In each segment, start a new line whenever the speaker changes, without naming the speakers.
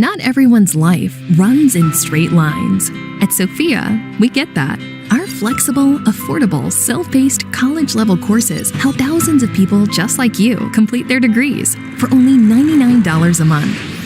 Not everyone's life runs in straight lines. At Sophia, we get that. Our flexible, affordable, self-paced college-level courses help thousands of people just like you complete their degrees for only $99 a month.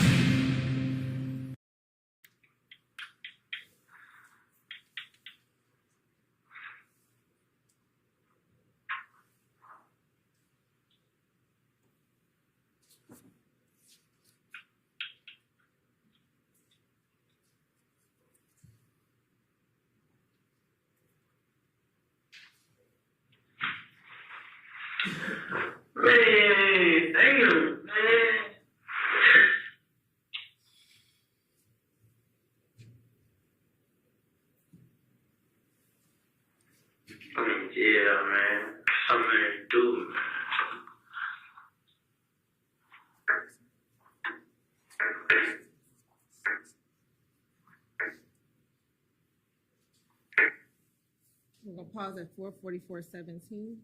Man, damn, man. I'm in jail, man. Something to do, man.
We're gonna pause at 4:44:17.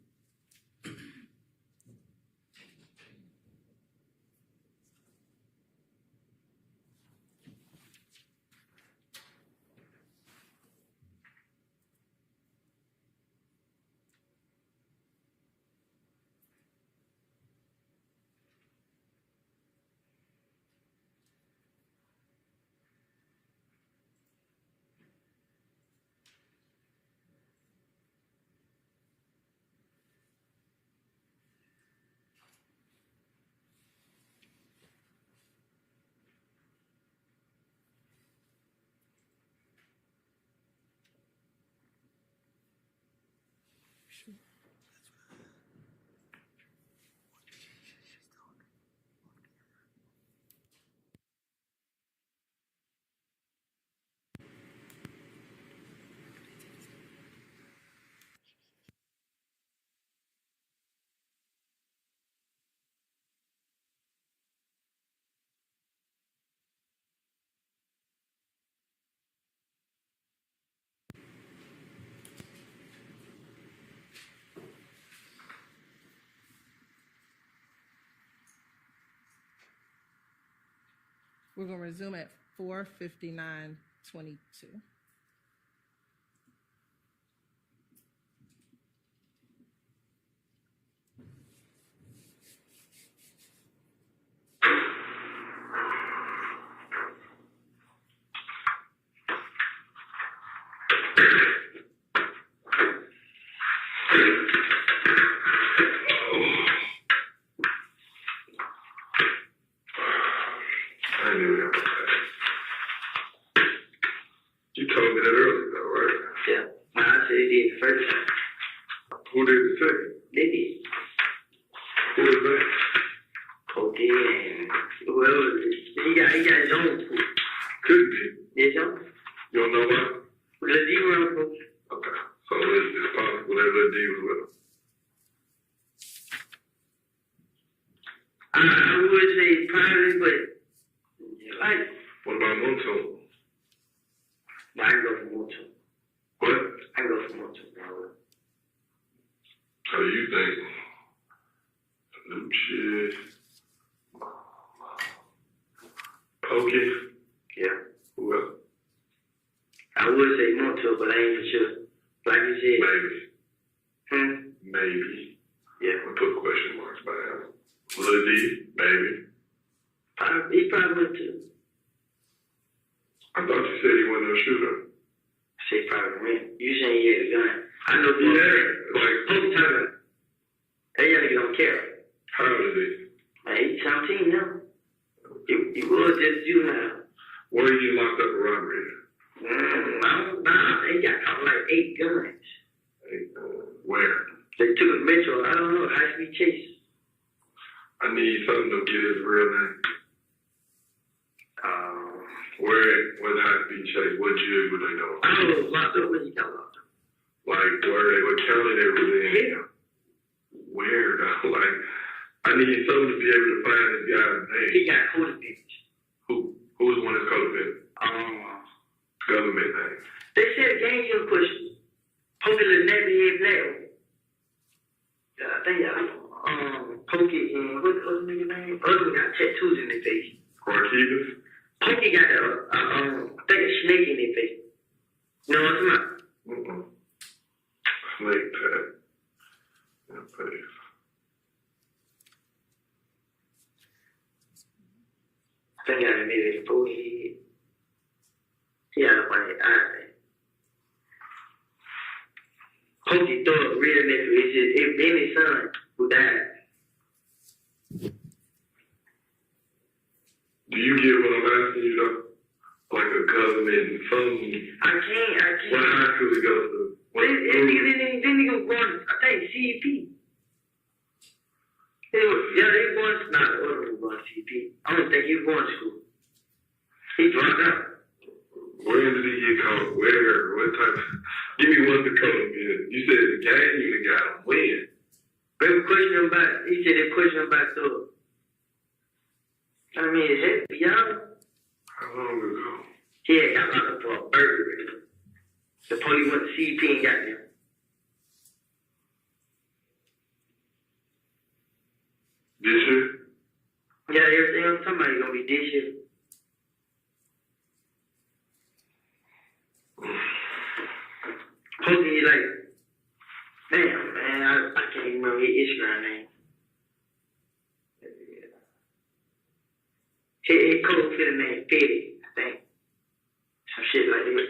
We're gonna resume at 4:59:22.
I knew that. You told me that earlier, though, right?
Yeah. I said they did the first time.
Who did the second?
They did.
Who was that?
Okay, and whoever, he got his own crew.
Could be.
His own.
You don't know why?
Let's see where I'm from.
Okay. So it's possible that Lil D was with him.
I would say probably, but like,
What about Monto?
I can go for Moto.
What?
I can go for Moto, bro.
How do you think? Shit. Pokey?
Yeah.
Who else?
I would say Moto, but I ain't for sure. Like you said.
Maybe. Maybe.
Yeah.
I put question marks by him. Lil D? Maybe.
He probably would too.
I thought you said he wasn't a shooter.
I say probably win. You saying he had a gun. I know for
Yeah,
a
like,
Pokey talking about. That young nigga don't care.
how old is he?
Man, he's 17 now. He was just juvenile.
Where did you locked up a robbery?
I don't know. He got caught like 8 guns.
Where?
They took a metro. I don't know. High speed chase.
I need something to get his real name. Where the high speed chase? What jail would they go?
I don't know. Locked up when he got locked up.
Like where they were county they were in?
Yeah.
Where though? Like I need something to be able to find this guy's name.
He got codependent.
Who was the one that's codependent? Government name.
They said the gang you push Pokey the nappy head black. Yeah, I think Pokey and what the other nigga name? Other one got tattoos in their face.
Marquivas?
Pokey got I think a snake in their face. You know what I'm talking about?
Snake tag. Yeah, face.
I think I made it Pokey. Yeah, I think. Pokey thought real nigga. It's just if Benny's son who died.
Do you get what I'm asking you though? Like a government phone?
I can't.
What high school he go to?
This nigga was going, I think, CEP.
wants to come again. You said the game even got him win.
They were questioning him about, he said they questioned him about the, I mean, it's heavy, y'all.
How long ago?
He had got locked up for a burglary. The police went to CP and got him.
This year?
Yeah, everything I'm talking about is gonna be this year. Posting you like, damn, man, I can't even remember his Instagram name. His code for the name Fetty, I think. Some shit like that.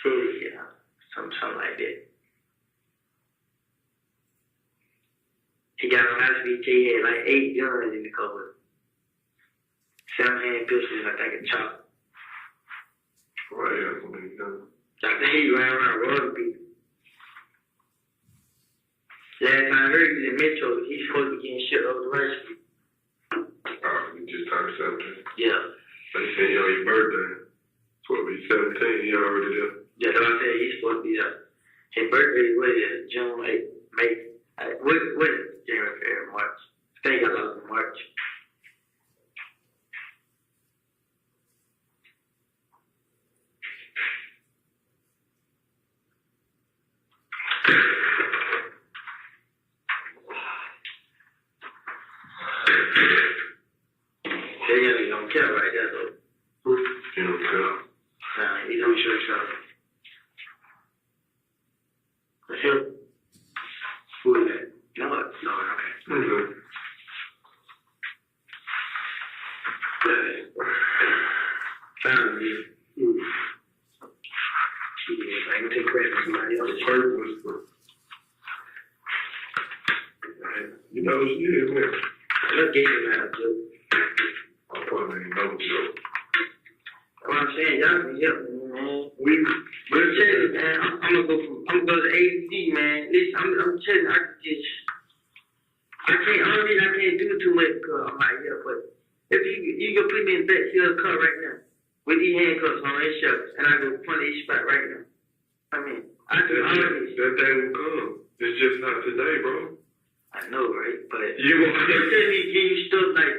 Fetty, yeah. Something like that. He got on last week, he had like 8 guns in the cupboard. 7-hand pistols, I think a chop.
Why you have so many guns?
I think he ran around robbing people. Last time I heard he was in Metro, he's supposed to be getting shit over the rest of people.
Oh, you just turned 17.
Yeah.
They seen you on your birthday. It's supposed to be 17, he already there.
Yeah, that's what I said, he's supposed to be there. His birthday, what is it, June 8th, May? What is it? January, February, March. I think I lost in March. They don't care right there, though.
You don't care.
Nah, he don't show himself. That's him. Who is that? No, okay.
Okay.
Found me. I can take credit for somebody else.
The first was for... You know, shit, man.
I gave him that, too.
I probably ain't no joke.
What I'm saying, y'all can help me, man. But I'm telling you, man, I'm gonna go to AD, man. Listen, I'm telling you, I can't do too much because I'm out here, but if you can put me in that field cut right now, with these handcuffs on and shirts, and I go point each spot right now. I mean, I can already.
That day will come. It's just not today, bro.
I know, right? But
You
I'm just telling you, give you stuff like,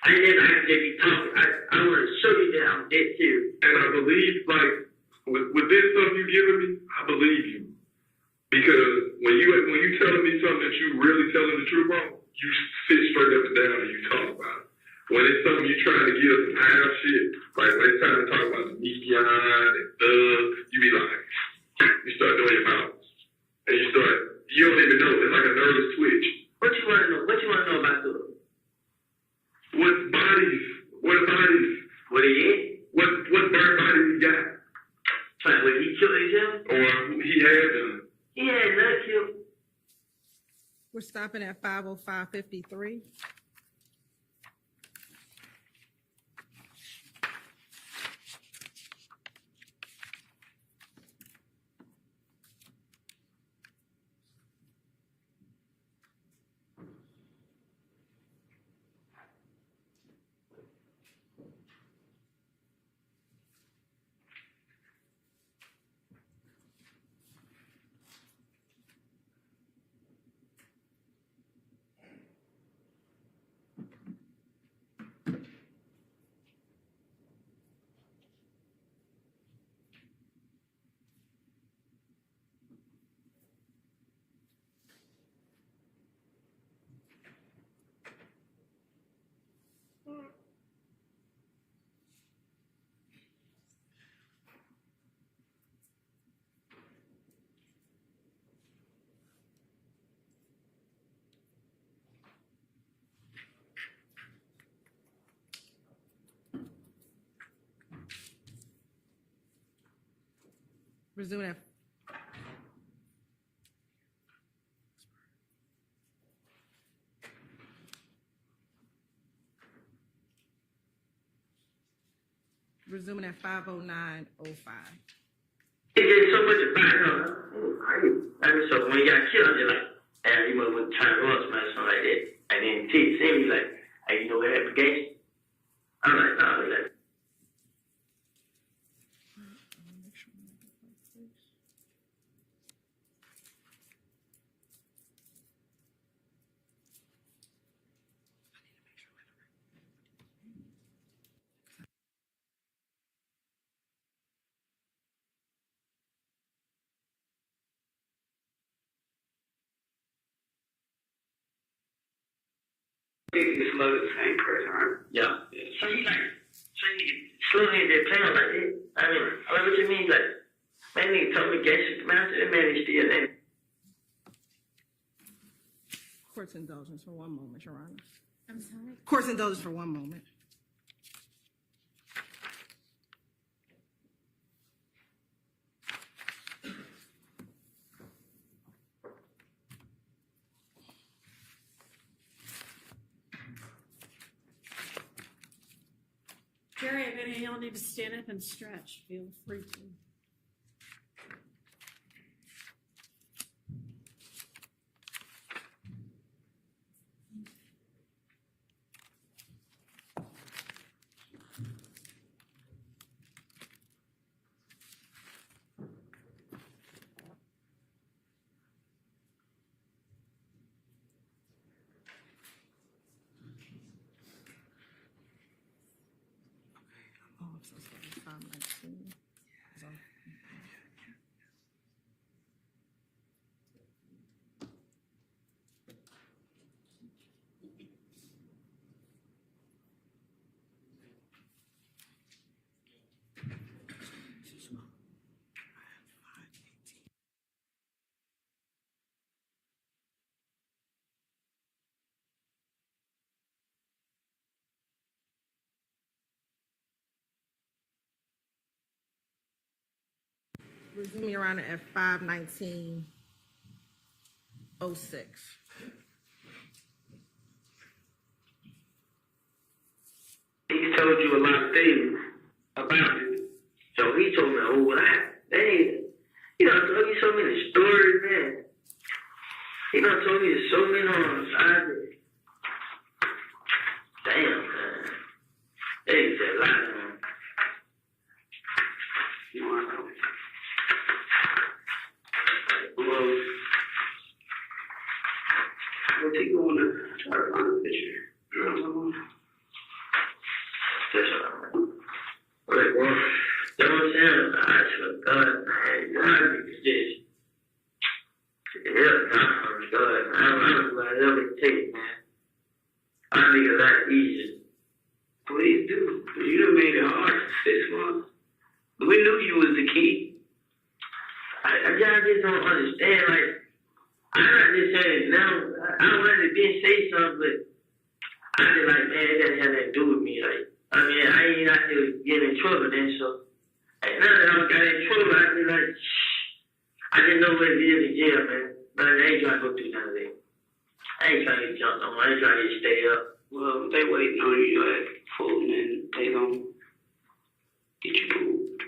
I can just be talking. I want to show you that I'm dead serious.
And I believe, like, with this stuff you giving me, I believe you. Because when you telling me something that you really telling the truth on, you sit straight up and down and you talk about it. When it's something you trying to get us some half shit, like when it's time to talk about the Neon and you be like, you start doing your mouth. And you don't even know, it's like a nervous twitch.
What you want to know? What you want to know about those?
What bodies? What bodies?
What he is?
What burnt bodies he got?
Like, what he killed himself?
Or he had them.
He had not killed.
We're stopping at 5:05:53. Resuming at resuming at 5:09:05.
It's just so much about him. I mean, so when he got killed, they're like, hey, you must want to try to run something like that. And then T see me like, hey, you know what happened, gang? I'm like, nah, like, It's low the same person, right? Yeah. So you slow nigga just playing like that. I mean, I like what you mean, like, man nigga told me gangster, man, I said that man is still there.
Court's indulgence for one moment, Your Honor.
I'm sorry?
Court's indulgence for one moment.
Jerry, if any of y'all need to stand up and stretch, feel free to.
Oh, I'm so sorry. 519. Resume, Your Honor, at 519:06.
He told you a lot of things about it. So he told me a whole lot. Dang. He done told me so many stories, man. He done told me so many on the side. Damn, man. They said a lot, man. You know, I know. Well, what's he going to try to find a picture? That's what I'm like. Like, well, you know what I'm saying? I swear to God, man, you know, I think it's just, yeah, God, God, man, I don't know whatever it takes, man. I think it's that easy. Please do. You done made it hard for 6 months. We knew you was the key. I just don't understand, like, I'm not just saying now, I don't want to be say something, but I just like, man, it doesn't have nothing to do with me, like, I mean, I ain't out there getting in trouble then, so, like, now that I got in trouble, I just like, I didn't know what it is in jail, man, but I ain't trying to go through none of that. I ain't trying to get jumped on, I ain't trying to get stay up. Well, they waiting on you at Fulton, and they gonna get you moved.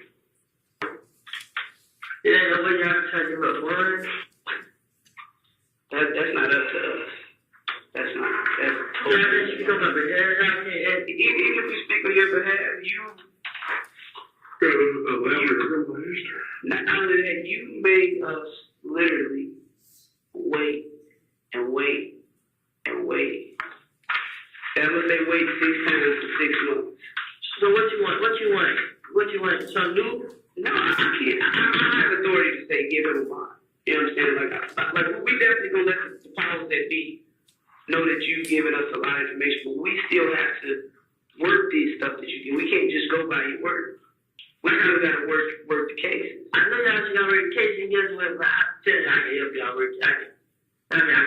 It ain't no way y'all talking about one. That's not up to us. That's totally. Yeah, you come up with that. Even if we speak on your behalf, you. Not only that, you made us literally wait and wait and wait. I'm gonna say wait 6 times for 6 months. So what you want? What you want? Something new? No, I can't. I don't have authority to say give him a bond. You know what I'm saying? Like we definitely gonna let the powers that be know that you've given us a lot of information, but we still have to work these stuff that you do. We can't just go by your word. We kind of gotta work the cases. I know y'all should work the case, and guess what? But I tell you, I can help y'all work. I can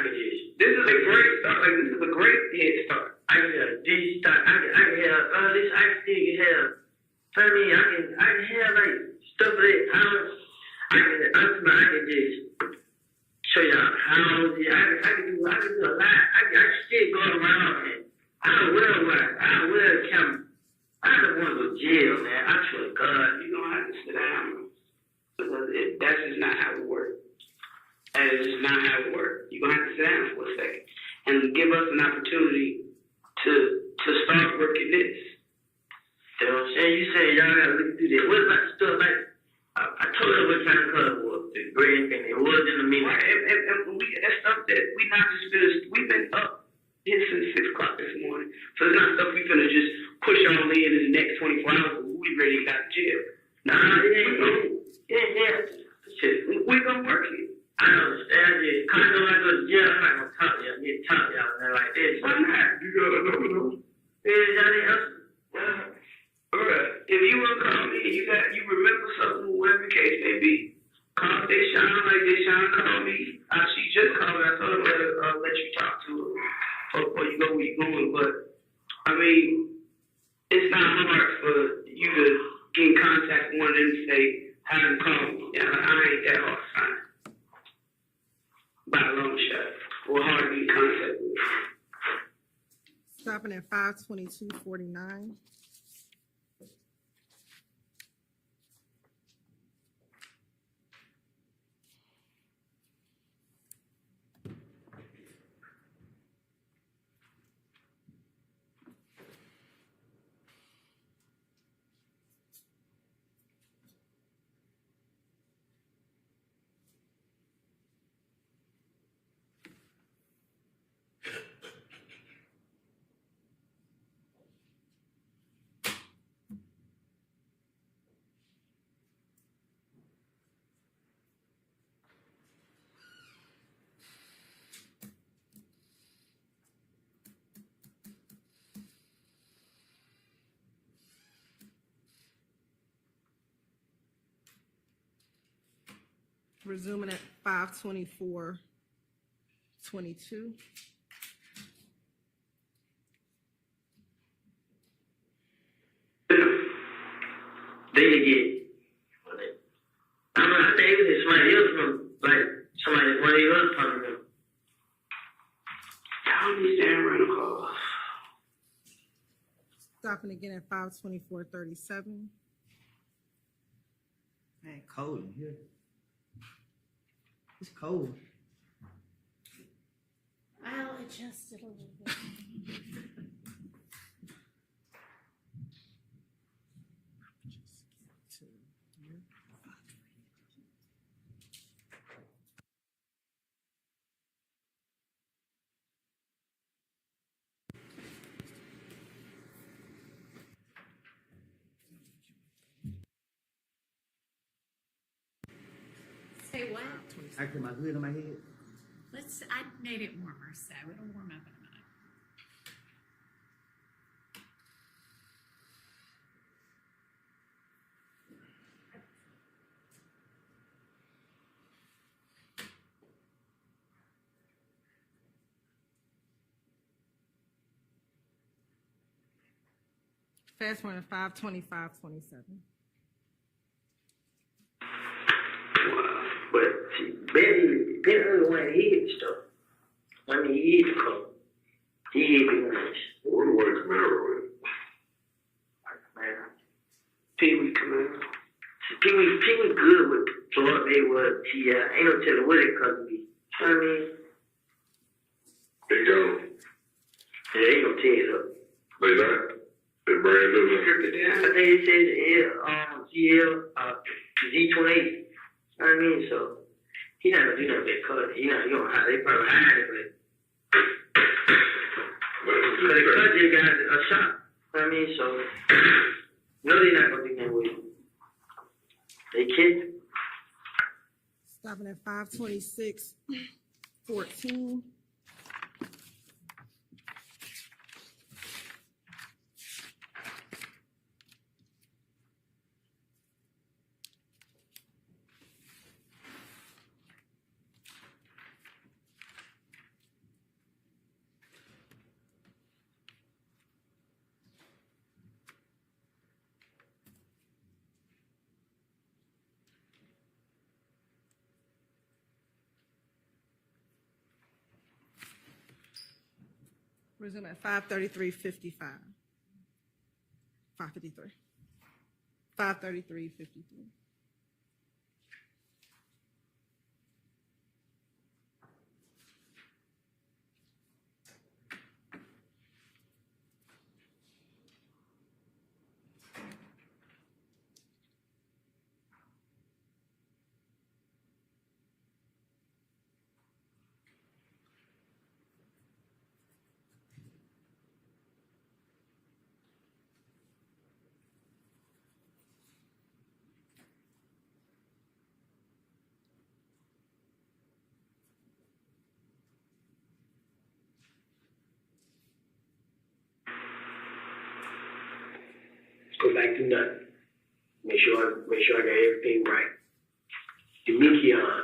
just. This is a great start. Like this is a great head start. I can have this start. I can have this. I still can have. I mean, I can have like stuff that I can just show y'all how. I can do a lot. I can still go around and I don't wear a camera. I don't want to go to jail, man. I swear to God, you don't have to sit down because that's just not how it works. That is just not how it works. You're gonna have to sit down for a second and give us an opportunity to start working this. You know what I'm saying? You say y'all gotta look through this. What about stuff like I told her what time club was, the grand thing. It was in the meeting.
Right, and that's stuff that we not just finished. We've been up here since 6 o'clock this morning. So it's not stuff we finna just push on in the next 24 hours. We ready to get out of jail.
Nah, yeah. Shit,
we gonna work it.
I understand it. I know I go to jail, I'm not gonna talk to y'all. Get talk to y'all and like this.
Why not?
You gotta know.
Yeah, Johnny,
Alright. If you wanna call me and you remember something, whatever the case may be, call Deshaun like Deshaun called me. She just called me. I told her let you talk to her before you go where you're going. But I mean, it's not hard for you to get in contact with one of them and say, have them call me. Yeah, I ain't that hard to find. By a long shot. Or hard to get in contact with.
Stopping at 522.49. Resuming at 524.22.
They get. I don't know, I think it's somebody else from, like, one of else from them.
How these damn rental cars?
Stopping again at 524.37.
Man, cold in here. It's cold.
I'll adjust it a little bit. Say what?
I put my hood on my head.
I made it warmer, so it'll warm up in a minute.
Fast one at 525.27.
But see, Ben the one he hit stuff. I mean, he hit the car. He hit the ones.
What the white Camaro is?
Man,
Pee-wee Camaro.
Pee-wee good with Florida. They were T.I. Ain't no telling what it could be. I mean,
They go.
yeah, they gonna tear it up.
They not. They brand new.
Strip it
I
down.
think it says GL, Z28. I mean, so he not gonna do nothing but cut it. He gonna hide. They probably hide it, but because the cut just got a shot. I mean, so no, they not gonna do nothing with it. They kidding.
Stopping at 526.14. Resume at 533.55. 553. 533.53.
go back to nothing. Make sure I got everything right. Demekion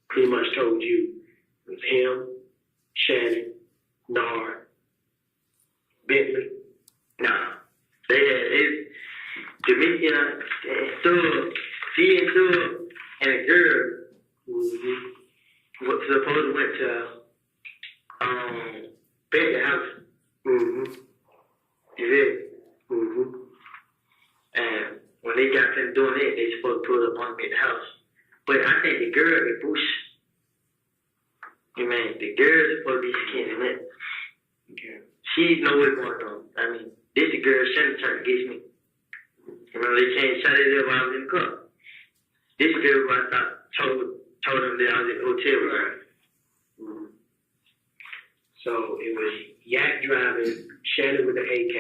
pretty much told you it was him, Shannon, Nard, Bentley.
Nah. They had it. Demekion and Thug, he and Thug and a girl what supposed went to Bentley house. You did? And when they got them doing it, they supposed to pull up on me at the house. But I think the girl is bush. You mean the girl is supposed to be skinning it.
Okay.
She know what's going on. I mean, this the girl Shannon trying to get me. You know, they changed shot it up while I was in the car. This girl I thought told them that I was in the hotel room.
So it was Yak driving, Shannon with the AK,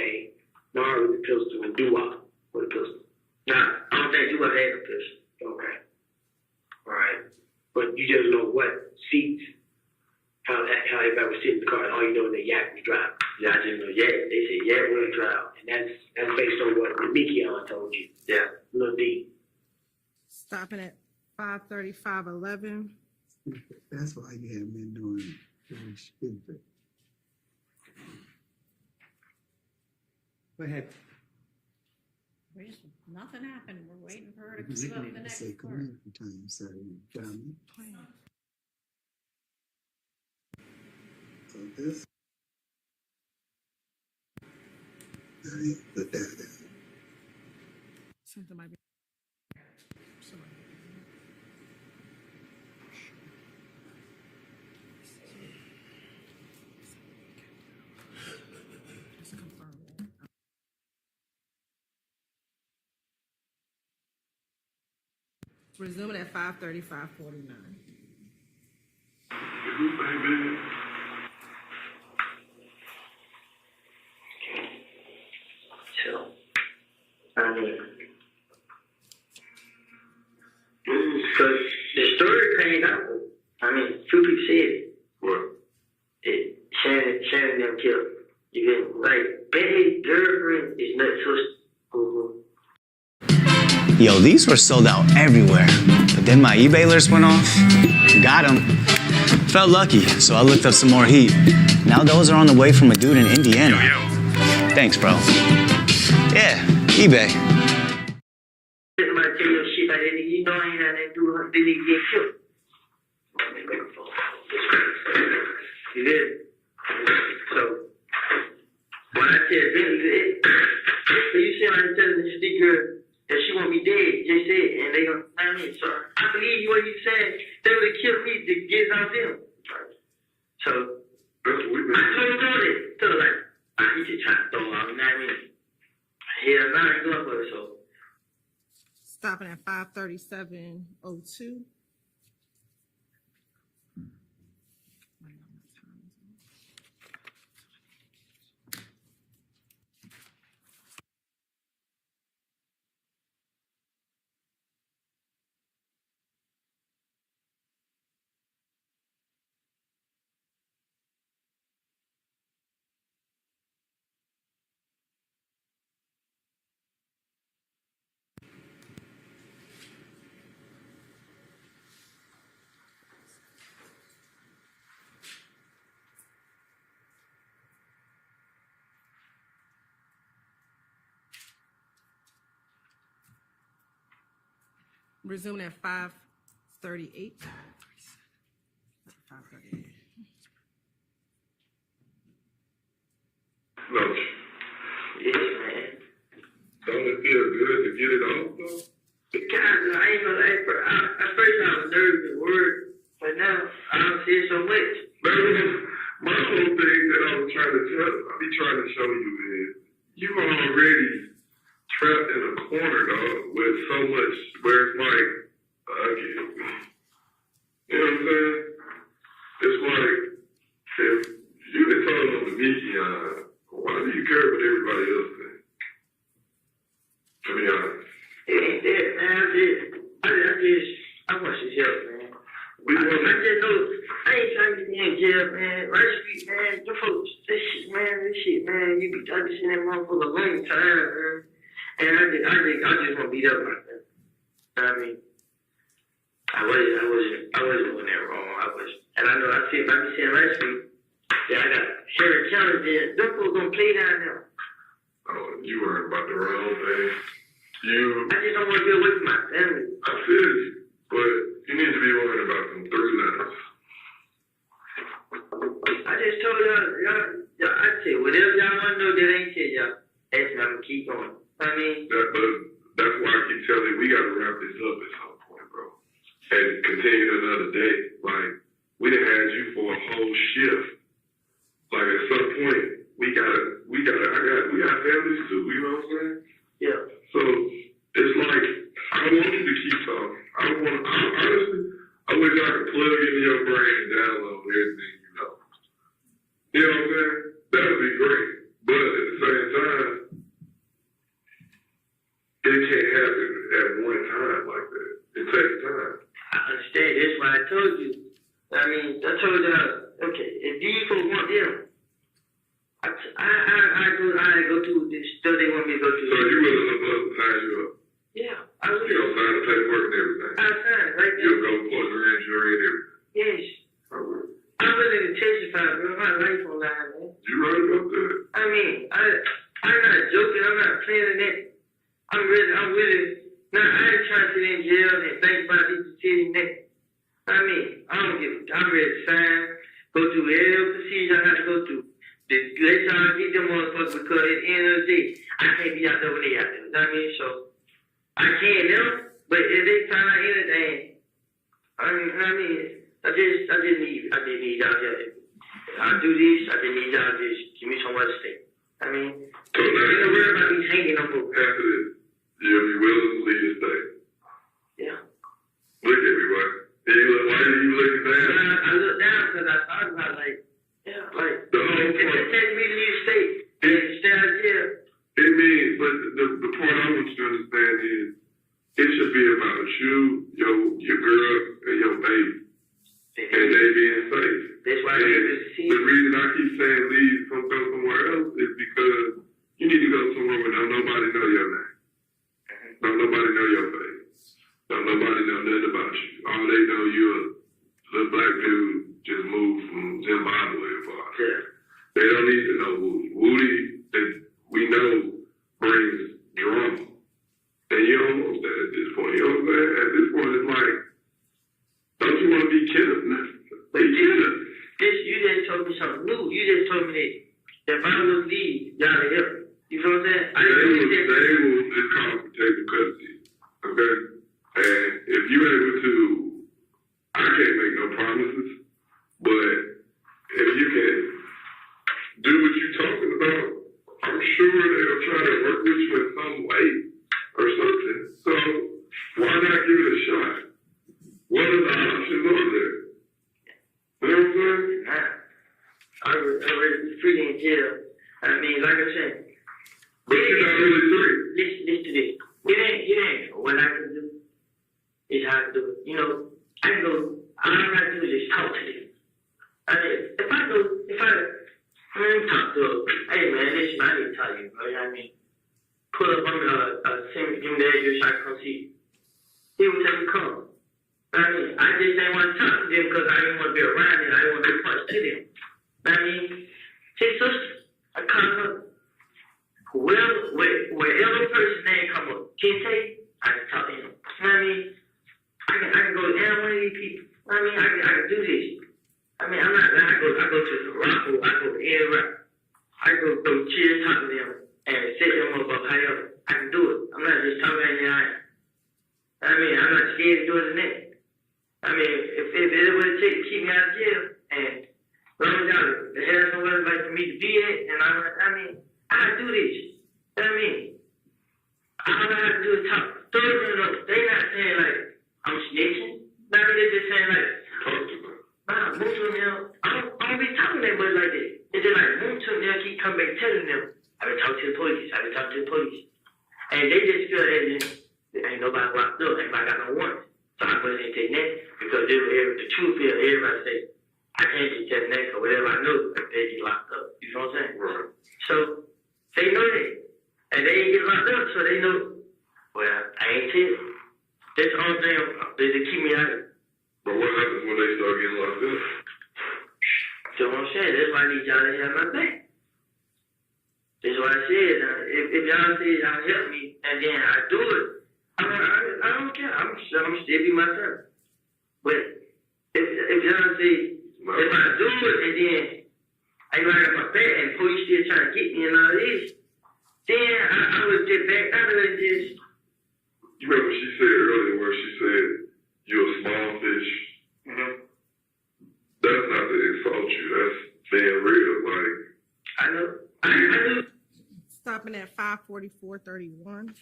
Nard with the pistol, and Dua with the pistol.
Nah, I don't think Dua had a pistol.
Okay. All right. But you just know what seats, how everybody was sitting in the car, and all you know is that Yak was driving.
Yeah, I just know Yak. They said Yak was driving.
And that's based on what Demekion told you.
Yeah.
Lil D.
Stopping at 5:35:11.
That's why you haven't been doing stupid.
What happened?
Nothing happened. We're waiting for her to
You
give up the
need to
next
say
part.
community time, so you got me. So this. Put that down.
Something might be. Just confirm that. Resuming at 5:35:49.
So, I mean, because the story came out. I mean, few people said it.
What?
Shannon them killed. You get me? Like, Bentley's girlfriend is not so.
Yo, these were sold out everywhere. But then my eBay alerts went off. Got them. Felt lucky, so I looked up some more heat. Now those are on the way from a dude in Indiana. Thanks, bro. Yeah, eBay.
Somebody tell you shit like that, you know, ain't had that dude, they need to get killed. You did. So, when I tell Bentley, so you see, I'm telling this girl that she won't be dead, just said, and they gonna, I mean, so I believe you what you said. They would have killed me to get it out them. So,
That's what we've
I
been.
told her, so like, he just trying to throw out, you know what I mean? Hell, nah, I ain't going for it, so.
Stopping at 5:37:02. Resuming at 5:38. 5:38.
No.
Yeah, man.
Don't it feel good to get it off, though?
It kind of, I ain't gonna lie, at first I was nervous and worried, but now I don't see it so much.
My whole thing that I was trying to show you is you already trapped in a corner, dog, with so much where it's like, you know what I'm saying? It's like, if you been told on the media, why do you care what everybody else thinks? To be honest.
It ain't that, man. I want some help, man. I just know, I ain't trying to be in jail, man. Right Street, man. The folks, this shit, man, you be talking to that motherfucker a long time, man. beat up like that. I mean, I wasn't doing that wrong. And I know I see if I be saying right street, yeah, I got Sherry County there. Them folks gonna play down there.
Oh, you worried about the wrong thing.
I just don't want to be away from my family.
I feel you, but you need to be worried about them 3 letters.
I just told y'all, I say whatever y'all want to know that ain't tell y'all. That's me, I'm gonna keep going. I mean,
That's why I keep telling you we gotta wrap this up at some point, bro, and continue another day. Like we done had you for a whole shift. Like at some point, we got families too. You know what I'm saying?
yeah.
So it's like I want you to keep talking. Honestly, I wish I could plug into your brain and download everything you know. You know what I'm saying? That would be great. But at the same time, it can't happen at one time like that. It takes time.
I understand. That's why I told you. I mean, I told y'all, okay, if these folks want them, I go through this stuff they want me to go through.
So you willing to sign you up?
Yeah, I will.
You gonna sign the paperwork and everything?
I'll sign it right there.
You'll go for the grand jury and everything?
Yes. I'm willing to testify, bro. My life on line, man.
You right about that?
I mean, I'm not joking. I'm not playing that. I'm really. Now, I ain't trying to sit in jail and think about these decisions next. I mean, I'm ready to sign, go through every procedure I have to go through. Let y'all get them motherfuckers because at the end of the day, I can't be out there when they out there. You know what I mean? So, I can't now, but if they find out anything, I just need y'all here. I'll do this, I just need y'all to just give me somewhere to stay. I mean,
So now,
don't worry about these hanging no more.
after this, you'll be willing to leave the state.
Yeah.
Look at me, what? Why are you looking down?
I look down because I thought about like
The whole
if they
point.
take me to leave the state and stay out here.
It means, but the point I want you to understand is, it should be about you, your girl, and your baby, and they being safe.
That's why I
And
need to see.
the reason I keep saying leave, go somewhere else, is because you need to go somewhere where don't nobody know your name, don't nobody know your face, don't nobody know nothing about you. All they know you're a little black dude just moved from Zimbabwe or something.
Yeah.
They don't need to know Woody. Woody, that we know, brings drama. And you're almost there at this point. You know what I'm saying? At this point, it's like, don't you want to be Kenneth?
But you just told me something new. You just told me that if I was leave, y'all to help. You know what I'm saying?
They will just call protective custody. Okay? And if you're able to, I can't make no promises, but if you can do what you're talking about, I'm sure they'll try to work with you in some way or something. So why not give it a shot? What are the options on there? You know what I'm saying?
I was free in jail. I mean, like I said.
But you're not really free.
Listen to this. It ain't what I can do. It's how I can do it. You know, I can go, all I gotta do is just talk to them. I mean, if I talk to them, hey man, listen, I need to tell you, bro. I mean, pull up on give me the address, I can come see you. He would tell me come. I mean, I just didn't want to talk to them because I didn't want to be around them. I didn't want to be punched to them. I mean, his sister, I call her. Wherever person name come up, Kente, I can talk to him. You know what I mean? I can go down one of these people. I mean, I can do this. I mean, I'm not, I go to Morocco, I go to Iraq. I go chill, talk to them, and set them up however. I can do it. I'm not just talking in the eye. I mean, I'm not scared to do it in that. I mean, if it would take to keep me out of jail, and as long as the hell somewhere like for me to be at, and I mean, I do this. You know what I mean? All I have to do is talk. They not saying like, I'm snitching. Now they're just saying like, move to them. I don't be talking to them like that. It's just like, move to them, keep coming back telling them, I've been talking to the police. And they just feel that ain't nobody locked up, ain't nobody got no warrant. So I wasn't taking that because the truth is, everybody say, I can't just tell that or whatever I know if they get locked up. You know what I'm saying?
Right.
So they know that. And they ain't get locked up, so they know Well, I ain't tell you. That's the only thing they keep me out of it.
But what happens when they start getting locked up?
So what I'm saying, that's why I need y'all to have my back. That's why I said, if y'all say y'all help me and then I do it, I don't care. I'm still be myself. But if y'all say, if I do it and then I got my back and police still trying to get me and all this, then I would get back out of this.
You remember she said earlier where she said, you're a small fish.
Mm-hmm.
That's not to insult you. That's being real. Like,
I know. I know.
Stopping at 5:44:31.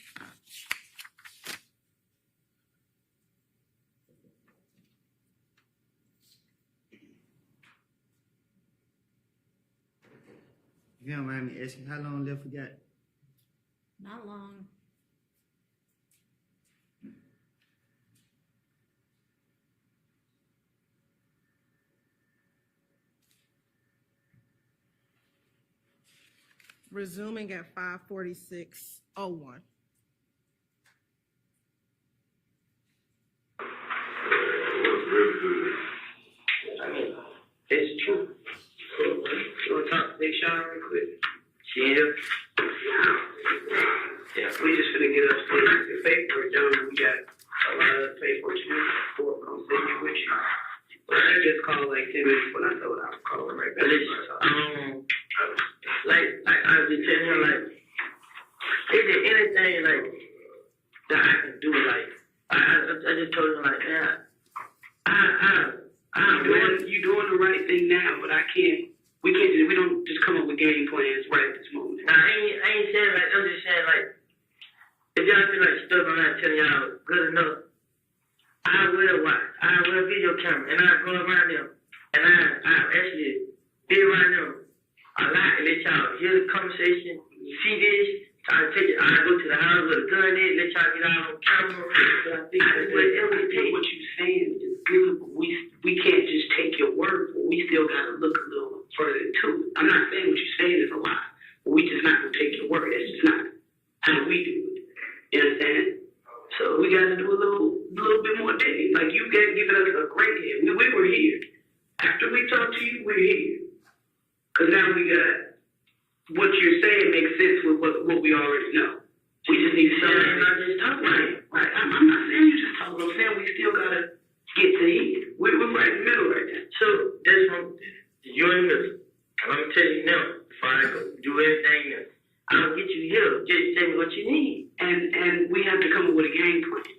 You don't mind me asking, how long left we got?
Not long.
Resuming at 5:46:01.
that's really good.
I mean, it's true. So we'll talk to Big Sean real quick.
She ain't here.
Yeah, we just finna get upstairs. The paperwork done. We got a lot of paperwork to do. Before I'm sitting with you. But I just called like 10 minutes when I told her I was calling right back.
Like I was just telling her, like, is there anything like that I can do? Like, I just told her, like, yeah,
You doing the right thing now, but I can't. We don't just come up with game plans right at this moment.
Now, I ain't saying like, I'm just saying like, if y'all feel like stuff I'm not telling y'all good enough, I will watch. I will video camera, and I go around them, and I actually be around them a lot, and let y'all hear the conversation, see this, try to take it. I go to the house with a gun in, let y'all get out on camera. So I think
Whatever it takes, what you're saying is good, but we can't just take your word for it. We still gotta look a little further into it. I'm not saying what you're saying is a lie, but we just not gonna take your word. That's just not how we do it. You understand? So we gotta do a little bit more digging. Like you given us a great hit. We were here. After we talked to you, we're here. Cause now we got what you're saying makes sense with what we already know. We just need to just talk. Right. I'm not saying you just talk. I'm saying we still gotta get to here. We're right in the middle right now.
So that's one. You're in the middle. And I'm telling you now, before I go do anything else, I'll get you here. Just tell me what you need.
And we have to come up with a game plan.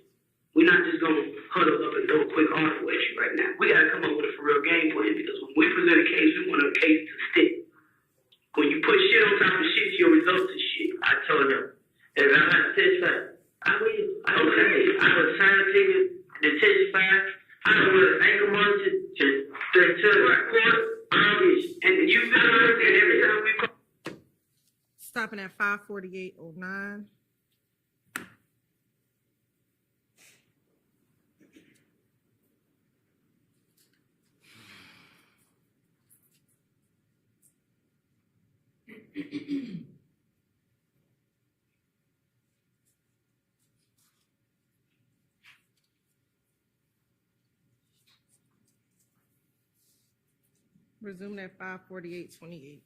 We're not just gonna huddle up and throw a quick article at you right now. We gotta come up with a for real game plan because when we present a case, we want a case to stick. When you put shit on top of shit, your results is shit.
I told them, if I have to testify, I will. I will sign a ticket to testify. I will ankle monitor to court. All this.
And you've been understand every time we call.
Stopping at 5:48:09. Resuming at 5:48:28.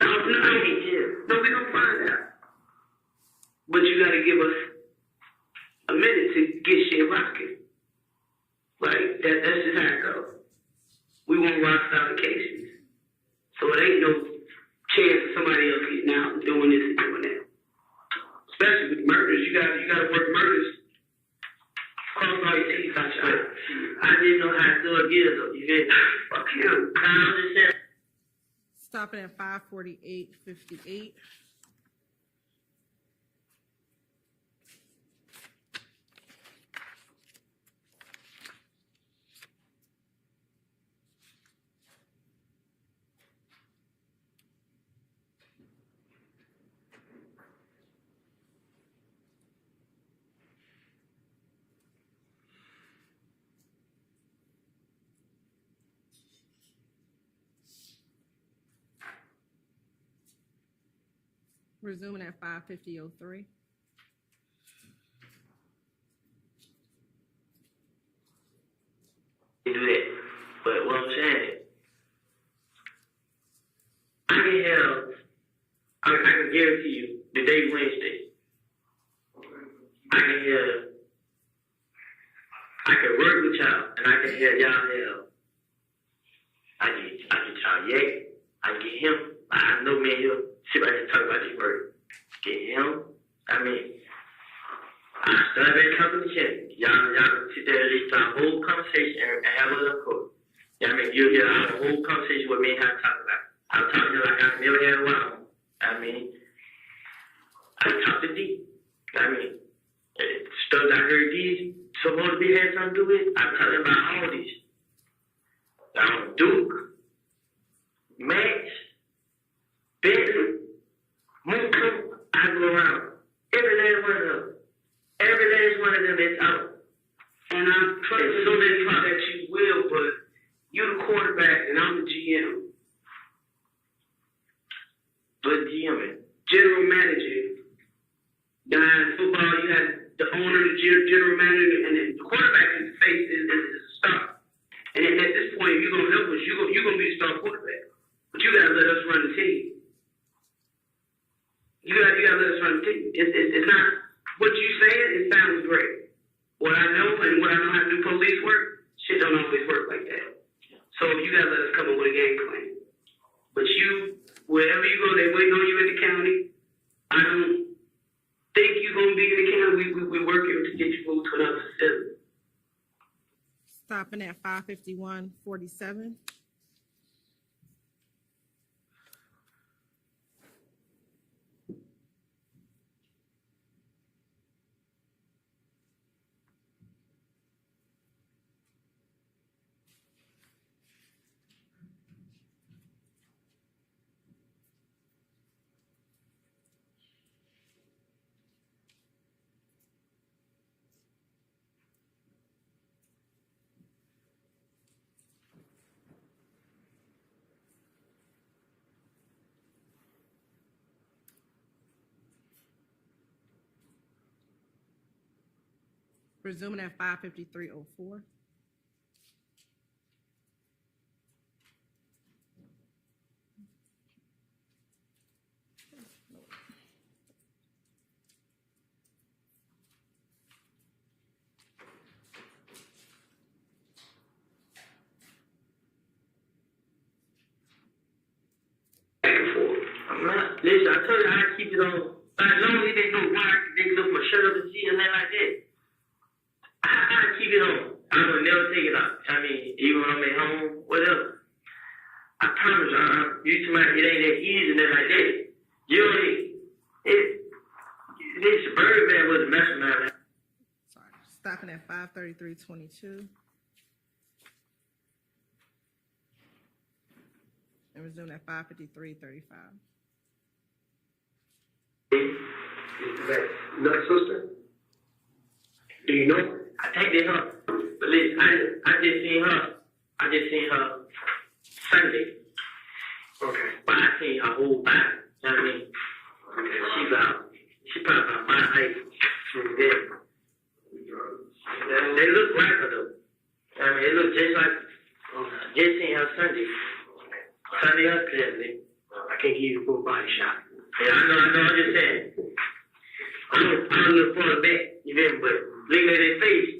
No, we gonna find out. But you gotta give us a minute to get shit rocking. Like that's just how it goes. We want rock solid cases. So it ain't no chance of somebody else getting out and doing this and doing that. Especially with murders, you gotta work murders. Cross all your teeth out your eyes.
I didn't know how to do it either, though. You get
Fuck him.
I'm just saying.
Stopping at 5:48:58. Resuming at 5:50:03.
But what I'm saying, I can guarantee you, the day Wednesday, I can work with y'all, and I can hear y'all hell. I get y'all yak, I get him. I know me and him sit right here and talk about this word. Get him. I start back talking to him. Y'all sit there and listen to our whole conversation and have a little quote. You'll hear our whole conversation with me and how to talk about it. I'm talking to him like I've never had a while. I talk to D. Stuff I heard these supposed to be had something to do with. I'm talking about all these. Duke, Max, Bentley, Muka, I go around. Every last one of them. Every last one of them is out. And I'm trusting so that you will, but you're the quarterback and I'm the GM. But GM, general manager. Now in football, you have the owner, the general manager, and then the quarterback is the face, is the star. And then at this point, if you're going to help us, you're going to be the star quarterback. But you got to let us run the team. You got to let us run the team. It's not what you saying. It sounds great. What I know and what I know how to do police work, shit don't always work like that. So you got to let us come up with a game plan. But you, wherever you go, they waiting on you in the county. I don't think you're going to be in the county. We're working to get you moved to another facility.
Stopping at 551-47. Resuming at 553-04.
Listen, I told you I keep it on. As long as they know why they can look my shirt up and see and that like that. I keep it on. I will never take it off. Even when I'm at home, whatever. I promise you, it ain't that easy and that like that. This Birdman was a mastermind.
Sorry, stopping at 533-22. And resuming at 553-35.
Is that Nut Sister? Do you know?
I think they her. But listen, I just seen her Sunday.
Okay.
But I seen her whole body. You know what I mean? She probably about my height. They look like her though. They look just like her. Just seen her Sunday. Sunday or Saturday.
I can't give you a full body shot.
Yeah, I know, I'm just saying. I don't look for the back, you feel me? But looking at their face,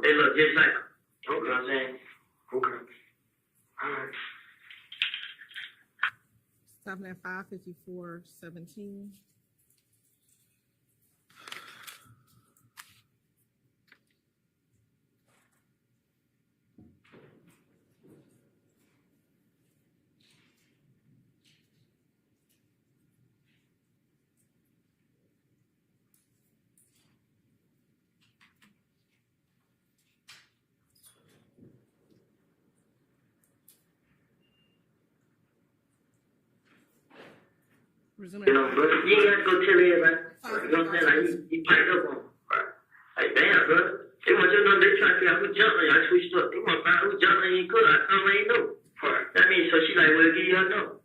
they look just like her. You know what I'm saying?
Okay. All right.
Stopping at 554-17. Resuming.
You know, bro, you ain't got to go tell everybody. You know what I'm saying? Like, you piped up on them, bro. Like, damn, bro. They want you to know, they trying to figure out who jumped on you. I switched up. They want to find out who jumped on you could. I told them I ain't know. That means, so she like, well, give you her number.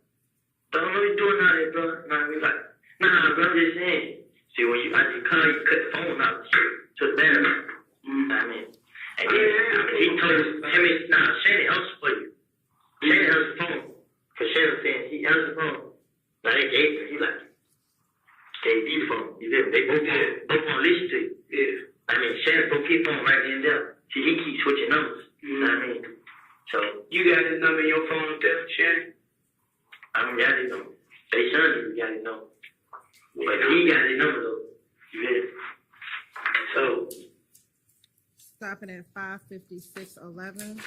Don't know what you doing out there, bro. Nah, we like, nah, bro, I'm just saying. See, when I just call you, cut the phone out to the battery. I mean, and then he told him, Shannon else for you. answer the phone. Like they gave he like gave me the phone. You feel me? They both want to listen to you. Yeah. I mean, Shannon broke his phone right then and there. See, he keeps switching numbers. You know what I mean? So
You got his number in your phone up there, Shannon?
I don't got his number. They son got his number. But he got his number though. You feel me? So
Stopping at 5:56:11.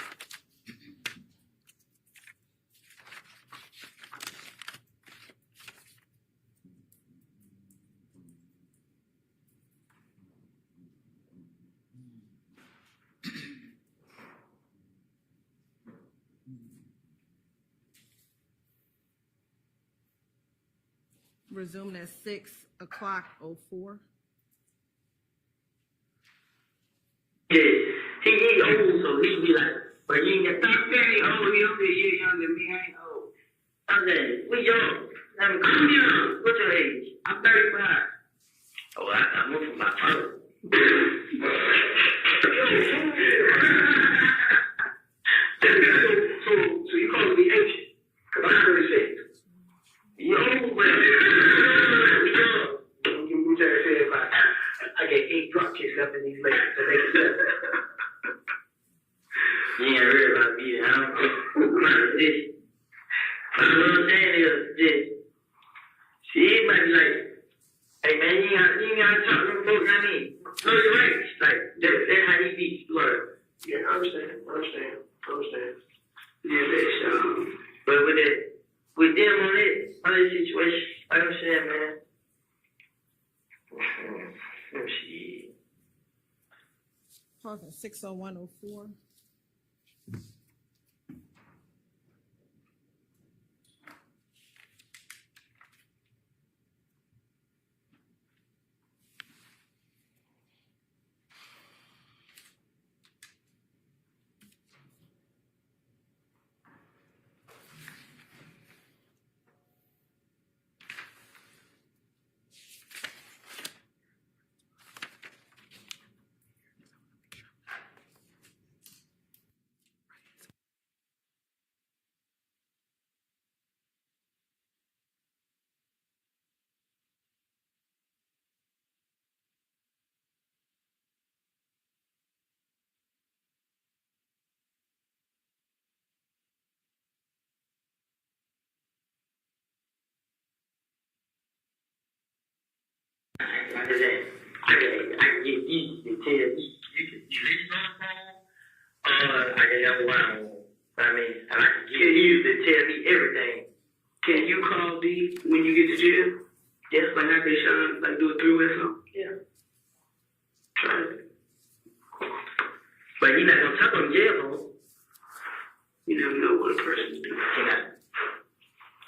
Resuming at 6:04.
yeah, he old, so he be like, but you ain't got
Stop saying he old. He only a year younger than me. I ain't old.
I'm saying, we young. I mean, I'm young. What's your age?
I'm 35.
Oh, I moved from my father.
So you calling me ancient? Because I'm 36.
You old, but
You just said about I get 8 drop kicks up in these legs to make it better.
you ain't heard about me. I don't know this. But what I'm saying is this. See, it might be like, hey man, you ain't got to talk to them folks, I mean, know your rights. Like, that's how he be. Like,
Yeah, I understand.
Yeah, that's
but with them on this situation, I understand, man. Let me see.
Talking 6:01:04.
Like I said, I can get these to tell you listen on the phone, I can have a line on. I mean, and I can get you to tell me everything.
Can you call D when you get to jail?
Yeah.
Like I can Sean, like do a 3-way song?
Yeah.
Try it.
But you're not gonna talk on jail phone.
You never know what a person do.
You know.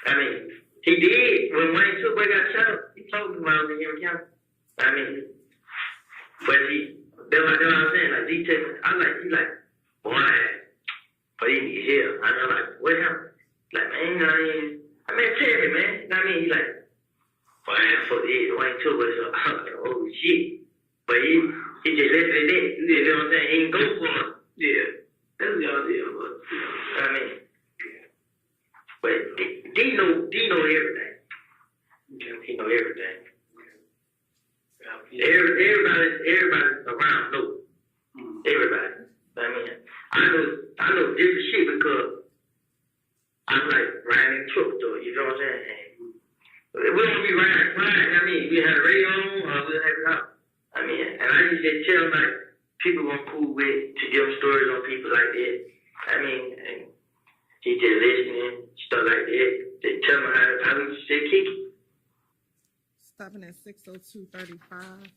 I mean, he did when Wayne Super got shot. He told me when I was in Henry County. I mean, but that's what I'm saying. Like, he tell me, he like, boy, but he need help. I'm like, what happened? Like, man, you know what I mean? I mean, tell me, man. You know what I mean? He's like, boy, fuck it. Wayne Super, so I'm like, oh shit. But he just left it at that. You know what I'm saying? He didn't go for it.
Yeah. That's y'all deal, but
I mean, but D know everything. He know everything. Everybody around know. Everybody. I mean, I know different shit because I'm like riding in truck though. You know what I'm saying? And we don't be riding. I mean, we have the radio on or we have it out. I mean, and I just tell them like people I'm cool with to give them stories on people like that. I mean, and he just listening, stuff like that. They tell me how we say kick it.
Stopping at 6:02:35.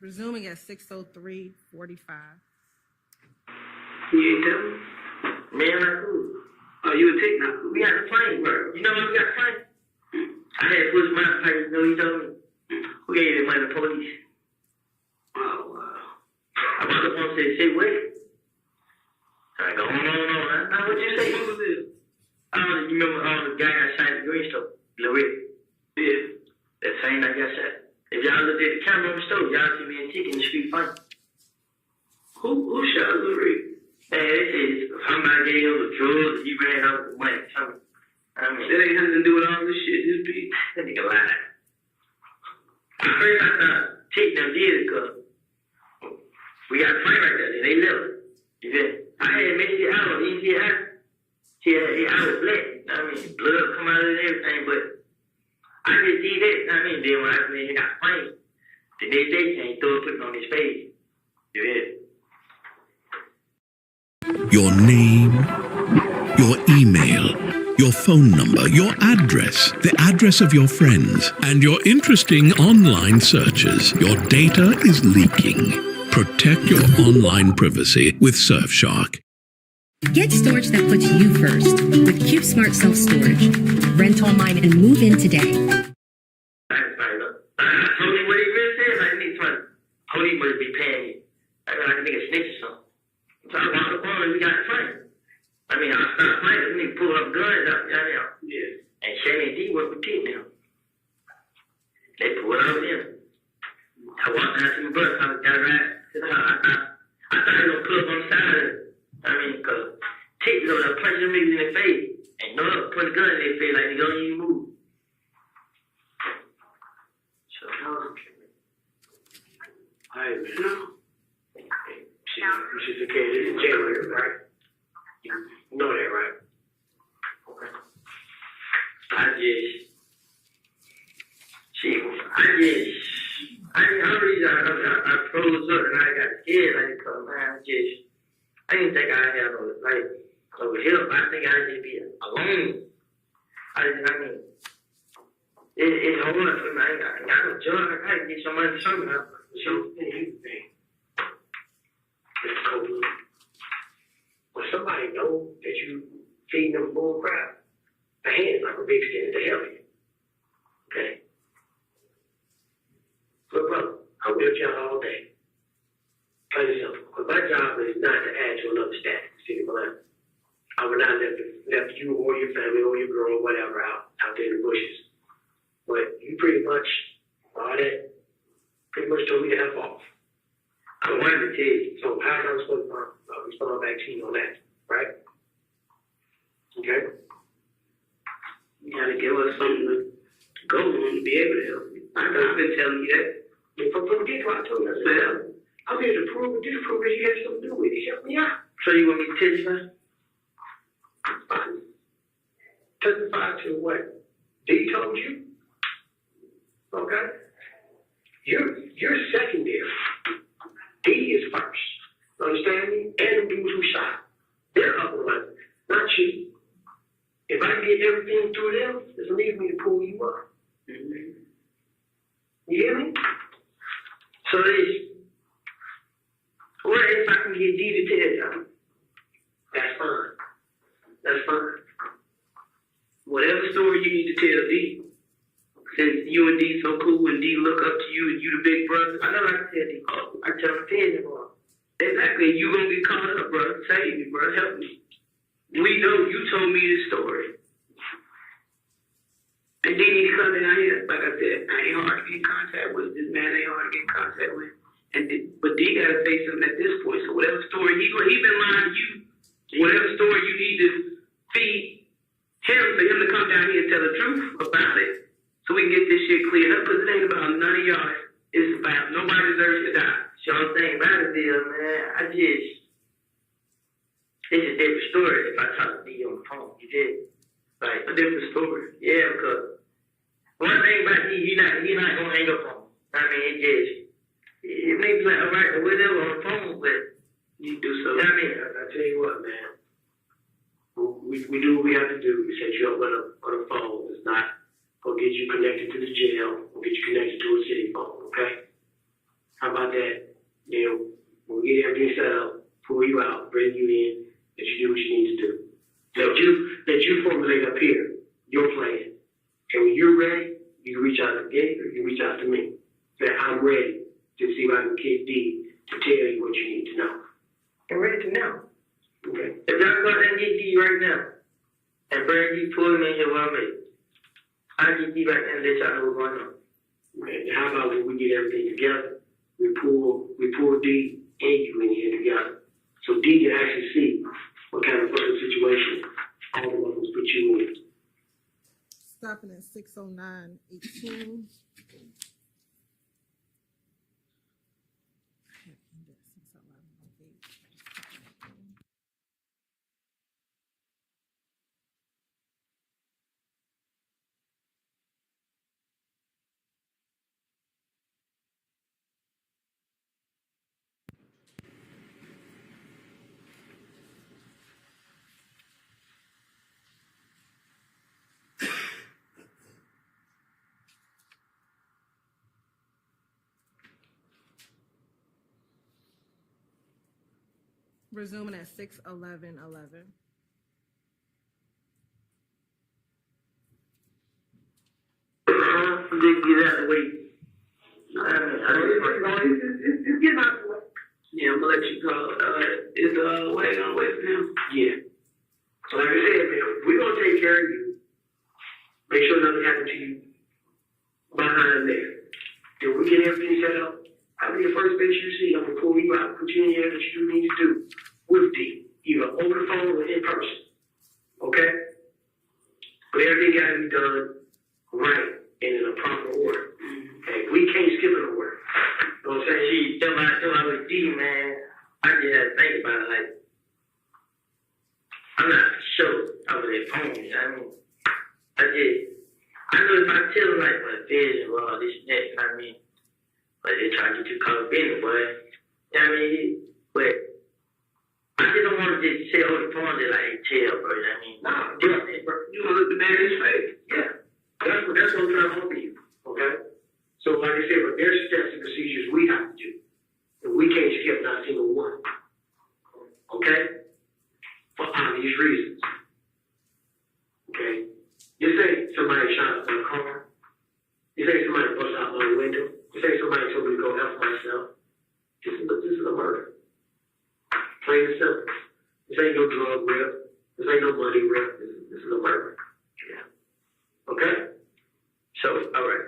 Resuming at 6:03:45.
You ain't tell me?
Man, like who?
Oh, you a take now?
We got the plane, bro. You know when we got the plane? I had to push my plane, you know, he told me. Who gave you the money? The police.
Oh, wow.
I walked up and said, say what? I go, no. What you say? Who was this? You remember the guy got shot at the green store? Lil Rick.
Yeah.
That same night got shot. If y'all looked at the camera on the stove, y'all see me and Tick in the street fighting.
Who shot Lil Rick?
Man, they said somebody gave him the drugs, he ran out with the money. Something. I mean,
That ain't nothing to do with all this shit. Just be.
that nigga lied. At first I thought Tick them did it because we got a fight right there. They left. You feel me? I had made it out. You see it out? I was black. I mean, blood come out and everything, but I just did that. I mean, then when I got framed, the next day came, throw it, put it on his face. You feel me?
Your name, your email, your phone number, your address, the address of your friends, and your interesting online searches. Your data is leaking. Protect your online privacy with Surfshark.
Get storage that puts you first with CubeSmart Self Storage. Rent online and move in today.
I told him what he really said. Like, nigga, told him must be paying me. I mean, like a nigga snitch or something. So I walked up on him and we got to fight. I mean, I started fighting. The nigga pulled up guns out. You know? Yeah. And Shannon and D worked with Tick now. They pulled out with him. I walked down to my brother. I got a ride to the house. I thought he was going to pull up on the side of it. I mean, because Tick was over there punching them niggas in the face. And no, put a gun in their face like they don't even move. So,
Alright, man. She's okay. This is January, right? You know that, right? Okay.
I froze up and I got scared, like, cause man, I didn't think I had no, like, over here, I think I'd just be alone. It's hard for me. I got no job, I gotta get some money somehow.
So, here's the thing. Mr. Copeland, when somebody knows that you feeding them bull crap, a hand's like a big extended to help you. Okay? Look, brother, I will y'all all day. Plain and simple. Because my job is not to add to another staff in the city of Atlanta. I would not left you or your family or your girl or whatever out there in the bushes. But you pretty much, all that, pretty much told me to F off. I wanted to tell you, so how am I supposed to respond back to you on that, right? Okay?
You gotta give us something to go on to be able to help you. I've been telling you that.
From the get-go, I told you, I said, I'm here to prove or disprove that you have something to do with it. Help me out.
So you want me to testify?
Testify to what? D told you? Okay? You're secondary. D is first. Understand me? And the dudes who shot. They're up and running, not you. If I can get everything through them, it's leave me to pull you up. Mm-hmm. You hear me?
So what if I can get D to tell y'all?
That's fine. That's fine.
Whatever story you need to tell D. Since you and D so cool and D look up to you and you the big brother.
I know I can tell D. I tell him to tell you more.
Exactly. You gonna get caught up, bro. Save me, bro. Help me. We know you told me this story. And D need to come in out here. Like I said, I ain't hard to get in contact with. This man ain't hard to get in contact with. But D gotta say something at this point. So whatever story he been lying to you, whatever story you need to feed him for him to come down here and tell the truth about it, so we can get this shit cleared up. Because it ain't about none of y'all. It's about nobody deserves to die.
So I'm thinking about it, man. It's a different story if I talk to D on the phone. You did. Like,
A different story.
yeah, because one thing about D, he not gonna hang up on me. I mean, it may be like, all right, or whatever on the phone, but
You do so.
I mean,
I tell you what, man. We do what we have to do. We set you up on a phone. It's not gonna get you connected to the jail. We'll get you connected to a city phone, okay? How about that? reach out to Gator, you reach out to me. That I'm ready to see if I can get D to tell you what you need to know.
I'm ready to know.
Okay?
If y'all go out there and get D right now, and bring D, pull him in here while I'm ready, I'll get D right now and let y'all know what's going on.
Okay, how about when we get everything together, we pull D and you in here together. So D can actually see what kind of fucking situation all of us put you in.
Stopping at 6:09:18. Resuming at 6:11:11.
Just get out of the way.
It's getting out of the way. Yeah, I'm gonna let you go. Is Wade gonna wait for him?
Yeah. So like I said, man, we're gonna take care of you. Make sure nothing happens to you behind there. Then we get everything set up. I'll be the first bitch you see. I'm gonna pull you out, put you in here that you need to do with D, either over the phone or in person. Okay? But everything gotta be done right and in a proper order. Okay? We can't skip an order. You know what I'm saying?
She tell my with D, man, I just had to think about it. Like, I'm not sure over their phone. I know if I tell them, like, my vision, well, this and that, you know what I mean? But they try to get you caught up in it, boy. You know what I mean? But I just don't want to just say over the phone that, like, tell, bro. You know what I mean?
Nah, bro. You wanna look the man in his face. Yeah. That's what I'm trying to help you. Okay? So like I said, but there's steps and procedures we have to do. And we can't skip not a single one. Okay? For obvious reasons. Okay? You say somebody shot up my car. You say somebody bust out my window. You say somebody told me to go help myself. This is a murder. Plain and simple. This ain't no drug rip. This ain't no money rip. This is a murder. Yeah. Okay?
So, all right.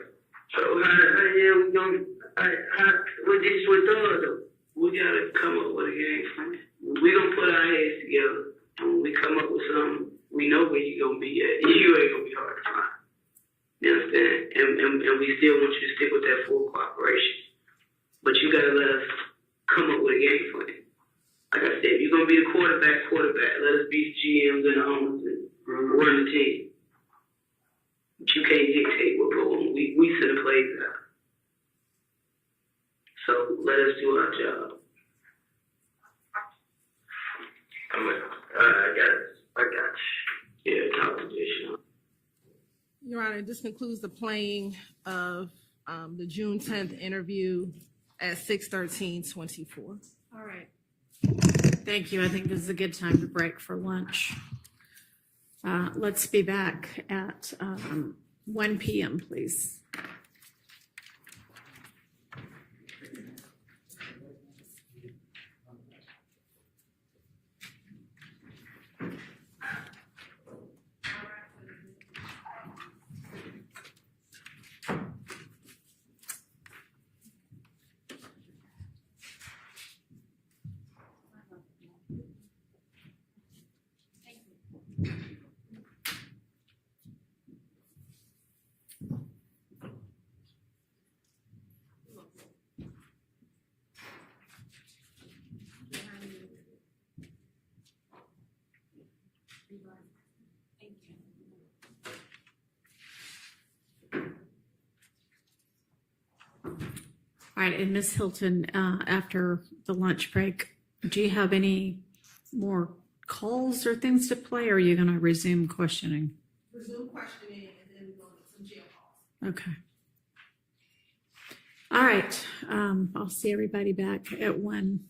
So, yeah, we gonna, what this is with us, though?
We gotta come up with a game plan. We gonna put our heads together, and when we come up with something, we know where you gonna be at. You ain't gonna be hard to find. You understand? And we still want you to stick with that full cooperation. But you gotta let us come up with a game plan. Like I said, if you're gonna be the quarterback, let us be the GMs and the owners and run the team. But you can't dictate what goes on. We set the plays out. So let us do our job.
I got you.
Yeah, talk to Jason.
Your Honor, this concludes the playing of the June 10th interview at 6:13:24.
All right. Thank you. I think this is a good time to break for lunch. Let's be back at 1 p.m., please. All right, and Ms. Hilton, after the lunch break, do you have any more calls or things to play, or are you going to resume questioning?
Resume questioning, and then we're going to get some jail calls.
Okay. All right, I'll see everybody back at 1.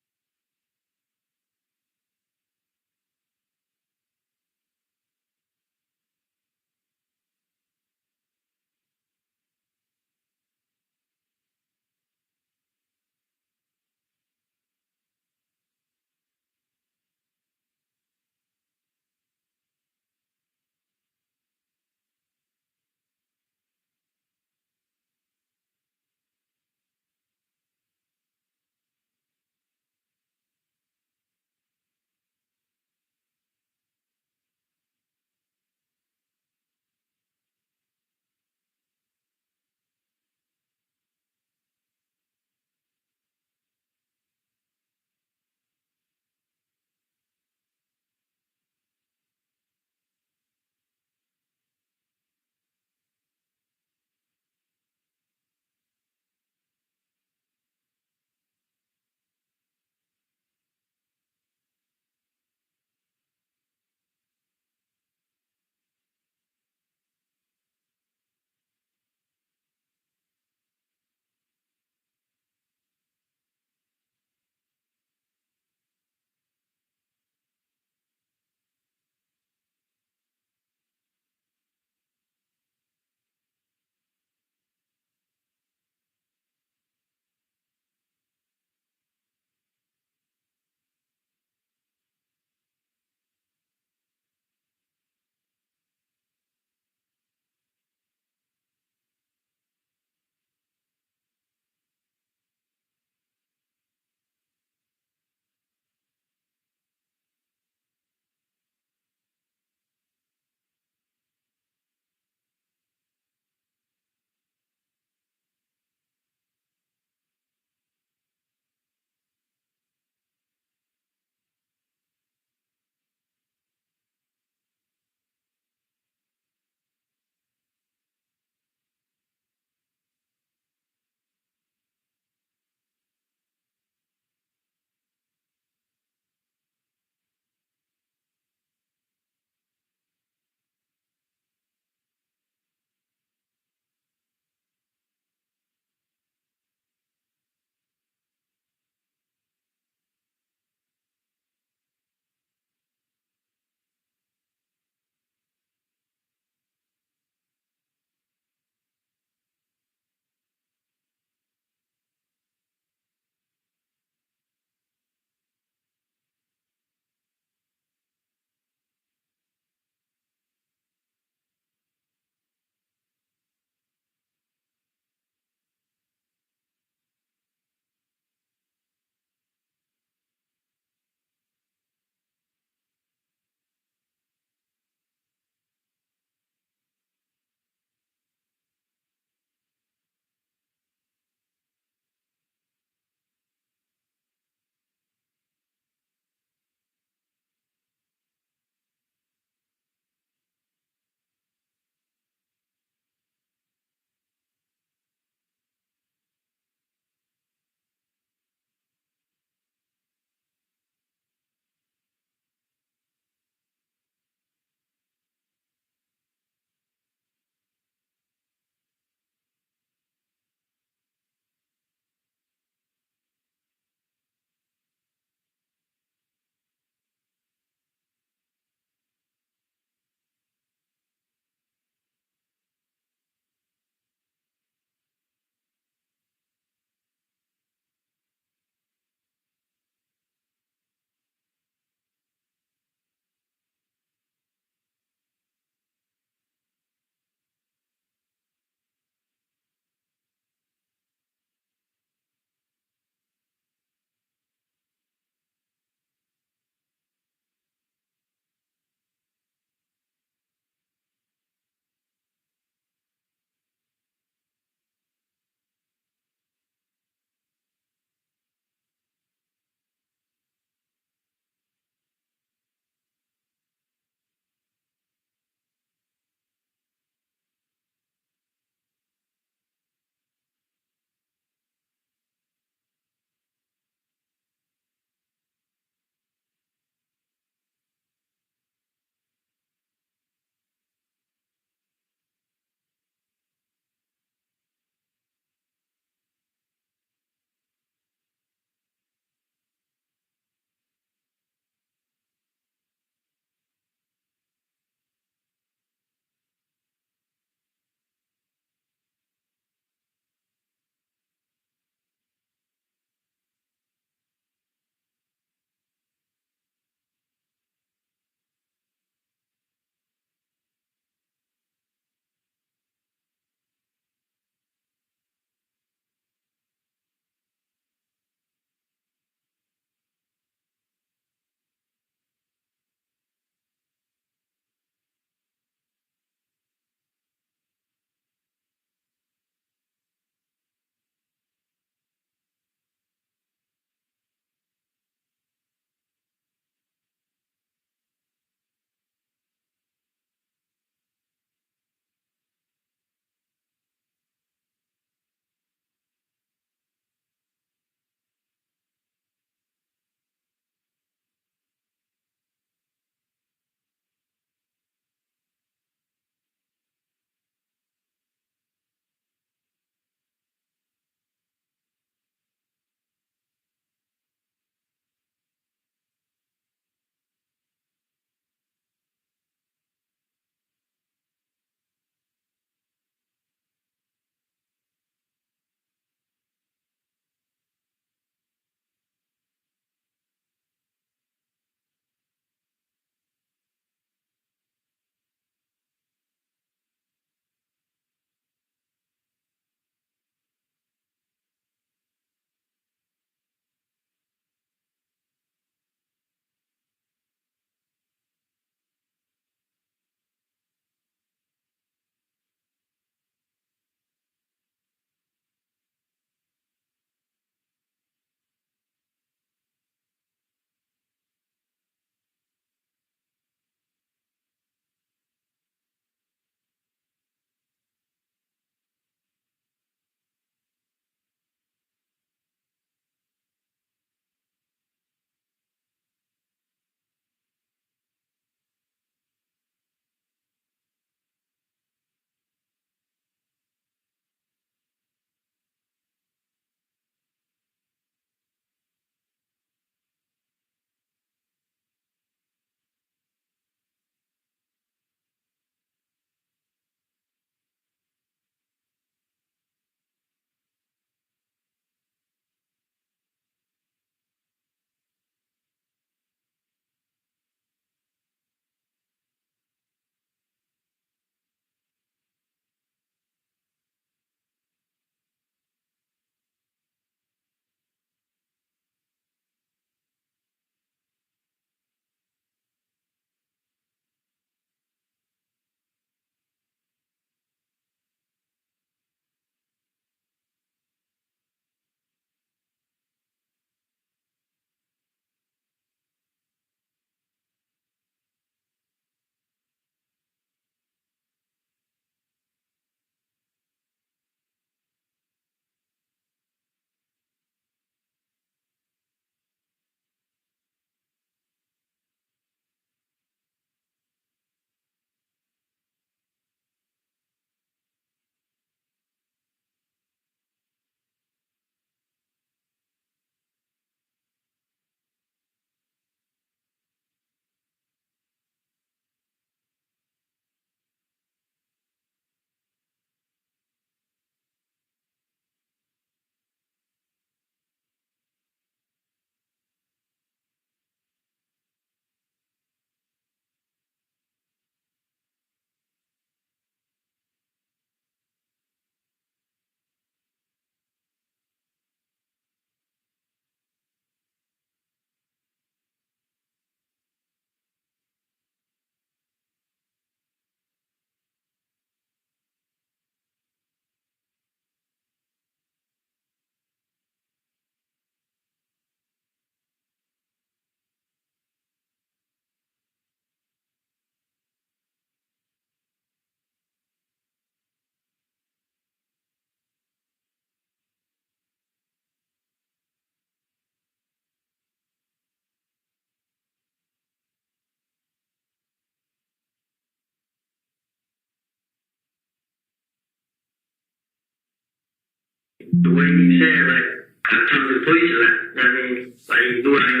the way he said, like, I talk to the police a lot. You know what I mean? Like, he knew I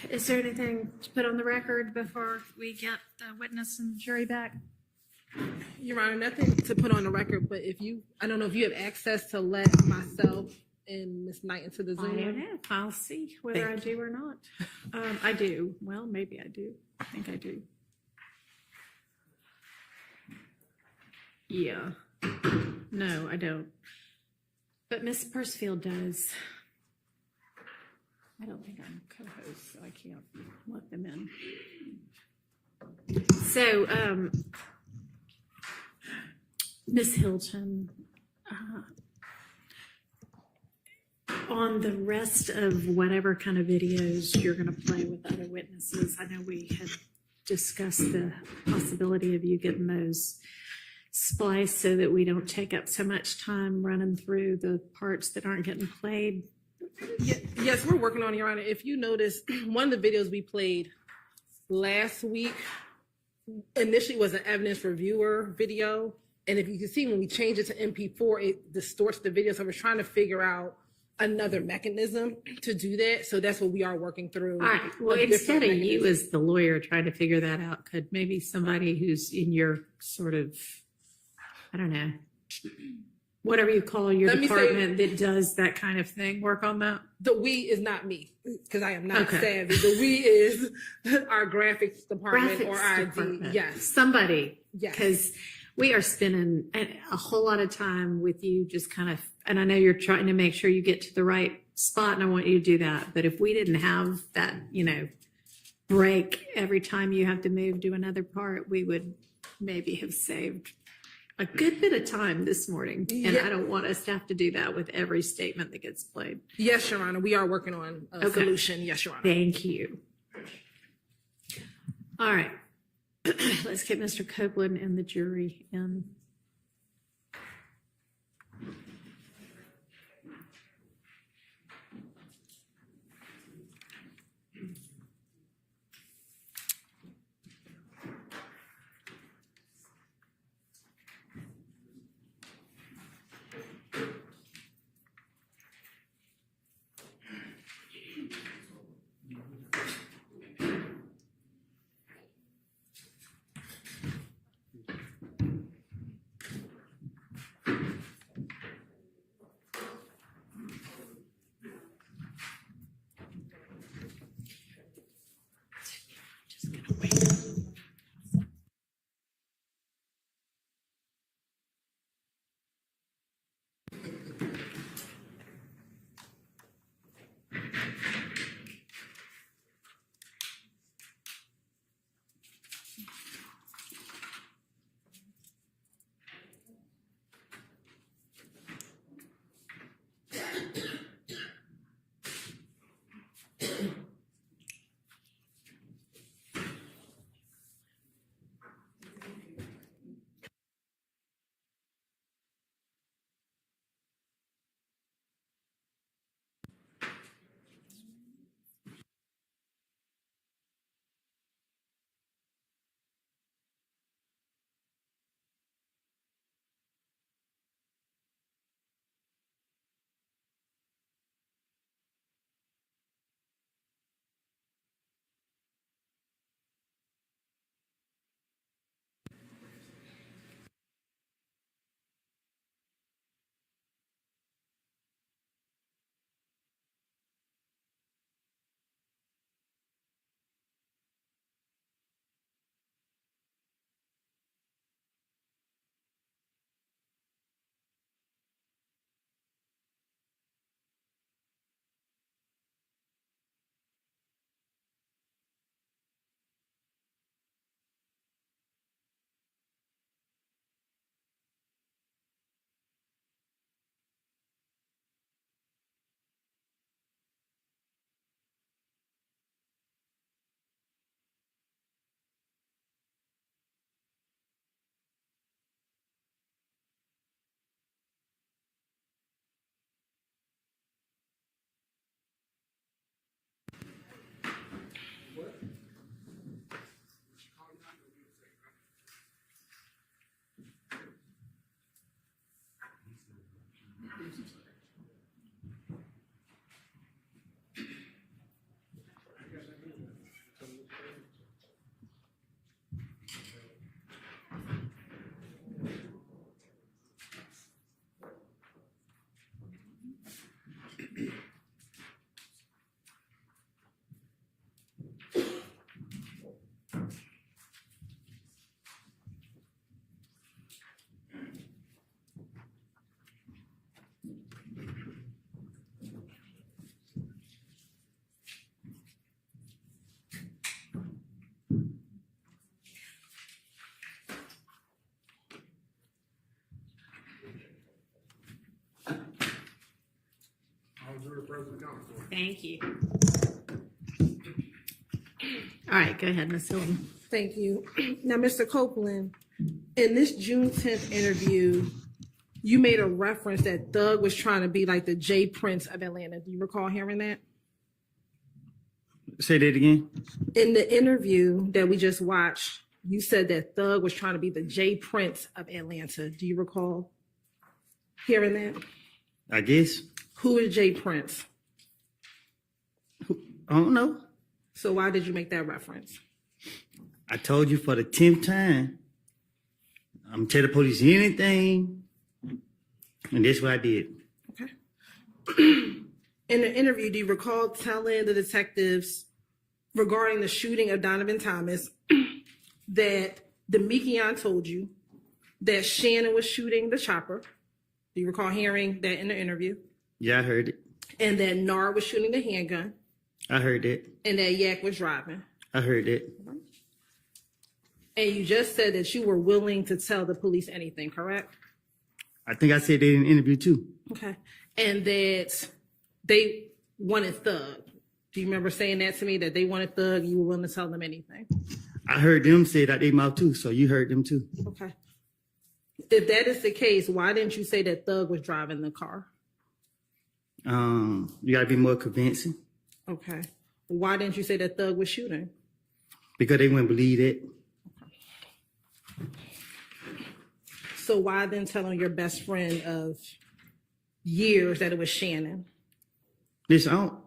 Is there anything to put on the record before we get the witness and jury back?
Your Honor, nothing to put on the record, but I don't know if you have access to let myself and Ms. Knight into the
I
Zoom.
don't know. I'll see whether I do or not. I do. Well, maybe I do. I think I do. Yeah. No, I don't. But Miss Persefield does. I don't think I'm a co-host, so I can't let them in. So, Miss Hilton, on the rest of whatever kind of videos you're going to play with other witnesses, I know we had discussed the possibility of you getting those spliced so that we don't take up so much time running through the parts that aren't getting played.
Yes, we're working on it, Your Honor. If you notice, one of the videos we played last week initially was an evidence reviewer video. And if you can see, when we change it to MP4, it distorts the video. So we're trying to figure out another mechanism to do that. So that's what we are working through.
All right. Well, instead of you as the lawyer trying to figure that out, could maybe somebody who's in your sort of, I don't know, whatever you call your department that does that kind of thing, work on that?
The we is not me, because I am not savvy. The we is our graphics department or ID. Yes.
Somebody.
Yes.
Because we are spending a whole lot of time with you just kind of, and I know you're trying to make sure you get to the right spot, and I want you to do that. But if we didn't have that, break every time you have to move to another part, we would maybe have saved a good bit of time this morning. And I don't want us to have to do that with every statement that gets played.
Yes, Your Honor. We are working on a solution. Yes, Your Honor.
Thank you. All right. Let's get Mr. Copeland and the jury in. Thank you. All right, go ahead, Ms. Hilton.
Thank you. Now, Mr. Copeland, in this June 10th interview, you made a reference that Thug was trying to be like the Jay Prince of Atlanta. Do you recall hearing that?
Say that again.
In the interview that we just watched, you said that Thug was trying to be the Jay Prince of Atlanta. Do you recall hearing that?
I guess.
Who is Jay Prince?
I don't know.
So why did you make that reference?
I told you for the 10th time. I'm tell the police anything. And that's what I did.
Okay. In the interview, do you recall telling the detectives regarding the shooting of Donovan Thomas that Demekion told you that Shannon was shooting the chopper? Do you recall hearing that in the interview?
Yeah, I heard it.
And that Nard was shooting the handgun?
I heard it.
And that Yak was driving?
I heard it.
And you just said that you were willing to tell the police anything, correct?
I think I said that in the interview too.
Okay. And that they wanted Thug. Do you remember saying that to me, that they wanted Thug, you were willing to tell them anything?
I heard them say that they mouth too, so you heard them too.
Okay. If that is the case, why didn't you say that Thug was driving the car?
You gotta be more convincing.
Okay. Why didn't you say that Thug was shooting?
Because they wouldn't believe it.
So why then telling your best friend of years that it was Shannon?
Listen, I don't...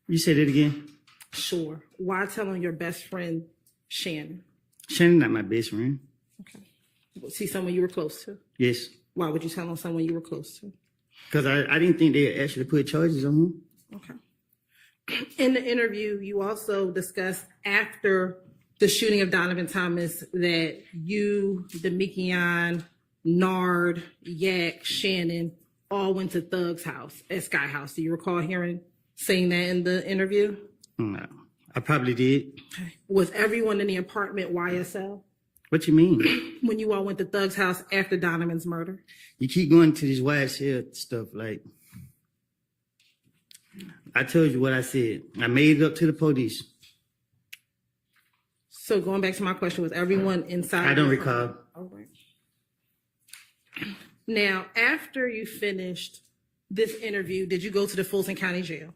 You said it again?
Sure. Why telling your best friend Shannon?
Shannon not my best friend.
Okay. Was he someone you were close to?
Yes.
Why would you tell him someone you were close to?
Because I didn't think they actually put charges on him.
Okay. In the interview, you also discussed after the shooting of Donovan Thomas that you, Demekion, Nard, Yak, Shannon all went to Thug's house at Sky House. Do you recall saying that in the interview?
No, I probably did.
Okay. Was everyone in the apartment YSL?
What you mean?
When you all went to Thug's house after Donovan's murder?
You keep going to this YSL stuff like... I told you what I said. I made it up to the police.
So going back to my question, was everyone inside?
I don't recall.
All right. Now, after you finished this interview, did you go to the Fulton County Jail?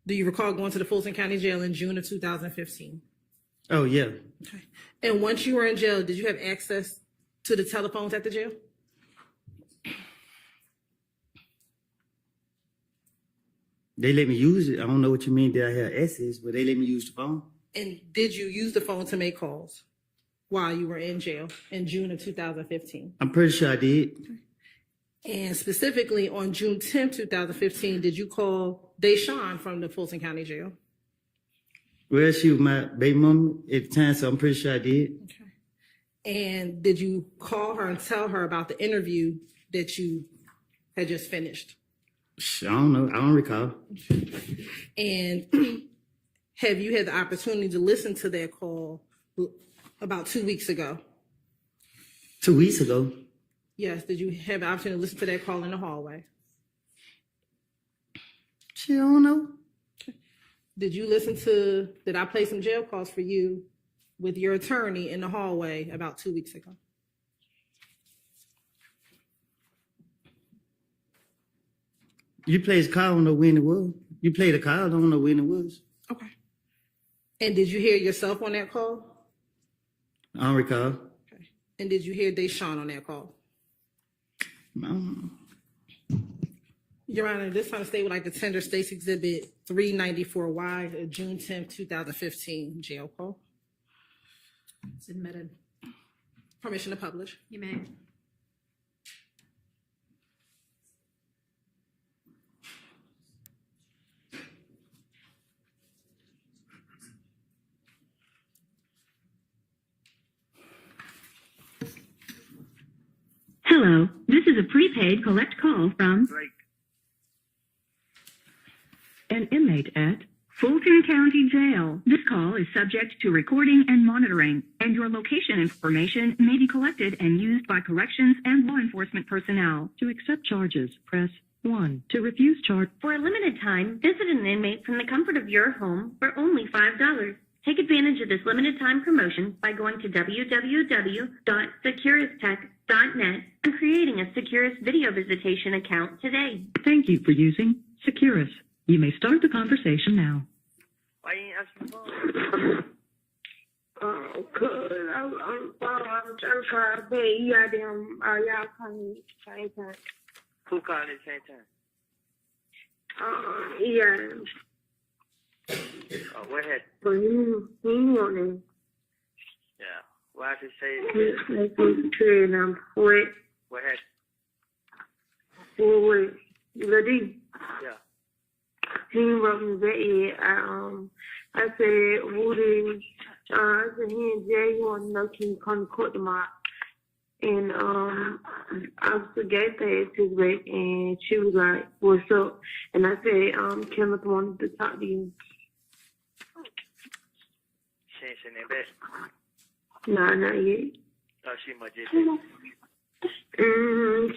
Do you recall going to the Fulton County Jail in June of 2015?
Oh, yeah.
Okay. And once you were in jail, did you have access to the telephones at the jail?
They let me use it. I don't know what you mean that I had access, but they let me use the phone.
And did you use the phone to make calls while you were in jail in June of 2015?
I'm pretty sure I did.
And specifically on June 10, 2015, did you call Deshawn from the Fulton County Jail?
Well, she was my baby mama at the time, so I'm pretty sure I did.
Okay. And did you call her and tell her about the interview that you had just finished?
I don't know. I don't recall.
And have you had the opportunity to listen to that call about 2 weeks ago?
2 weeks ago?
Yes. Did you have the opportunity to listen to that call in the hallway?
I don't know.
Okay. Did I play some jail calls for you with your attorney in the hallway about 2 weeks ago?
You played the call, I don't know when it was. You played the call, I don't know when it was.
Okay. And did you hear yourself on that call?
I don't recall.
Okay. And did you hear Deshawn on that call?
No.
Your Honor, this time stay with like the Tender States Exhibit 394Y, June 10th, 2015 jail call.
It's admitted.
Permission to publish.
You may.
Hello, this is a prepaid collect call from an inmate at Fulton County Jail. This call is subject to recording and monitoring, and your location information may be collected and used by corrections and law enforcement personnel. To accept charges, press 1. To refuse charge.
For a limited time, visit an inmate from the comfort of your home for only $5. Take advantage of this limited time promotion by going to www.securistech.net and creating a Securus video visitation account today.
Thank you for using Securus. You may start the conversation now.
Why you ain't answering the phone?
Cause I'm trying to try to pay you out them, y'all calling at the same time.
Who calling at the same time?
Yeah.
Oh, what happened?
But he want them.
Yeah. Why did you say
Let's go to trade them. What?
what happened?
What? You ready?
Yeah.
He wrote me back yet. I said, Woody, I said, he and Jay, you want to know, can you come to court tomorrow? And I forgot that to back, and she was like, what's up? And I said, Kenneth wanted to talk to you.
She ain't seen that back.
Nah, not yet.
Oh, she must just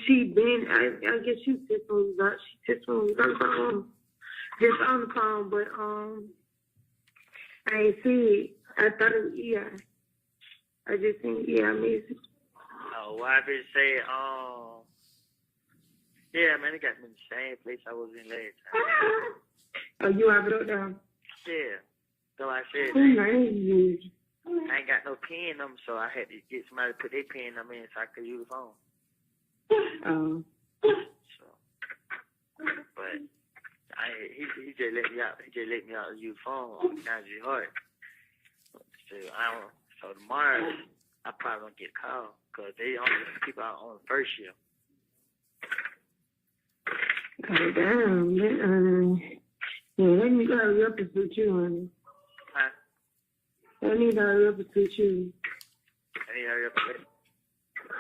She been, I guess she just was up. She just was just on the phone, but I ain't see it. I thought it was EI. I just seen EI message.
Oh, why did you say, yeah, man, it got me in the same place I was in last time.
Oh, you have it up down?
Yeah. So I said,
Who named you?
I ain't got no pen number, so I had to get somebody to put their pen number in so I could use the phone.
Oh.
So, but he just let me out. He just let me out to use the phone on Kanji Hart. So tomorrow I probably gonna get called because they only let people out on the first shift.
Okay, damn. Yeah, let me hurry up and suit you, honey.
Huh?
Let me hurry up and suit you.
I need to hurry up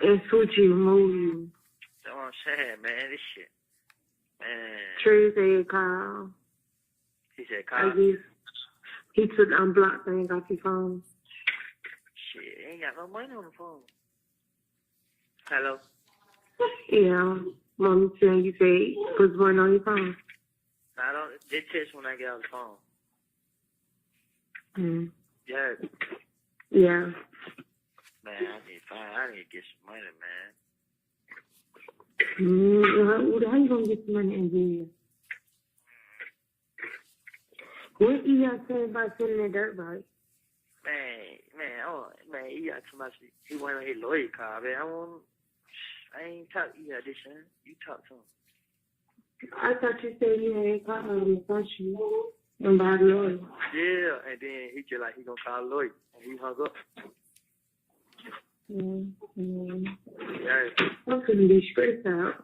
And suit you, move you.
That's what I'm saying, man. This shit. Man.
Trey said call.
He said
I
call?
guess he took the unblocked thing off your phone.
Shit, ain't got no money on the phone. Hello?
Yeah. Mommy said you said put one on your phone.
I don't. They text when I get off the phone. Yeah.
Yeah.
Man, I need to get some money, man.
How you gonna get some money in jail? What you got saying about selling that dirt bike?
Man, he got too much. He wanted his lawyer call, man. I ain't talk to you this year. You talk to him.
I thought you said you had called him about you and by the lawyer.
Yeah, and then he just like he gonna call a lawyer, and he hung up. Yeah.
I'm gonna be stressed out.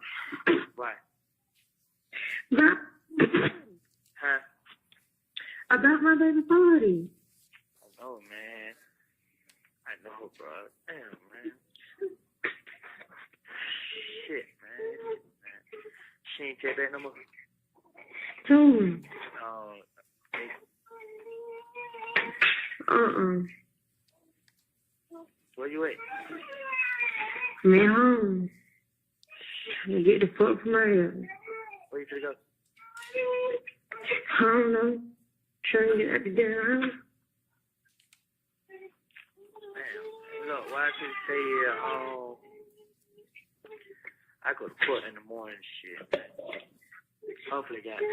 Why? Huh?
About my baby party.
I know, man. I know, bro. Damn, man. Shit, man. She ain't tell that no more.
Who?
Where you at?
I'm at home. I'm get the fuck from my head.
Where you finna go?
I don't know. Trying to get out the damn house.
Man, look, why did you say, I go to court in the morning, shit. Hopefully, got it.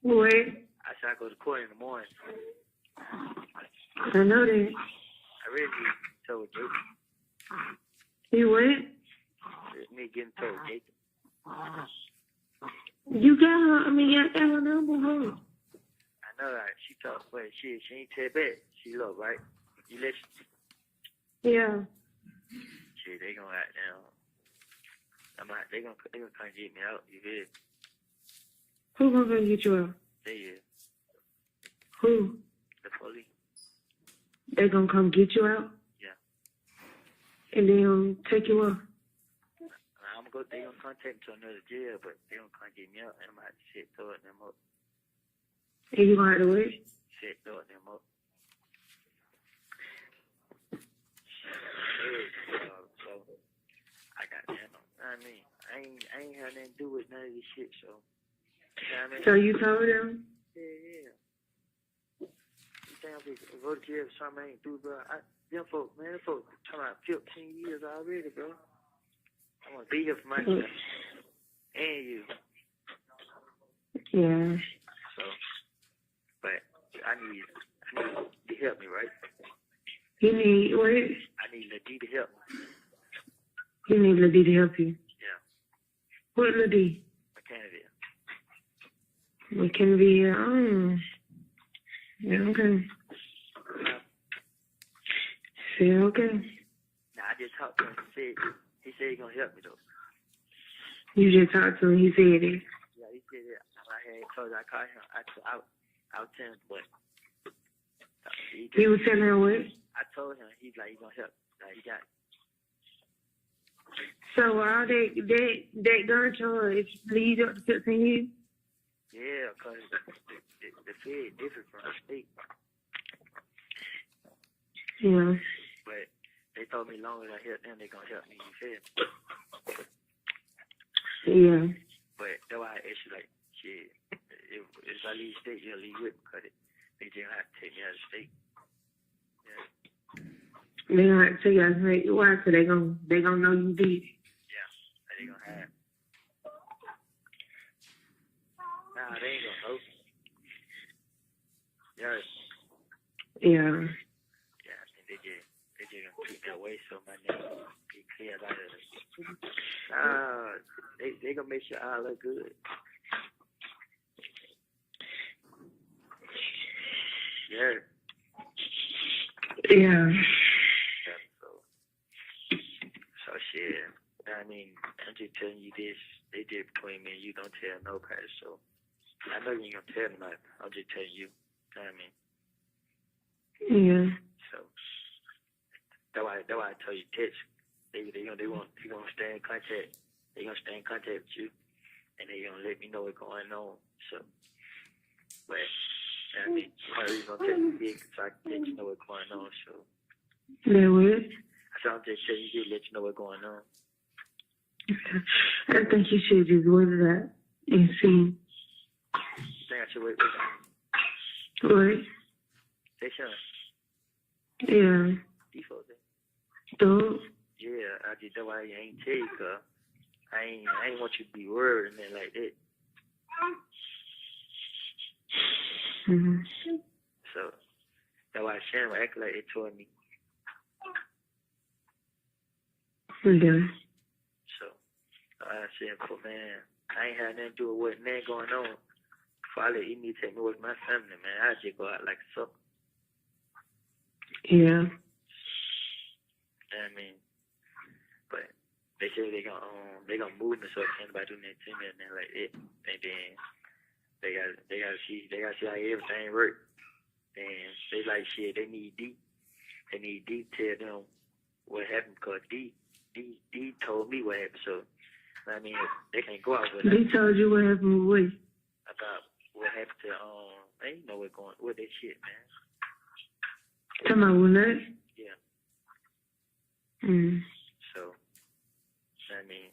What?
I said I go to court in the morning.
I know that.
I really told Jacob.
You what?
Me getting told Jacob.
You got her, I got her number, huh?
I know that. She talked, but she ain't tell back. She look, right? You listen?
Yeah.
Shit, they gonna act down. They gonna come get me out. You hear?
Who gonna get you out?
They is.
Who?
The police.
They gonna come get you out?
Yeah.
And they gonna take you out?
They gonna come take me to another jail, but they gonna come get me out, and I'm gonna have to sit toward them up.
And you gonna have to wait?
Shit, throwing them up. So I got them. I mean, I ain't had nothing to do with none of this shit. So. You know what I mean?
So you told them?
Yeah. You think I'm just go to jail for something I ain't do, bro? Them folks, man, them folks talking about 15 years already, bro. I want to be here for myself and you.
Yeah.
So, but I need to help me, right?
You need what?
I need Lady to help me.
You need Lady to help you.
Yeah.
What Lady?
McKennedy.
It can be. Yeah. Okay. Yeah. Okay.
Nah, I just talked to him. He said he gonna help me though.
You just talked to him. He said it.
Yeah, he said it. I had told I called him. I was telling him what.
He was telling her what?
I told him he's like he gonna help. Like he got.
So all that gun charge lead up to 15 years?
Yeah, cause the Fed different from the state.
Yeah.
But they told me as long as I help them, they gonna help me. You feel me?
Yeah.
But that's why I asked you, like, shit, if I leave state, you'll leave with me, cause they just have to take me out of state. Yeah.
They gonna have to tell you out of state. Why? So they gonna know you did.
Yeah, they gonna have. Nah, they ain't gonna know. Yeah.
Yeah.
Yeah, I think they just gonna treat that way so my name be clear about it. They gonna make sure I look good. Yeah.
Yeah.
So shit. I mean, I'm just telling you this. They did between me and you. Don't tell nobody. So I know you ain't gonna tell nobody. I'm just telling you. You know what I mean?
Yeah.
So that's why I tell you text. They gonna stay in contact. They gonna stay in contact with you, and they gonna let me know what's going on. So, but I mean, part of the reason I'm telling you big so I can let you know what's going on. So.
They would.
So I'm just telling you to let you know what's going on.
I think you should just wait it out and see.
You think I should wait?
What?
They should.
Yeah.
Default.
Don't.
Yeah, I just that's why I ain't tell you, cause I ain't want you to be worried and then like that.
Mm-hmm.
So that's why Shannon would act like they told me.
Okay.
So I said, man, I ain't had nothing to do with what man going on. Before I let you need to take me with my family, man, I just go out like a sucker.
Yeah.
I mean, but they say they gonna move me so anybody do that to me and then like it, and then they gotta see how everything work. And they like shit. They need D to tell them what happened because D told me what happened. So I mean, they can't go out with that.
They told you what happened with
about what happened to they ain't know what's going with that shit, man.
Come on, with that?
Yeah.
Mm.
So I mean,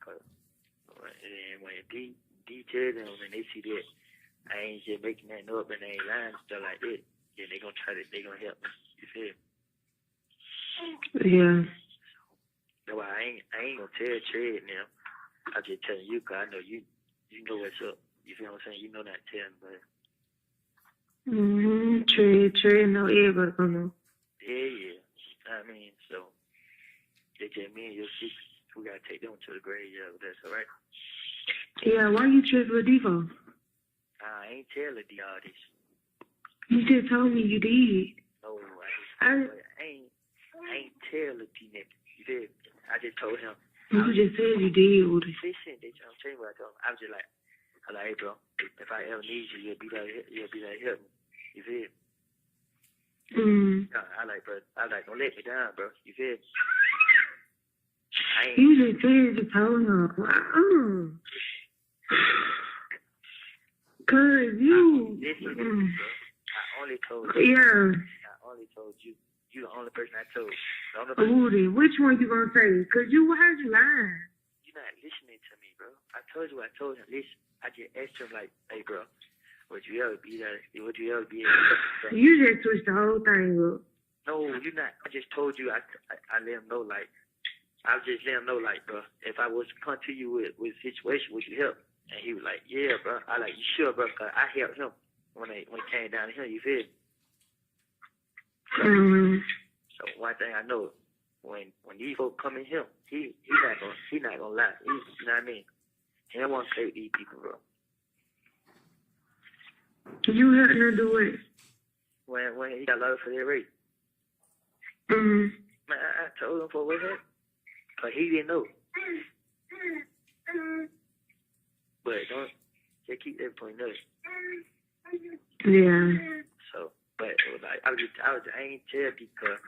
and when D tell them and they see that I ain't just making that up and they ain't lying and stuff like that, then they gonna help me. You feel?
Yeah.
That's why I ain't gonna tell Trey now. I'm just telling you because I know you know what's up. You feel what I'm saying? You know not telling, but.
Trey, no, everybody gonna know.
Yeah. I mean, so they tell me and your secret. We gotta take them to the grave. Yeah, but that's all right.
Yeah, why you trip with Devo?
I ain't telling D all this.
You just told me you did.
No, I ain't telling D that. You did. I just told him.
You just said you did.
Listen, I'm telling you what I told him. I was just like, hey, bro, if I ever need you, you'll be there help me. You feel? I like, don't let me down, bro. You feel?
You just said you told him. Cause you.
Listen to me, bro. I only told you.
Yeah.
I only told you. You the only person I told. The only
Who then? Which one you gonna say? Cause you heard you lying.
You're not listening to me, bro. I told you. I told him. Listen. I just asked him like, hey, bro, would you ever be that? Would you ever be?
You just switched the whole thing up.
No, you're not. I just told you. I let him know like. I just let him know like, bro. If I was to come to you with a situation, would you help? And he was like, yeah, bro. I like, you sure, bro? Cause I helped him when it came down to him. You feel? So one thing I know, when these folks come in him, he not gonna lie. You know what I mean? He don't want to play with these people, bro.
You helped him do it.
When he got love for their rape.
Mm-hmm.
Man, I told him for what that, cause he didn't know. But don't just keep that between us.
Yeah.
So, but it was like I ain't tell because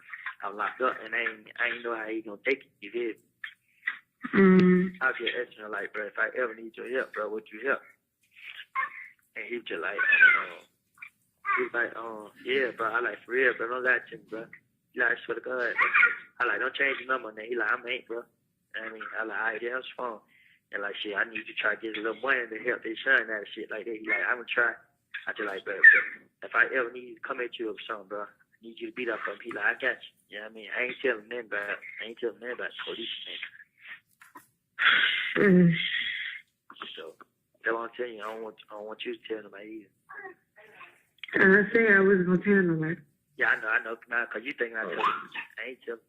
I'm locked up and I ain't know how he gonna take it. You did. I was just asking him like, bro, if I ever need your help, bro, would you help? And he just like, yeah, bro. I like for real, bro. Don't lie to me, bro. He like, I swear to God. I like, don't change the number. And then he like, I ain't, bro. I mean, I like, all right, yeah, that's fine. And like, shit, I need to try to get a little money to help their son out of shit like that. He like, I'm gonna try. I just like, bro, if I ever need to come at you or something, bro, I need you to beat up on me. He like, I got you. You know what I mean? I ain't telling them about police, man. So that's what I'm telling you. I don't want you to tell nobody either.
I said I wasn't gonna tell nobody.
Yeah, I know. Now, cause you thinking I told him. I ain't telling.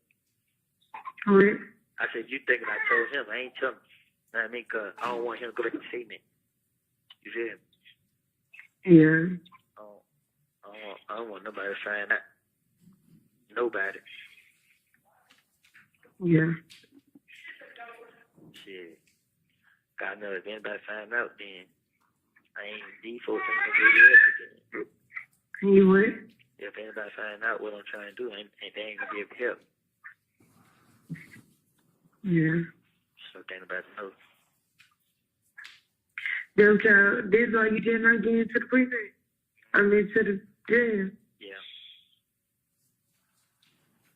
What?
I said you thinking I told him. I ain't telling. You know what I mean? Cause I don't want him to go back and see me. You feel me?
Yeah.
I don't want nobody to find out. Nobody.
Yeah.
Shit. God knows if anybody find out, then I ain't default ain't gonna do it again.
You what?
If anybody find out what I'm trying to do, and they ain't gonna be able to help.
Yeah.
So can't nobody know.
This why you did not get into the prison? I mean, to the jail.
Yeah.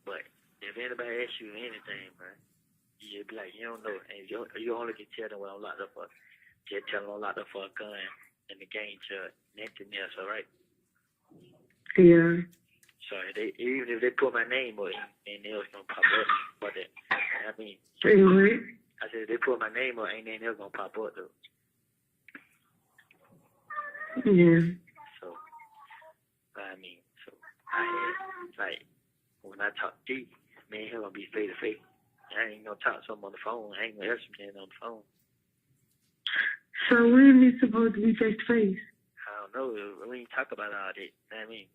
But if anybody asks you anything, man, you be like, you don't know, and you only can tell them what I'm locked up for. Just tell them I'm locked up for a gun and the game to nothing else, all right?
Yeah.
So even if they put my name on it, ain't else gonna pop up. But I mean,
anyway.
I said if they put my name on, ain't nothing else gonna pop up though.
Yeah.
So I mean, so I had like when I talk deep, me and him gonna be face to face. I ain't gonna talk to him on the phone. I ain't gonna ask him on the phone.
So when is it supposed to be face to face?
I don't know. We ain't talk about all that. You know what I mean?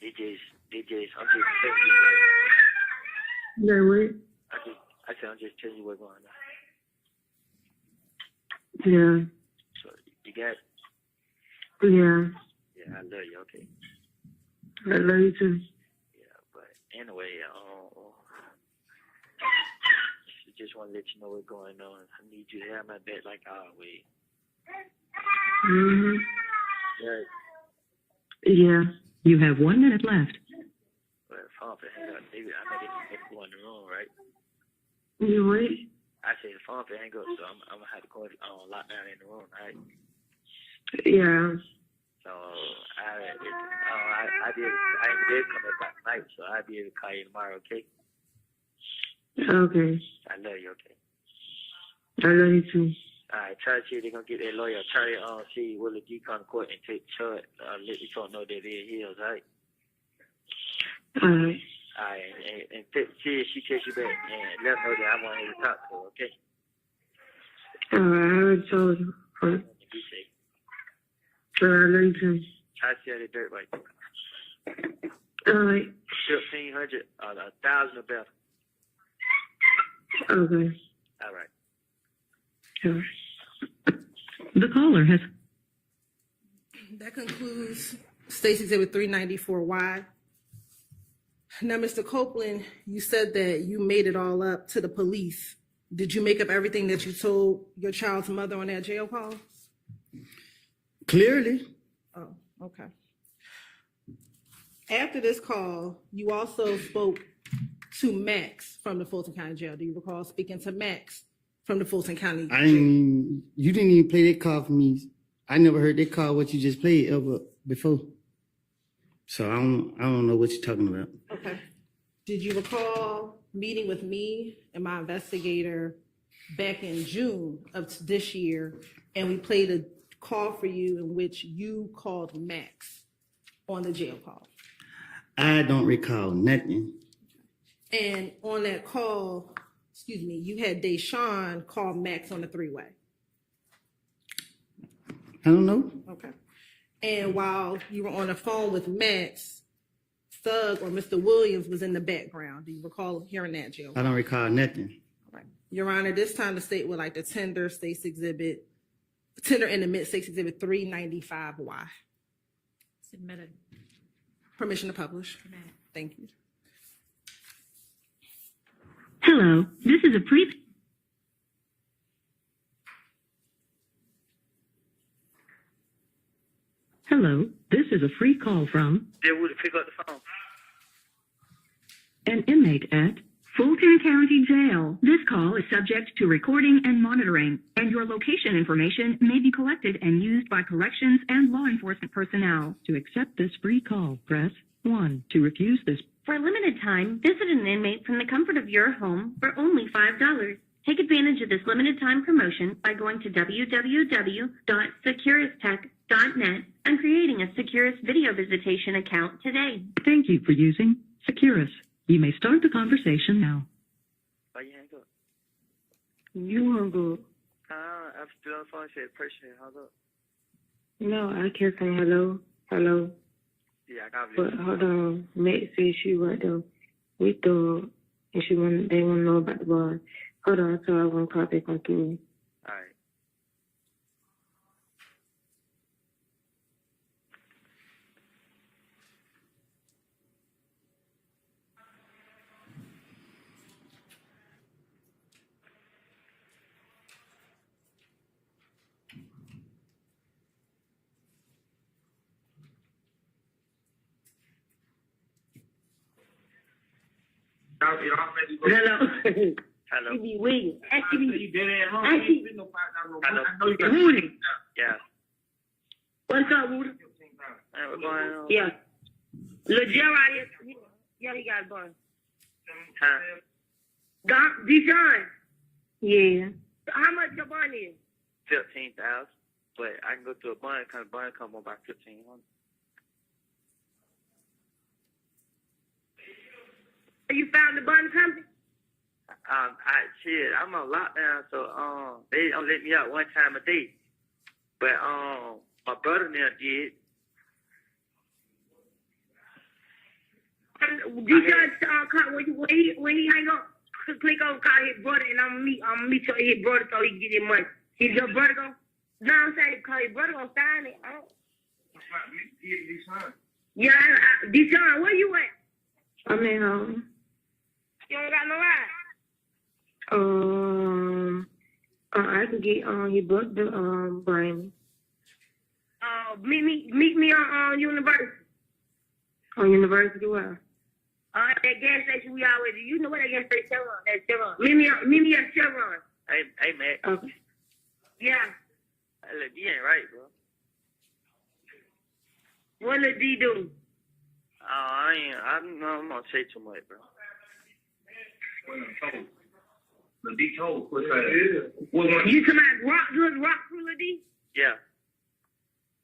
I'm just telling you like.
No, what?
I said I'm just telling you what's going on.
Yeah.
So you got it?
Yeah.
Yeah, I love you. Okay.
I love you too.
Yeah, but anyway, just want to let you know what's going on. I need you to have my back like always.
Mm-hmm.
Right.
Yeah. You have 1 minute left.
Well, phone for hang up. Maybe I know they can go in the room, right?
You what?
I say the phone for hang up, so I'm gonna have to go lock down in the room, right?
Yeah.
So I ain't be able to come up at night, so I'll be able to call you tomorrow, okay?
Okay.
I love you, okay?
I love you too.
All right, try to see if they're going to get that lawyer. Try to see Willie D come to court and take charge. Let the court know that they're his, all right?
All right.
All right, and see if she takes you back and let her know that I want her to talk to her, okay?
All right, I already told you.
Be safe.
I love you too.
Try to see how the dirt right.
All right.
1,500, 1,000 or better.
Okay.
All right.
All right.
The caller has.
That concludes State's Exhibit 394Y. Now, Mr. Copeland, you said that you made it all up to the police. Did you make up everything that you told your child's mother on that jail call?
Clearly.
Oh, okay. After this call, you also spoke to Max from the Fulton County Jail. Do you recall speaking to Max from the Fulton County Jail?
You didn't even play that call for me. I never heard that call, what you just played ever before. So I don't know what you're talking about.
Okay. Did you recall meeting with me and my investigator back in June of this year, and we played a call for you in which you called Max on the jail call?
I don't recall nothing.
And on that call, you had Deshaun call Max on the three-way.
I don't know.
Okay. And while you were on the phone with Max, Thug or Mr. Williams was in the background. Do you recall hearing that, Jill?
I don't recall nothing.
All right. Your Honor, this time the state would like to tender in the mid-states exhibit 395Y.
Submitted.
Permission to publish. Thank you.
Hello, this is a Hello, this is a free call from
They would pick up the phone.
an inmate at Fulton County Jail. This call is subject to recording and monitoring, and your location information may be collected and used by corrections and law enforcement personnel. To accept this free call, press 1. To refuse this.
For a limited time, visit an inmate from the comfort of your home for only $5. Take advantage of this limited time promotion by going to www.securistech.net and creating a Securus video visitation account today.
Thank you for using Securus. You may start the conversation now.
Why you hang up?
You hung up.
I'm still on the phone. Said appreciate. Hung up.
No, I kept saying hello, hello.
Yeah, I got it.
But hold on, Matt said she right there with the, and they want to know about the bar. Hold on, so I want to call back on through.
All right.
Hello.
Hello.
She be waiting. Actually,
you been at home.
I know
you got
Woody.
Yeah.
What's up, Woody?
Hey, what's going on?
Yeah. Lil Joe out here. Yeah, he got a bun.
Huh?
Deshaun. Yeah. How much your bun is?
15,000. But I can go to a bun. Kind of bun come on about 1,500.
You found the bun company?
I'm on lockdown, so they don't let me out one time a day. But my brother now did.
Deshaun, when he hang up, click on call his brother, and I'm gonna meet his brother so he can get his money. If your brother go, no, I'm saying call his brother gonna sign it. Yeah, Deshaun, where you at? I'm at home. You don't got no ride? I can get your brother, Brian. Meet me on University. On University where? At that gas station we always do. You know what that gas station Chevron? That's Chevron. Meet me at Chevron.
Hey, Matt.
Okay. Yeah.
Hey, look, you ain't right, bro.
What did D do?
I'm gonna say too much, bro.
The D told. What's that?
You come out rock through the D?
Yeah.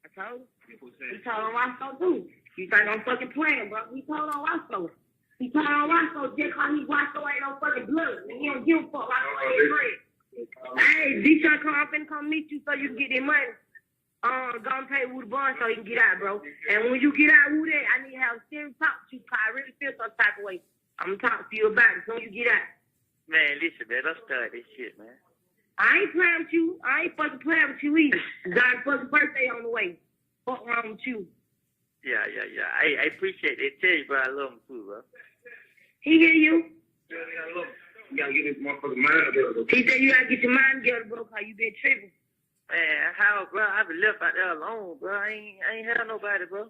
I told you. He told on Roscoe too. You think I'm fucking playing, bro? He told on Roscoe. He told on Roscoe just cause he Roscoe ain't no fucking blood. And he don't give a fuck. Roscoe ain't great. Hey, D-Shot come meet you so you can get their money. Go and pay Woody Bond so he can get out, bro. And when you get out, Woody, I need to have a serious talk to you because I really feel some type of way. I'm going to talk to you about it so you get out.
Man, listen, man, don't start this shit, man.
I ain't playing with you. I ain't fucking playing with you either. God's fucking birthday on the way. Fuck wrong with you.
Yeah. I appreciate it. Tell you, bro, I love him too, bro.
He hear you?
Yeah, I love him. You gotta get this motherfucking mind together.
He said you gotta get your mind together, bro, because you been tripping.
Man, how, bro? I been left out there alone, bro. I ain't had nobody, bro.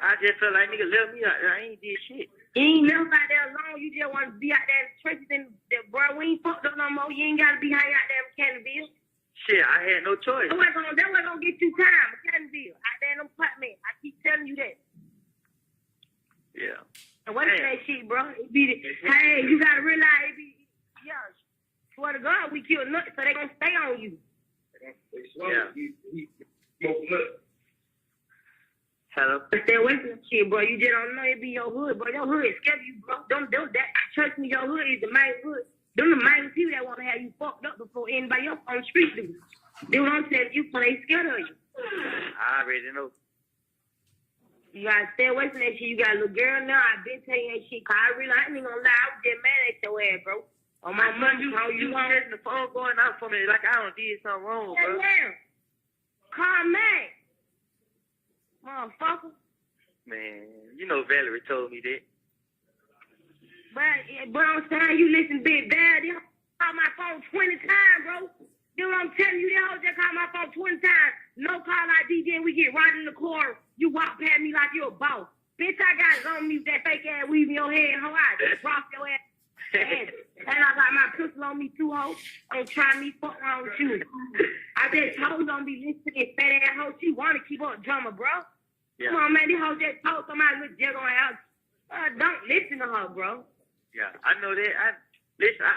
I just feel like nigga left me out there. I ain't did shit.
You ain't left out there alone. You just want to be out there in the trenches and bro, we ain't fucked up no more. You ain't got to be hanging out there in Canterville.
Shit, I had no choice.
That was gonna get you time, Canterville. Out there in them apartments. I keep telling you that.
Yeah.
And what's that shit, bro? Hey, you gotta realize it be, yeah, swear to God, we kill nuts, so they gonna stay on you.
Yeah. Hello?
Stay away from that shit, bro. You just don't know it be your hood, bro. Your hood scare you, bro. Don't do that. Trust me, your hood is the main hood. Them the main people that want to have you fucked up before anybody else on the street do. They don't tell you because they scared of you.
I already know.
You gotta stay away from that shit. You got a little girl now. I've been telling you that shit. Cause I ain't gonna lie. I was just mad at your ass, bro. On my money,
you getting the phone going out for me like I don't did something wrong, bro.
Damn. Call man. Motherfucker.
Man, you know Valerie told me that.
But I'm saying you listen big bad. They call my phone 20 times, bro. You know what I'm telling you? They all just call my phone 20 times. No call ID, then we get right in the car. You walk past me like you're a boss. Bitch, I got it on me with that fake ass weave in your head. How I just drop your ass. And I got my pistol on me too, ho. Don't try me, fuck wrong with you. I just told you don't be listening to this fat ass hoe. She want to keep up drama, bro.
Yeah.
Come on, man. This hoe just told somebody with jug on her house. Don't listen to her, bro.
Yeah, I know that. I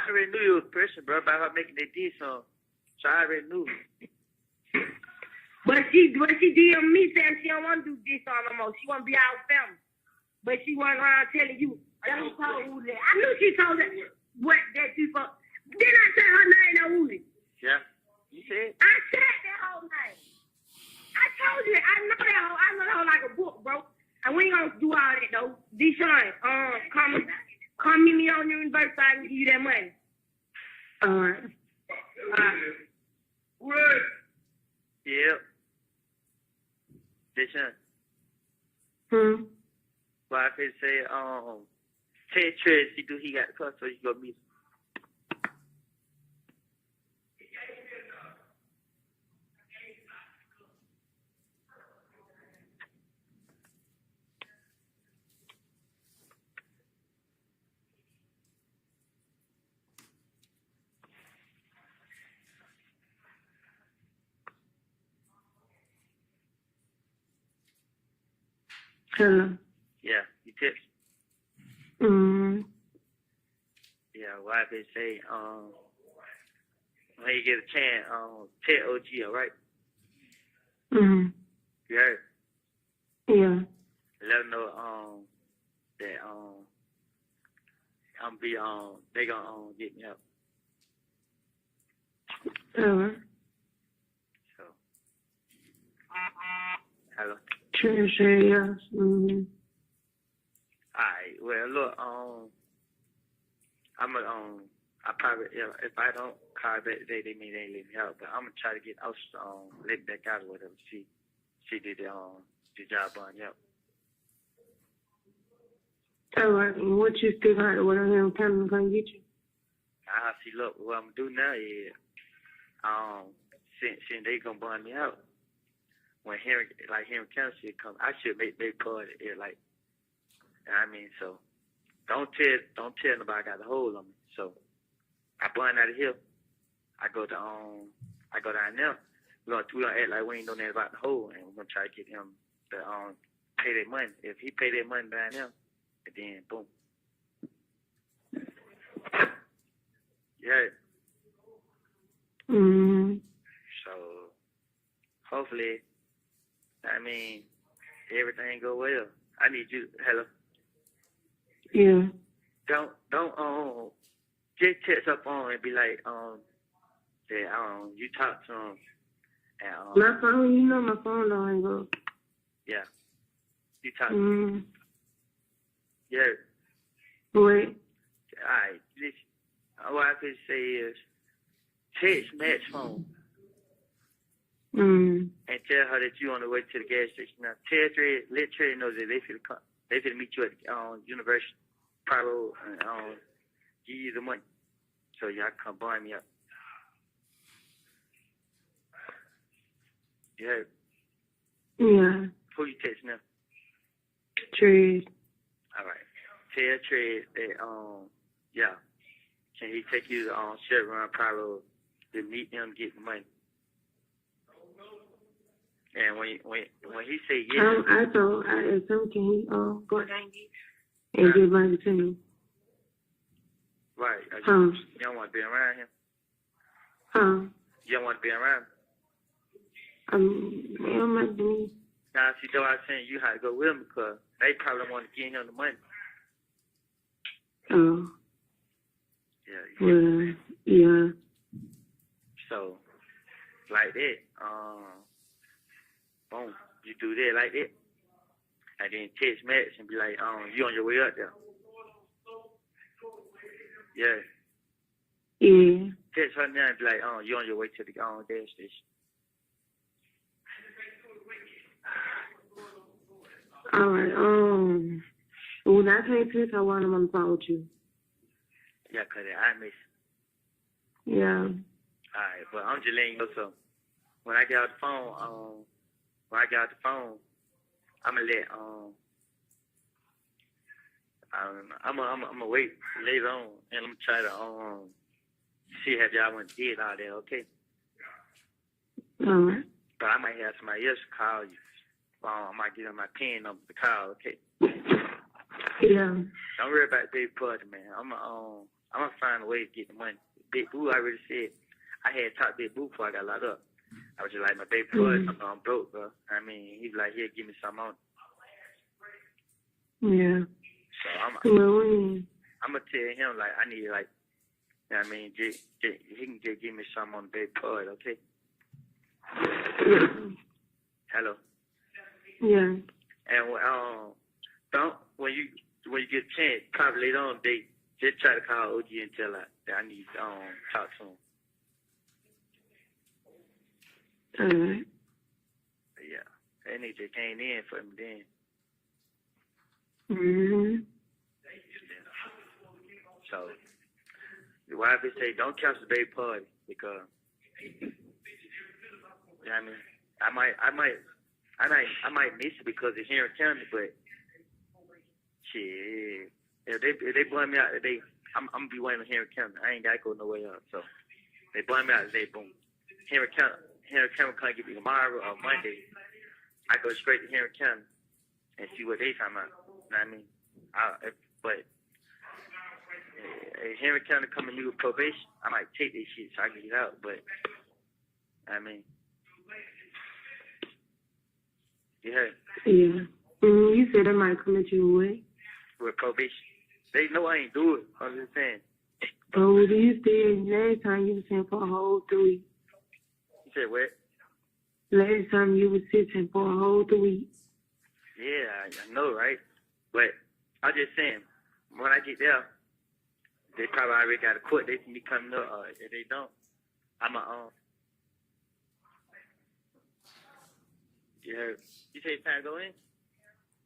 already knew you was a person, bro, about her making that diss song. So I already knew.
But she did me saying she don't want to do this song no more. She want to be our family. But she went around telling you, I knew she told that what that you fuck. Then I said her name no Uli.
Yeah. You said?
I said that whole name. I told you, I know that whole, I know that whole like a book, bro. And we ain't gonna do all that though. Deshaun, come meet me on your university so I can give you that money. Alright.
What? Yep. Deshaun. Well, I could say, Ted Trez, he got the car, so you go meet him.
Hello.
Yeah, you text. Yeah, well, I could say, when you get a chance, tell OG, all right? You heard?
Yeah.
Let them know, that, they gonna, get me up.
Alright.
So. Hello.
Sure, yes.
Alright, well, look, I probably, if I don't call back today, they may let me out, but I'm gonna try to get out, let back out or whatever. She did the job on, yep.
Alright, what you still got, what I'm coming to get you?
See, look, what I'm gonna do now is, since they gonna bond me out, when Henry County come, I should make part of it, like, you know what I mean? So don't tell nobody I got a hold on me. So I bond out of here. I go down there. We gonna act like we ain't know nothing about the hole, and we're gonna try to get him to pay that money. If he pay that money down there, then boom. Yeah. So hopefully, I mean, everything go well. I need you. Hello.
Yeah.
Don't just text up on and be like that you talk to him and
my phone, you know my phone don't hang up.
Yeah. You talk to him. Yeah.
Wait.
Alright, listen. What I could say is text Matt's phone. And tell her that you on the way to the gas station. Now let Trey know that they finna meet you at University Prado and give you the money. So y'all come buy me up. You heard?
Yeah.
Who you text now?
True.
All right. Tell Trey that, yeah. Can he take you to Chevron Apollo to meet him, get the money? And when he say yes,
I asked him, can he go down and get money to me?
right?
Huh?
You don't want to be around him.
Huh?
You don't want to be around him.
It might be.
Now, see, though I was saying you had to go with him because they probably don't want to give him the money.
Oh.
Yeah.
Well, yeah.
So, like that, boom, you do that like that, and then text Max and be like, you on your way up there? Yeah.
Yeah.
Text her now and be like, you on your way to the gas station?
All right. When I can't text, I want him on the phone with you.
Yeah, cause I miss.
Yeah.
All right, but I'm just letting you know. So when I get out the phone, I'ma let I'm gonna wait later on, and I'm gonna try to see if y'all went did all that. Okay.
All right.
But I might have somebody else call you. I might give them my PIN number to call. Okay.
Yeah.
Don't worry about Big Party, man. I'm gonna find a way to get the money. Big Boo already said I had talked to Big Boo before I got locked up. I was just like, my Big Party, I'm broke, bro. I mean, he was like, here, give me some on.
Yeah.
So I'm gonna tell him like I need like, you know what I mean, he can just give me some on the Big Party, okay?
Yeah.
Hello.
Yeah.
And don't when you get a chance, probably later on they just try to call OG and tell her that I need to talk to him.
All right.
Yeah. And they just came in for him then.
Mm-hmm.
So the wife would say, don't cancel the baby party because you know what I mean, I might miss it because it's here in County, but shit, if they blame me out today, I'm gonna be waiting here in County. I ain't gotta go nowhere else. So they blame me out today, boom. Here in County can't get me tomorrow or Monday. I go straight to Henry County and see what they talking about. You know what I mean? But if Henry County come to me with probation, I might take this shit so I can get out. But I mean, you heard?
Yeah. You said they might come at you away.
With probation. They know I ain't do it. I'm just saying.
Oh, you said last time you was sitting for a whole 3 weeks.
You said what?
Last time you was sitting for a whole 3 weeks.
Yeah, I know, right? But I'm just saying, when I get there, they probably already got a court date for me coming up. If they don't, I'm yeah. You say it's time to go in?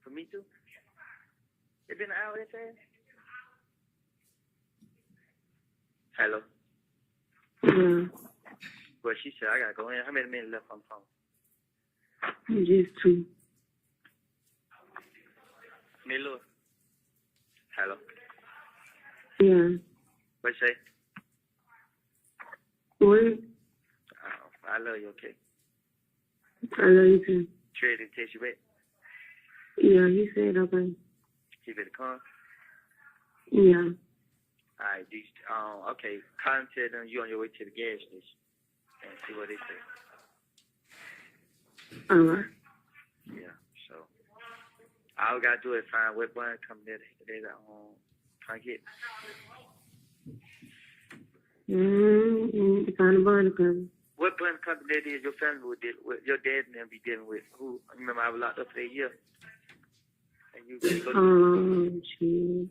For me too? It's been an hour that fast? Hello?
Yeah.
Well, she said I gotta go in. How many minutes left on the phone?
Just 2.
Milo? Hello?
Yeah.
What you say?
What?
I love you, okay?
I love you too.
Trey didn't text you back?
Yeah, he said okay.
He better come?
Yeah.
Alright, okay. Contact them, you on your way to the gas station and see what they say.
Alright.
Yeah, so all we gotta do is find what button company they trying to get.
Find a bond company.
What button company that is your family would deal with, your dad and them be dealing with? Who? Remember I was locked up for a year. And you go
shit.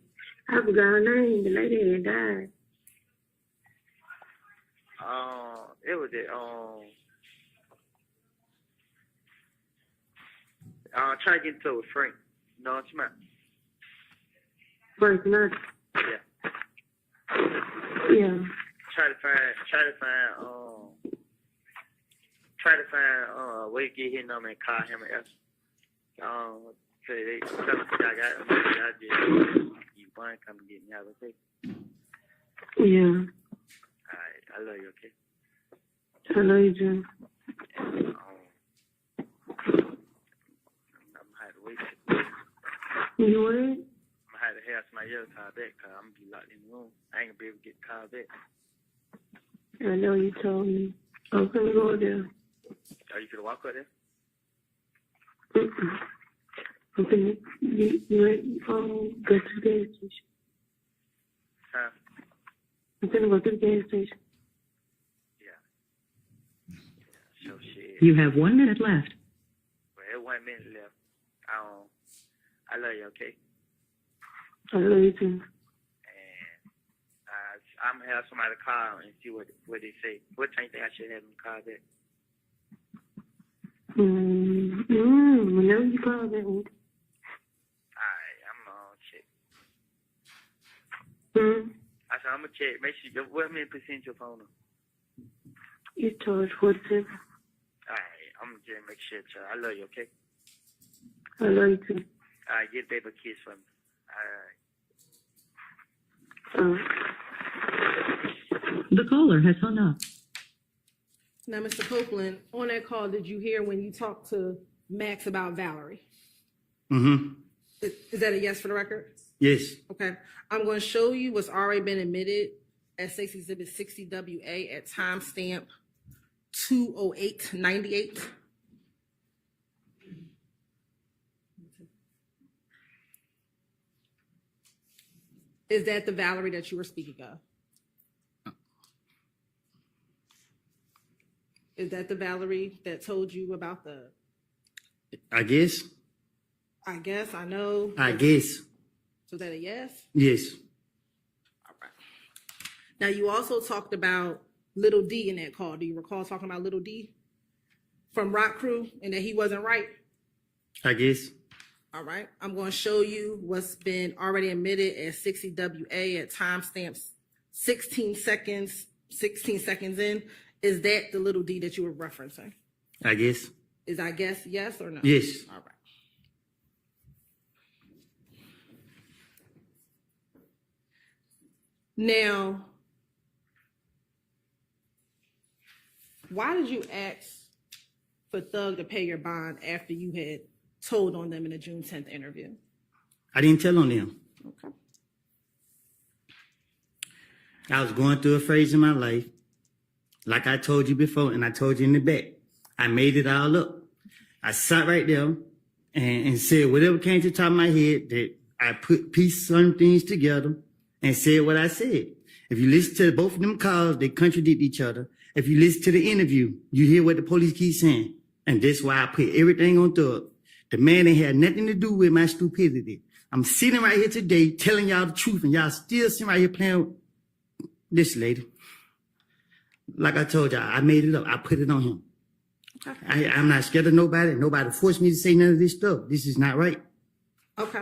I forgot her name. The lady had died.
It was it. Try to get into it with Frank. No, it's not.
Frank, not.
Yeah.
Yeah.
Try to find try to find where you get his number and call him and ask. So they tell me I got him. I just you fine, come and get me out, okay?
Yeah.
All right, I love you, okay?
I love you, Jim.
And, I'm gonna have to wait.
You what?
I'm gonna have to have somebody else call back because I'm gonna be locked in the room. I ain't gonna be able to get the call back.
I know you told me. I'm gonna go there.
Are you gonna walk up there?
Mm-mm. I'm gonna go to the gas station.
Huh?
I'm gonna go to the gas station.
So shit.
You have 1 minute left.
Well, there's 1 minute left. I love you, okay?
I love you too.
And I'm gonna have somebody call and see what they say. What time you think I should have them call back?
Whenever you call that one.
Alright, I'm gonna check. I said I'm gonna check. Make sure what many percent your phone on?
You charge 47.
Alright, I'm gonna just make sure. I love you, okay?
I love you too.
Alright, get baby a kiss from me. Alright.
The caller has hung up.
Now, Mr. Copeland, on that call, did you hear when you talked to Max about Valerie?
Mm-hmm.
Is that a yes for the record?
Yes.
Okay. I'm going to show you what's already been admitted at State's Exhibit 60WA at timestamp 20898. Is that the Valerie that you were speaking of? Is that the Valerie that told you about the...
I guess.
I guess, I know.
I guess.
So is that a yes?
Yes.
All right. Now, you also talked about Little D in that call. Do you recall talking about Little D from Rock Crew and that he wasn't right?
I guess.
All right. I'm going to show you what's been already admitted as 60WA at timestamps 16 seconds in. Is that the Little D that you were referencing?
I guess.
Is I guess yes or no?
Yes.
All right. Now, why did you ask for Thug to pay your bond after you had told on them in the June 10th interview?
I didn't tell on them.
Okay.
I was going through a phase in my life. Like I told you before, and I told you in the back, I made it all up. I sat right there and said whatever came to the top of my head, that I pieced some things together and said what I said. If you listen to both of them calls, they contradict each other. If you listen to the interview, you hear what the police keep saying. And that's why I put everything on Thug. The man ain't had nothing to do with my stupidity. I'm sitting right here today telling y'all the truth, and y'all still sitting right here playing with this lady. Like I told y'all, I made it up. I put it on him. Okay. I'm not scared of nobody. Nobody forced me to say none of this stuff. This is not right.
Okay.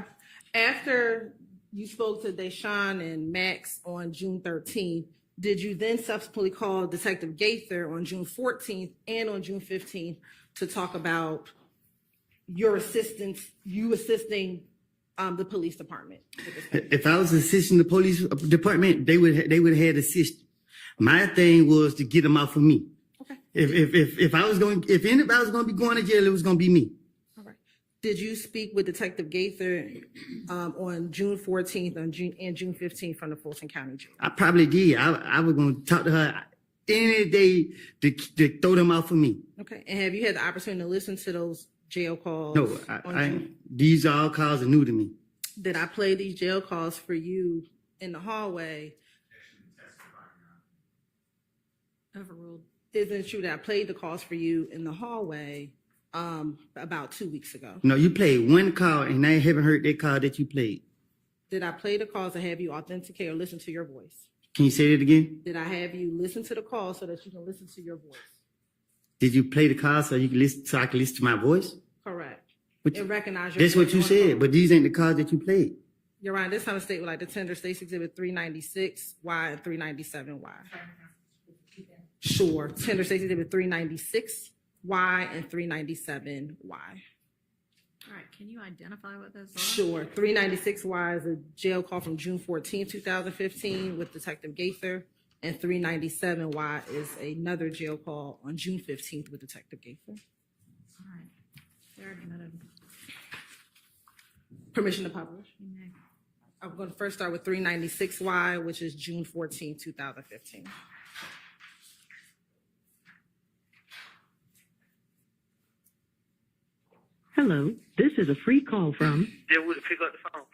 After you spoke to Deshaun and Max on June 13th, did you then subsequently call Detective Gaither on June 14th and on June 15th to talk about your assistance, you assisting the police department?
If I was assisting the police department, they would have had assistance. My thing was to get them out for me. Okay. If anybody was going to be going to jail, it was going to be me.
All right. Did you speak with Detective Gaither on June 14th and June 15th from the Fulton County Jail?
I probably did. I was going to talk to her any day to throw them out for me.
Okay. And have you had the opportunity to listen to those jail calls?
No, these all calls are new to me.
Did I play these jail calls for you in the hallway?
Overruled.
Isn't it true that I played the calls for you in the hallway about 2 weeks ago?
No, you played one call, and I haven't heard that call that you played.
Did I play the calls to have you authenticate or listen to your voice?
Can you say that again?
Did I have you listen to the call so that you can listen to your voice?
Did you play the call so you can listen, so I can listen to my voice?
Correct.
But
and recognize your
that's
voice
what you
on
said,
call.
but these ain't the calls that you played.
You're right. This time of state with like the tender States Exhibit 396Y and 397Y. Sure. Tender States Exhibit 396 Y and 397Y.
All right, can you identify what those are?
Sure. 396Y is a jail call from June 14, 2015 with Detective Gaither, and 397Y is another jail call on June 15th with Detective Gaither.
All right. They're admitted.
Permission to publish?
You may.
I'm going to first start with 396Y, which is June 14, 2015.
Hello, this is a free call from
Then we'll pick up the phone.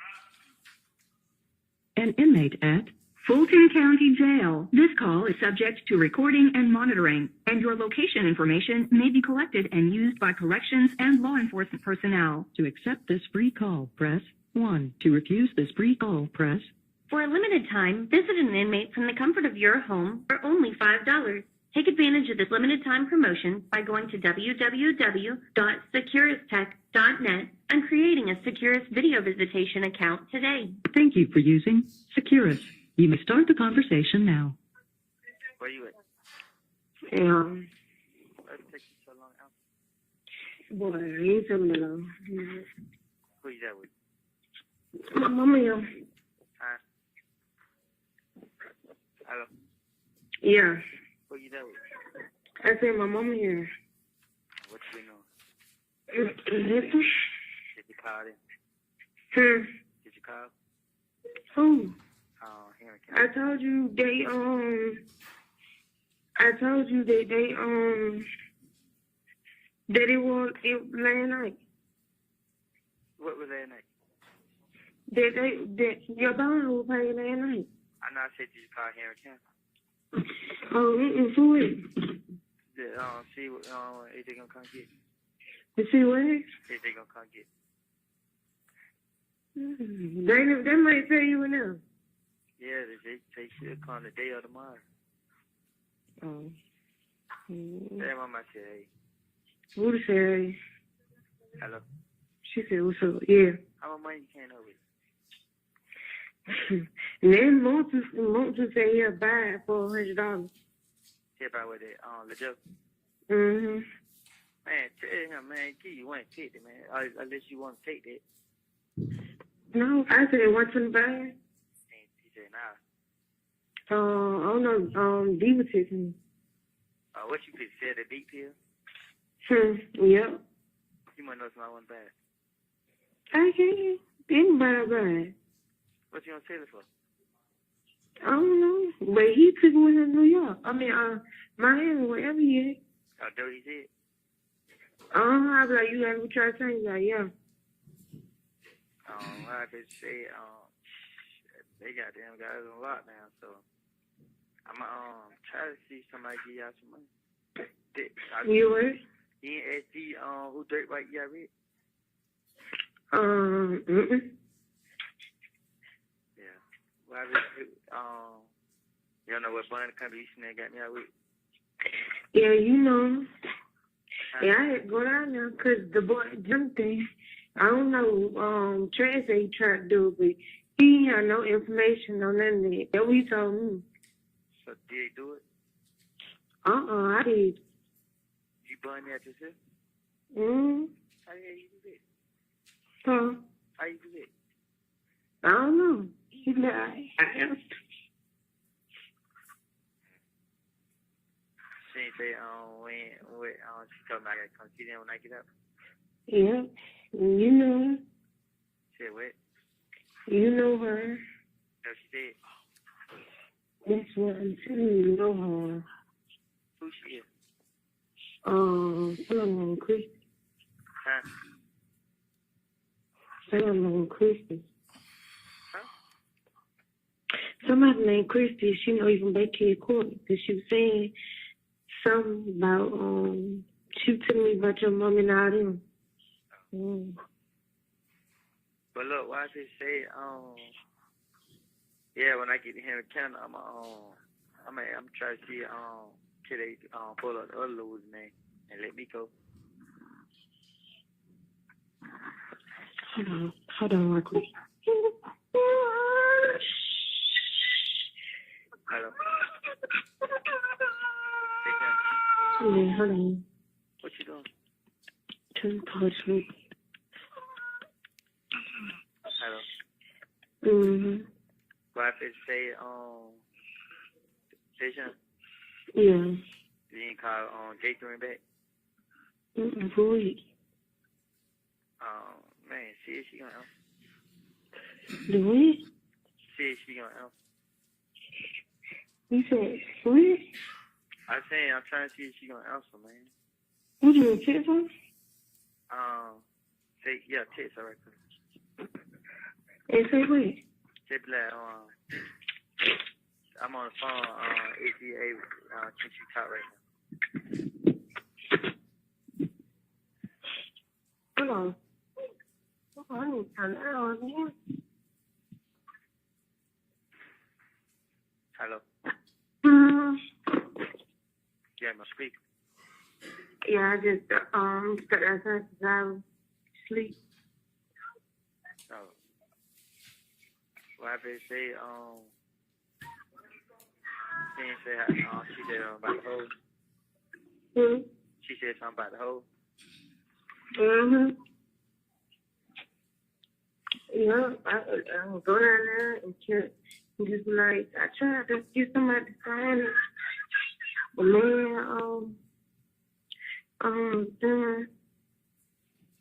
an inmate at Fulton County Jail. This call is subject to recording and monitoring, and your location information may be collected and used by corrections and law enforcement personnel. To accept this free call, press 1. To refuse this free call, press.
For a limited time, visit an inmate from the comfort of your home for only $5. Take advantage of this limited time promotion by going to www.securistech.net and creating a Securus video visitation account today.
Thank you for using Securus. You may start the conversation now.
Where you at?
Yeah.
Why it take you so long out?
Boy, you tell me long.
Who you that with?
My mama here.
Huh? Hello?
Yeah.
Who you that with?
I said my mama here.
What you been on?
Listen.
Did you call in? Did you call?
Who?
Here
I told you they that it was last night.
What was that night?
That your daughter was paid last night.
I know I said did you call Henry County?
Oh, who is?
See what if they gonna come get.
To see what?
If they gonna come get.
They might tell you now.
Yeah, they should come today or tomorrow.
Oh.
Damn, I might say, hey.
Who to say?
Hello.
She said, what's up? Yeah.
How much money you came over with?
And then Montu said he'll buy it for $100.
Tell about what they legit.
Mm-hmm.
Man, tell him, man, give you $150, man. Unless you want to take that.
No, I said $125.
He said, nah.
I don't know. Diva texted me.
What you could say, the deep pill?
Yep.
You might know somebody want to buy it.
I can't. Anybody buy it.
What you gonna sell it for?
I don't know. But he took it with him in New York. I mean, Miami, wherever he is.
How dirty is it?
I'll be like, you gotta try to change that, yeah.
I could say, they got them guys on lockdown, so I'm try to see somebody give y'all some money.
You what?
He ain't asked you, who Dirt White y'all read? Yeah. Well, you don't know what bond contribution they got me out with?
Yeah, you know. Yeah, I had to go down there because the boy jumped in. I don't know, Trey said he tried to do it, but he had no information on none of it. That's what he told me.
So did he do it?
I did.
You bond that yourself?
Mm-hmm.
How the hell you do that?
Huh?
How you do that?
I don't know. He said, I asked.
She ain't say, when she told me I gotta come see them when I get up.
Yeah. You know her.
Said what?
You know her.
No, she said.
That's what I'm telling you. You know her.
Who she is?
Somebody named Christy.
Huh?
Somebody named Christy.
Huh?
Somebody named Christy. She know you from Bakey Court because she was saying something about, she was telling me about your mom and all them.
But look, why I just say, yeah, when I get to Henry County, I'm trying to see, can they pull up the other loads, man, and let me go.
Hold on, real quick.
Hello.
Yeah, hold on.
What
Go to sleep.
Hello.
Mm-hmm.
What if it say, station?
Yeah.
You didn't call, J3 back?
Mm-mm, who?
Man, see if she gonna answer.
The what?
See if she gonna answer.
You said, what?
I'm trying to see if she gonna answer, man.
What you gonna text her?
Text her right quick.
And say what?
Say like, I'm on the phone, ATA, can you talk right now?
Hold on. Oh, I need to turn that on again.
Hello. Yeah, my speaker.
Yeah, I just got outside because I was asleep.
Oh. What if it say, she said about the hole.
Hmm?
She said something about the hole.
Mm-hmm. Yeah, I go down there and check. And just like, I tried to get somebody to sign it. But man, then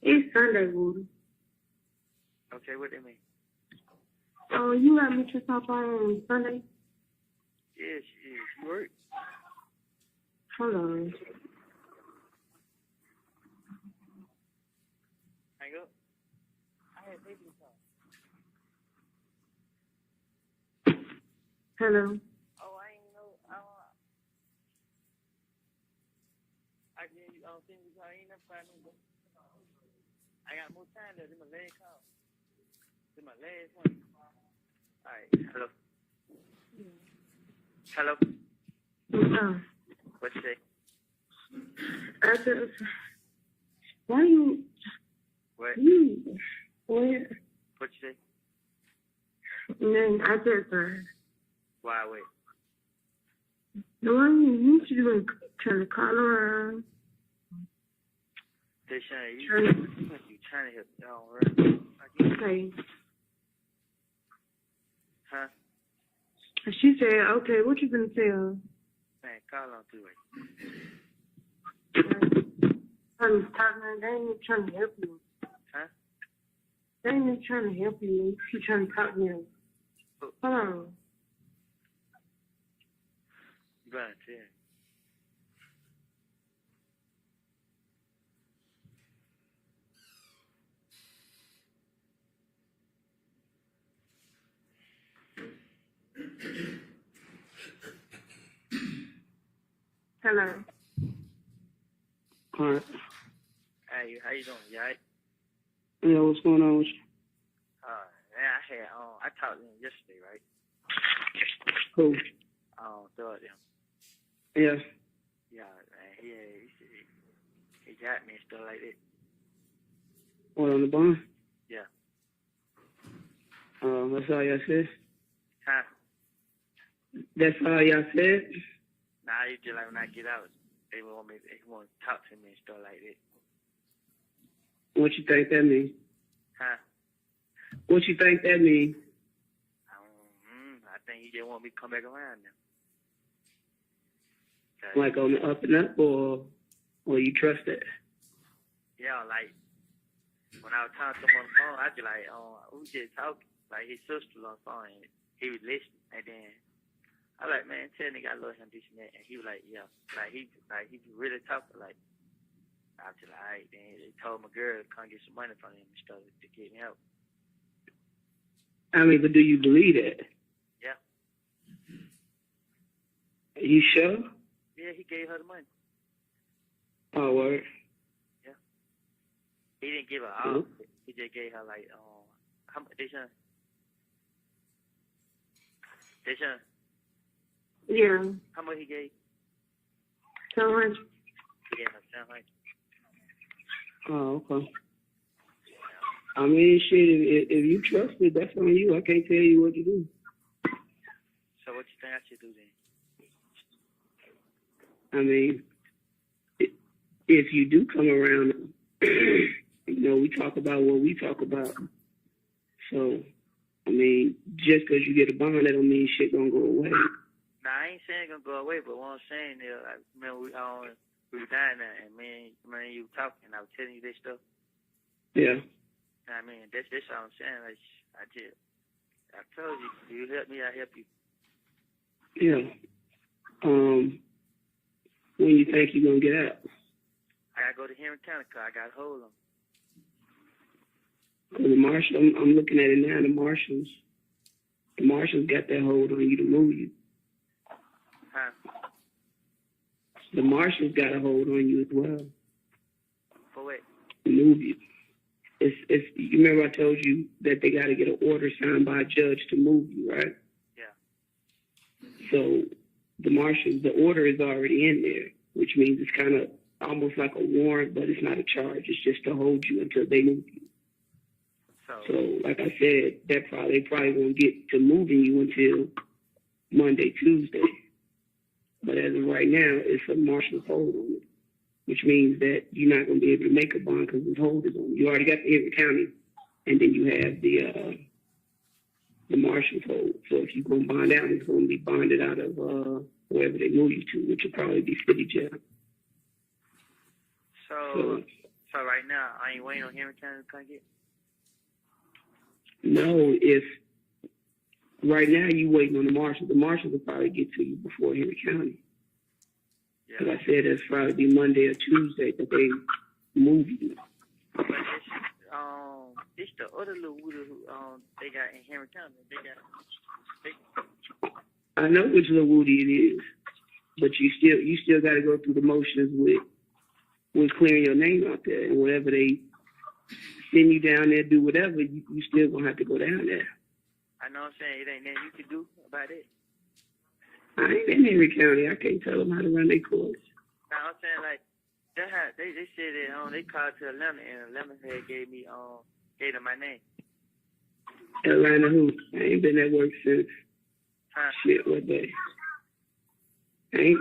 it's Sunday, Woody.
Okay, what do you mean?
Oh, you got me to stop on Sunday?
Yeah, she work.
Hold on.
Hang up. I had baby time.
Hello.
Oh, I ain't know. I gave you, thing because I ain't never find me. I got more time there. This my last call. This my last one. All right. Hello. Hello. What you say?
I said, why you?
What?
What?
What you say?
Man, I just
Why wait?
why you should be trying to call around.
Deshaun, you trying to help y'all, right?
Okay.
Huh?
She said, okay, what you gonna tell?
Man, call on through it.
I'm talking, they ain't even trying to help you.
Huh?
They ain't even trying to help you. She trying to talk to you. Hold on.
Go ahead, tell me.
Hello.
All right.
Hey, how you doing? You all right?
Yeah, what's going on with you?
Man, I talked to him yesterday, right?
Who?
Thought him.
Yeah.
Yeah, man, he got me and stuff like that.
What, on the bond?
Yeah.
That's all y'all said?
Huh?
That's all y'all said?
Nah, you just like when I get out, they want to talk to me and stuff like that.
What you think that means?
Huh?
What you think that means?
I think he just want me to come back around now.
Like on the up and up, or you trust it?
Yeah, like, when I was talking to him on the phone, I just like, we just talking. Like, his sister on the phone, and he was listening, and then I like, man, tell nigga I love him, this and that, and he was like, yeah. Like, he really talking, like, I was just like, all right, then he told my girl to come get some money from him and stuff to get me help.
I mean, but do you believe that?
Yeah.
You sure?
Yeah, he gave her the money.
Oh, word.
Yeah. He didn't give her all. He just gave her, like, how much, Deshaun?
Yeah.
How much he gave?
700.
He gave her 700.
Oh, okay. I mean, shit, if you trust it, that's on you. I can't tell you what to do.
So what you think I should do then?
I mean, if you do come around, we talk about what we talk about. So, I mean, just because you get a bond, that don't mean shit gonna go away.
Nah, I ain't saying it's gonna go away, but what I'm saying is, I remember we were down there, and me and you were talking, and I was telling you this stuff.
Yeah.
I mean, that's all I'm saying. Like, I told you, you help me, I help you.
Yeah. When you think you're gonna get out?
I gotta go to Henry County, cause I got a hold on.
Well, the marshal, I'm looking at it now. The marshals got that hold on you to move you.
Huh?
The marshals got a hold on you as well.
For what?
To move you. It's. You remember I told you that they got to get an order signed by a judge to move you, right?
Yeah.
So the marshals, the order is already in there, which means it's kind of almost like a warrant, but it's not a charge. It's just to hold you until they move you. So like I said, they probably won't get to moving you until Monday, Tuesday. But as of right now, it's a marshal's hold on it, which means that you're not going to be able to make a bond because this hold is on you. You already got the Henry County, and then you have the marshal's hold. So if you go bond out, it's going to be bonded out of wherever they move you to, which will probably be city jail.
So right now, I ain't waiting on Henry County to come get.
No, if right now you waiting on the marshals will probably get to you before Henry County.
Yeah.
Like I said, it's probably be Monday or Tuesday that they move you.
But it's the other little Woody who they got in Henry County.
I know which little Woody it is, but you still got to go through the motions with clearing your name out there, and whatever they send you down there, do whatever, you still gonna have to go down there.
I know what I'm saying. It ain't nothing you can do about it.
I ain't in Henry County. I can't tell them how to run their courts.
No, I'm saying like they said that they called to Atlanta, and Atlanta had gave them my name.
Atlanta who? I ain't been at work since shit, what day? Ain't.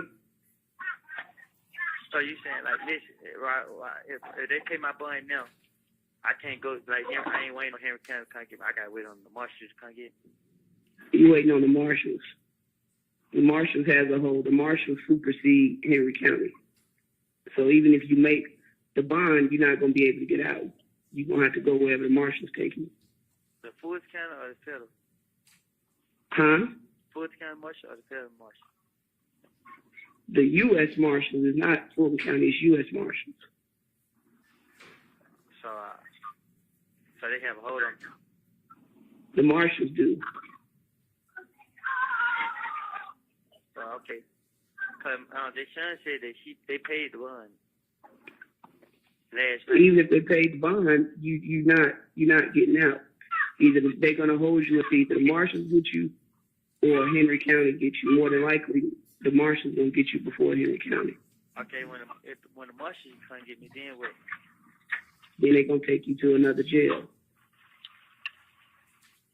So you saying like, listen, right? If they pay my bond now, I can't go like him. I ain't waiting on Henry County to come get me. I gotta wait on the marshals to come get me.
You waiting on the marshals? The marshals has a hold. The marshals supersede Henry County. So even if you make the bond, you're not gonna be able to get out. You're gonna have to go wherever the marshals take you.
The Fulton County or the federal?
Huh?
Fulton County marshal or the federal marshal?
The U.S. Marshals is not Fulton County. It's U.S. Marshals.
So they have a hold on you.
The marshals do.
Okay. Cause their son said that they paid the bond last night.
Even if they paid the bond, you're not getting out. Either they're gonna hold you if either the marshals get you or Henry County get you. More than likely, the marshals gonna get you before Henry County.
Okay, when the marshals come get me, then what?
Then they're gonna take you to another jail.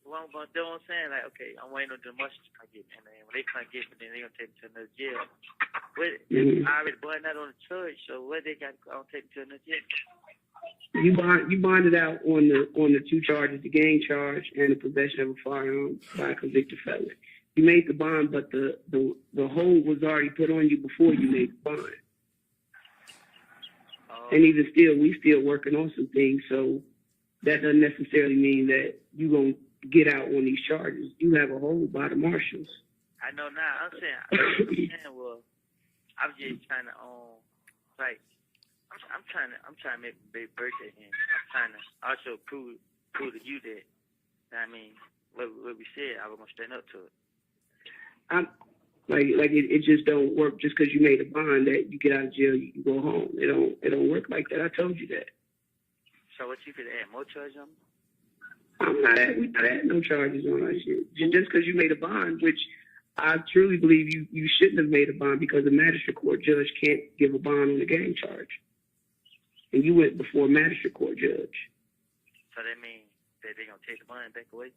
Well, but that's what I'm saying. Like, okay, I'm waiting on the marshals to come get me, and then when they come get me, then they're gonna take me to another jail. I already bonded out on the charge, so what they got? I'll take me to another jail.
You bonded out on the two charges, the gang charge and the possession of a firearm by a convicted felon. You made the bond, but the hold was already put on you before you made the bond. And even still, we still working on some things, so that doesn't necessarily mean that you're going to get out on these charges. You have a hold by the marshals.
I know now. I'm saying, well, I'm just trying to, like, I'm trying to make a big birthday, and I'm trying to also prove to you that, I mean, what we said, I was going to stand up to it.
It just don't work just because you made a bond that you get out of jail, you can go home. It don't work like that. I told you that.
So what you could add more charges on me?
We not adding no charges on our shit. Just because you made a bond, which I truly believe you shouldn't have made a bond because the magistrate court judge can't give a bond on a gang charge. And you went before a magistrate court judge.
So that means that they're going to take the bond back away?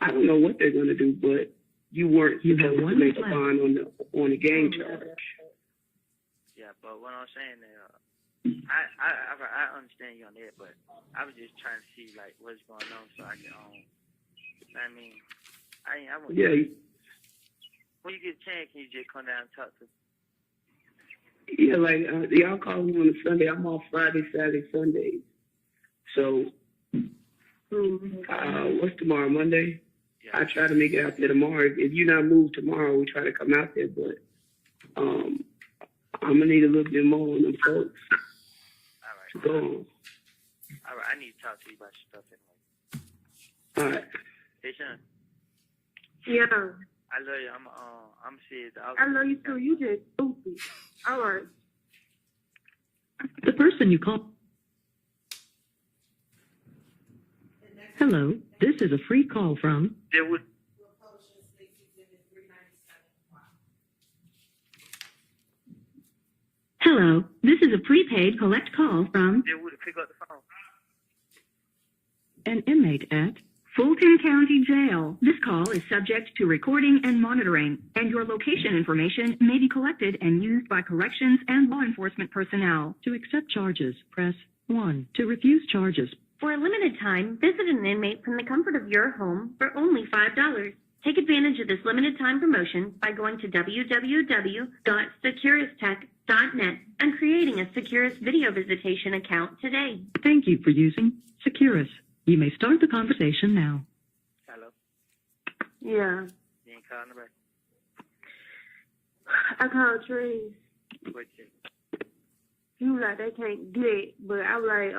I don't know what they're going to do, but you weren't supposed to make a bond on the gang charge.
Yeah, but what I'm saying is,
I understand you on that, but I was just trying to see like what's going on so I can I mean, I want.
Yeah.
When you get a chance, can you just come down and talk to me?
Yeah, like y'all call me on a Sunday. I'm off Friday, Saturday, Sundays. So, what's tomorrow? Monday.
Yeah.
I try to make it out there tomorrow. If you're not moved tomorrow, we try to come out there. But I'm gonna need a little bit more on them folks.
All right.
To go on.
All right. I need to talk to you about your stuff anyway.
All right.
Hey, Sean.
Yeah.
I love you. I'm serious.
I love you too. You just stupid. All right.
The person you call. Hello, this is a free call from.
There would.
Hello, this is a prepaid collect call from
There would pick up the phone.
an inmate at Fulton County Jail. This call is subject to recording and monitoring, and your location information may be collected and used by corrections and law enforcement personnel. To accept charges, press 1. To refuse charges.
For a limited time, visit an inmate from the comfort of your home for only $5. Take advantage of this limited time promotion by going to www.securistech.net and creating a Securus video visitation account today.
Thank you for using Securus. You may start the conversation now.
Hello.
Yeah.
You ain't calling nobody.
I called Trees.
What you?
He was like, they can't get it. But I was like,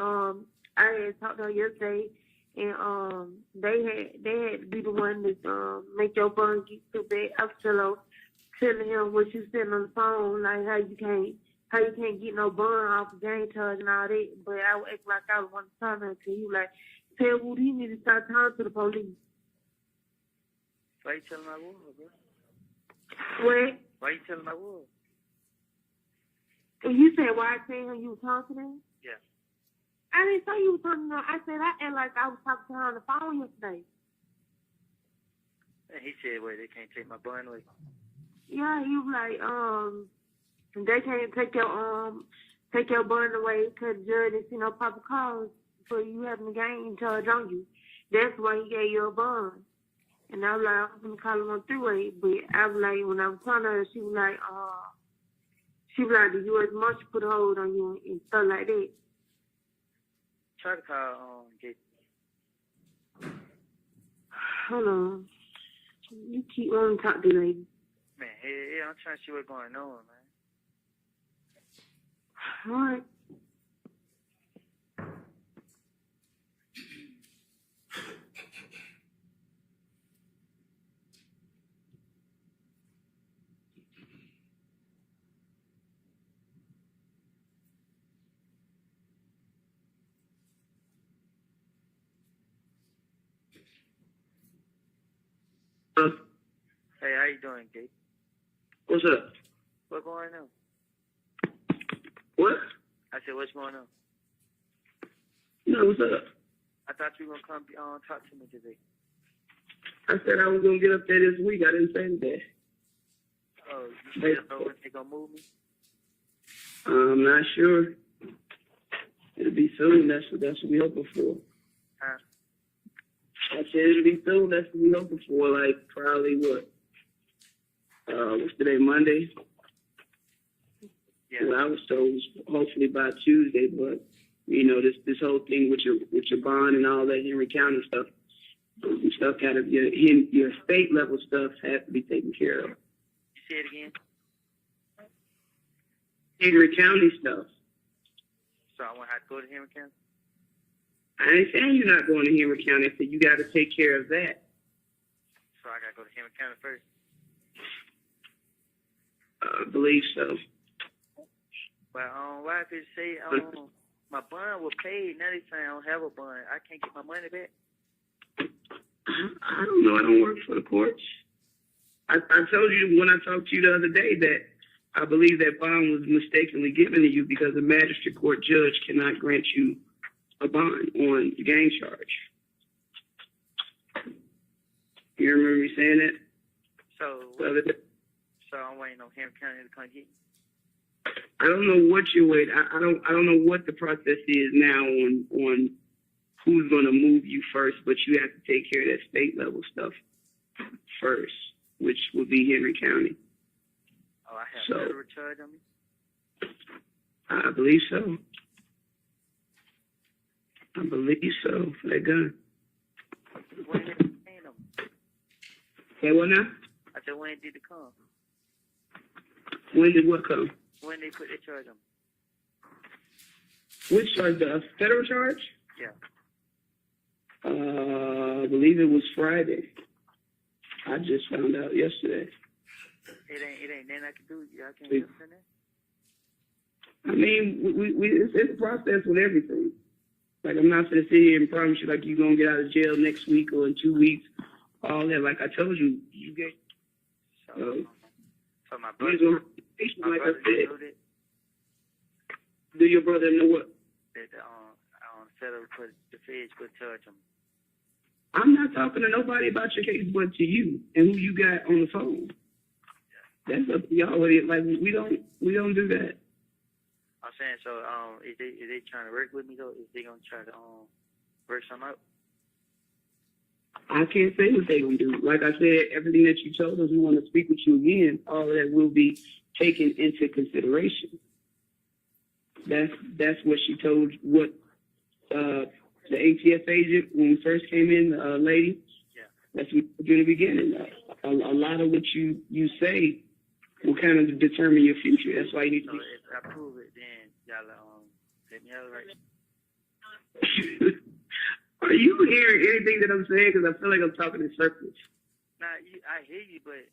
I had talked to her yesterday, and they had to be the one that make your bun get too bad. I was telling him what you said on the phone, like how you can't get no bun off of gang charge and all that. But I would act like I was one time to he was like, tell Woody he need to start talking to the police.
Why you telling my woman, bro?
What?
Why you telling my woman?
And you said why I tell him you was talking to him?
Yeah.
I didn't say you was talking to her. I said I act like I was talking to her on the phone yesterday.
And he said, wait, they can't take my bun away.
Yeah, he was like, they can't take your bun away because the judge didn't see no proper cause for you having a gang charge on you. That's why he gave you a bun. And I was like, I'm gonna call him on three-way, but I was like, when I was telling her, she was like, the U.S. Marshal put a hold on you and stuff like that.
Try to call Jake.
Hold on. You keep wanting to talk to the lady.
Man, hey, I'm trying to see what's going on, man.
All right.
Hey, how you doing, Jake?
What's up?
What's going on?
What?
I said, what's going on?
No, what's up?
I thought you were going to come talk to me today.
I said I was going to get up there this week. I didn't say that.
Oh, you still know when they going to move me?
I'm not sure. It'll be soon. That's what we're hoping for.
Huh?
I said it'll be soon. That's what we're hoping for. Like probably what? What's today? Monday.
Yeah.
Well, I was told hopefully by Tuesday, but you know this whole thing with your bond and all that Henry County stuff kind of your state level stuff has to be taken care of.
You say it again?
Henry County stuff.
So I want to have to go to Henry County?
I ain't saying you're not going to Henry County. I said you got to take care of that.
So I got to go to Henry County first?
I believe so.
Well, why did they say my bond was paid? Now they say I don't have a bond. I can't get my money back?
I don't know. I don't work for the courts. I told you when I talked to you the other day that I believe that bond was mistakenly given to you because a magistrate court judge cannot grant you a bond on the gang charge. You remember me saying that?
So I'm waiting on Henry County to come get me?
I don't know what you're waiting. I don't know what the process is now on who's going to move you first, but you have to take care of that state level stuff first, which would be Henry County.
Oh, I have federal charge on me?
I believe so. I believe so for that gun.
When did they pay them?
Say what now?
I said, when did it come?
When did what come?
When they put their charge on me?
Which charge? The federal charge?
Yeah.
I believe it was Friday. I just found out yesterday.
It ain't nothing I can do. I can't just send it.
I mean, it's a process with everything. Like, I'm not going to sit here and promise you, like, you're going to get out of jail next week or in 2 weeks. All that. Like I told you, you get...
So my brother...
Like I said, do your brother know what?
That federal put the feds put charge on me.
I'm not talking to nobody about your case, but to you and who you got on the phone. That's up to y'all. Like we don't do that.
I'm saying, so is they trying to work with me though? Is they gonna try to work something out?
I can't say what they gonna do. Like I said, everything that you told us, we want to speak with you again. All of that will be taken into consideration. That's what she told what the ATF agent when we first came in, lady.
Yeah.
That's what we did in the beginning. A lot of what you say will kind of determine your future. That's why you need to.
So if I prove it, then y'all let me have it right.
Are you hearing anything that I'm saying? Because I feel like I'm talking in circles.
Nah, I hear you, but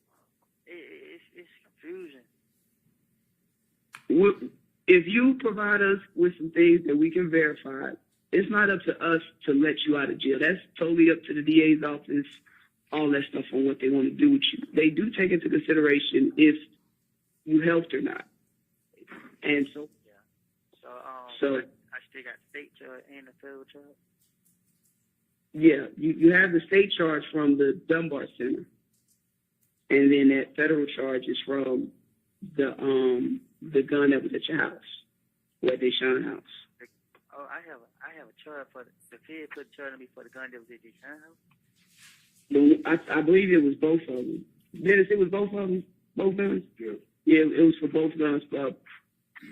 it's confusing.
If you provide us with some things that we can verify, it's not up to us to let you out of jail. That's totally up to the DA's office, all that stuff on what they want to do with you. They do take into consideration if you helped or not. And so...
Yeah. So I still got state charge and the federal charge?
Yeah, you have the state charge from the Dunbar Center. And then that federal charge is from the gun that was at your house, where they shot the house.
Oh, I have a charge for the Fed put a charge on me for the gun that was at your house.
I believe it was both of them. Dennis, it was both of them, both guns. Yeah, it was for both guns.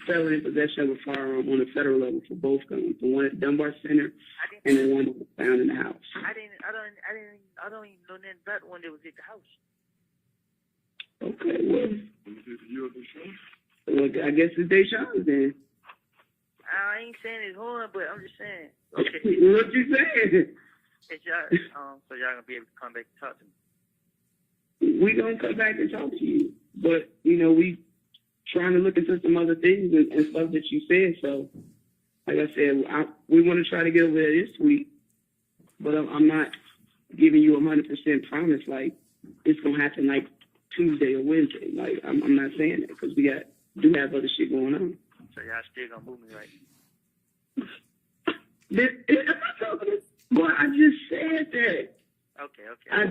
Felon in possession of a firearm on the federal level for both guns. The one at the Dunbar Center and the one that was found in the house.
I don't even know nothing about the one that was at the house.
Okay, well, I guess it's Deshaun's then.
I ain't saying it's horn, but I'm just saying. Okay.
What you saying?
It's y'all, so y'all gonna be able to come back and talk to me.
We gonna come back and talk to you, but we trying to look into some other things and stuff that you said. So, like I said, we want to try to get over there this week, but I'm not giving you 100% promise like it's gonna happen like Tuesday or Wednesday. Like I'm not saying that because we do have other shit going on.
So y'all still gonna move me right?
Am I talking? Boy, I just said that.
Okay.
I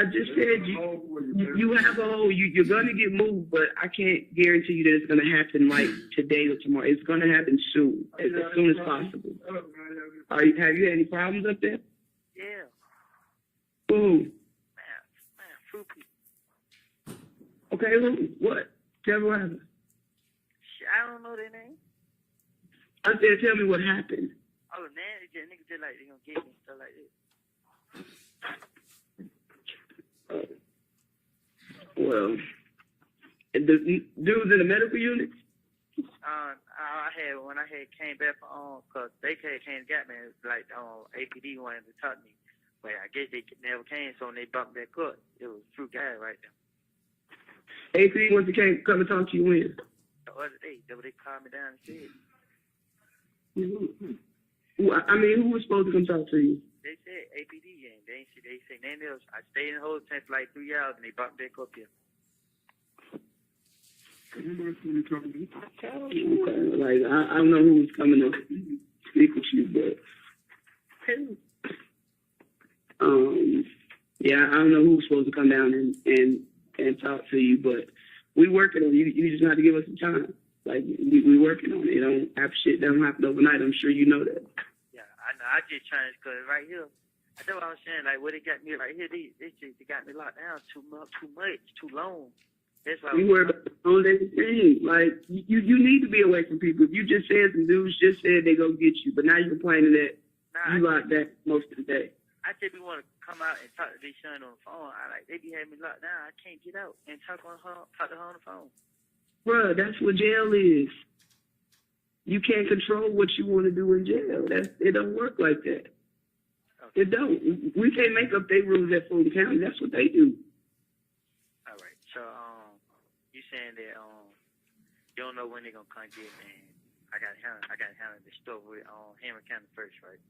just said you have a whole. You're gonna get moved, but I can't guarantee you that it's gonna happen like today or tomorrow. It's gonna happen soon, as soon as possible. Have you had any problems up there?
Yeah.
Who?
Man, fruit people.
Okay, what? Tell me what happened.
I don't know their name.
I said, tell me what happened.
Oh, man, niggas just like they gonna get me and stuff like that.
Well, the dudes in the medical unit?
When I came back from cause they came and got me, like APD wanted to talk to me, but I guess they never came, so when they bumped that court, it was true guy right there.
APD wants to come and talk to you when?
The other day, they called me down and said.
Well, I mean, who was supposed to come talk to you?
They said APD, and they said nothing else. I stayed in the whole tent for like 3 hours, and they bumped back up here.
Like, I don't know who was coming to speak with you, but yeah, I don't know who was supposed to come down and talk to you, but we working on you. You just have to give us some time. Like, we working on it. It don't happen overnight. I'm sure you know that.
Yeah, I know. I just trying to, cause right here, that's what I'm saying. Like, what they got me right here, they got me locked down too much, too long. That's why
You worry about on everything. Like, you need to be away from people. If you just said some dudes just said they go get you, but now you're complaining that you locked down most of the day.
I just be want to come out and talk to these son on the phone. They be having me locked down. I can't get out and talk to her on the phone.
Bruh, that's what jail is. You can't control what you want to do in jail. It don't work like that. Okay. It don't. We can't make up their rules at Fulton County. That's what they do.
All right. So, you saying that you don't know when they're gonna come get me? I got handle the stuff with Henry County first, right?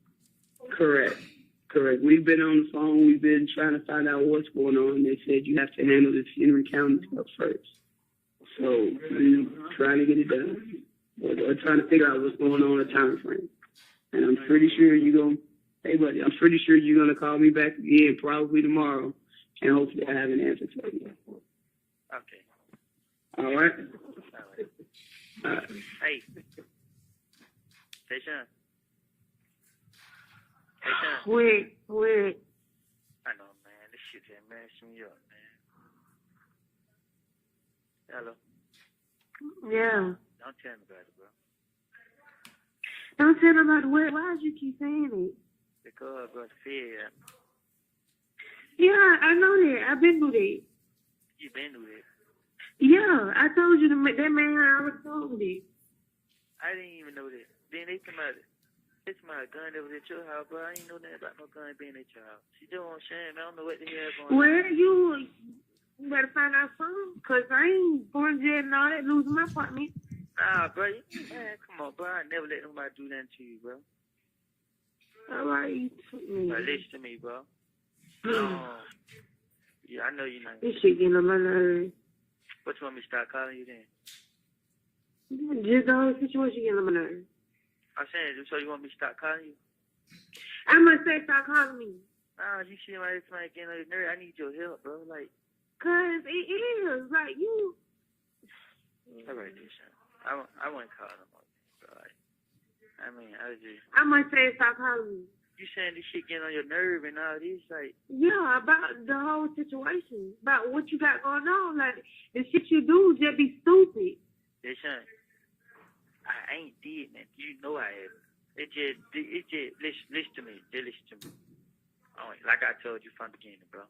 Correct. We've been on the phone. We've been trying to find out what's going on. They said you have to handle this Henry County stuff first. So we're trying to get it done. We're trying to figure out what's going on in the time frame. And I'm pretty sure hey buddy, I'm pretty sure you're gonna call me back again probably tomorrow, and hopefully I have an answer for you.
Okay.
All right.
Hey, Sean.
Wait.
I know, man. This shit just messing me up, man. Hello.
Yeah.
Don't tell me about it, bro.
Don't tell them about what. Why do you keep saying it?
Because, bro, fear.
Yeah, I know that. I've been through that.
You been through that?
Yeah, I told you that man already told me.
I didn't even know that. Then they come out. It's my gun that was at your house, bro. I ain't know nothing about no gun being at your house. You know what I'm saying? I don't know what the hell going on.
Well, you better find out something, because I ain't going to jail and all that, losing my apartment.
Nah, bro. Man, come on, bro. I never let nobody do that to you, bro.
All right, you took me.
But listen to me, bro. Yeah, I know you're not.
This shit getting on my nerves.
What, you want me to start calling you then?
Just the whole situation getting on my nerves.
I'm saying, so you want me to start calling you?
I must say stop calling me.
Nah, you see my somebody getting on your nerve. I need your help, bro. Like,
cause it is like you.
All right, Deshaun. I won't call no more, bro. Like, I mean,
I must say stop calling me.
You saying this shit getting on your nerve and all this, like.
Yeah, about the whole situation, about what you got going on. Like the shit you do just be stupid.
Deshaun, I ain't did, man. You know I have. It just listen to me. Just listen to me. Like I told you from the beginning, bro.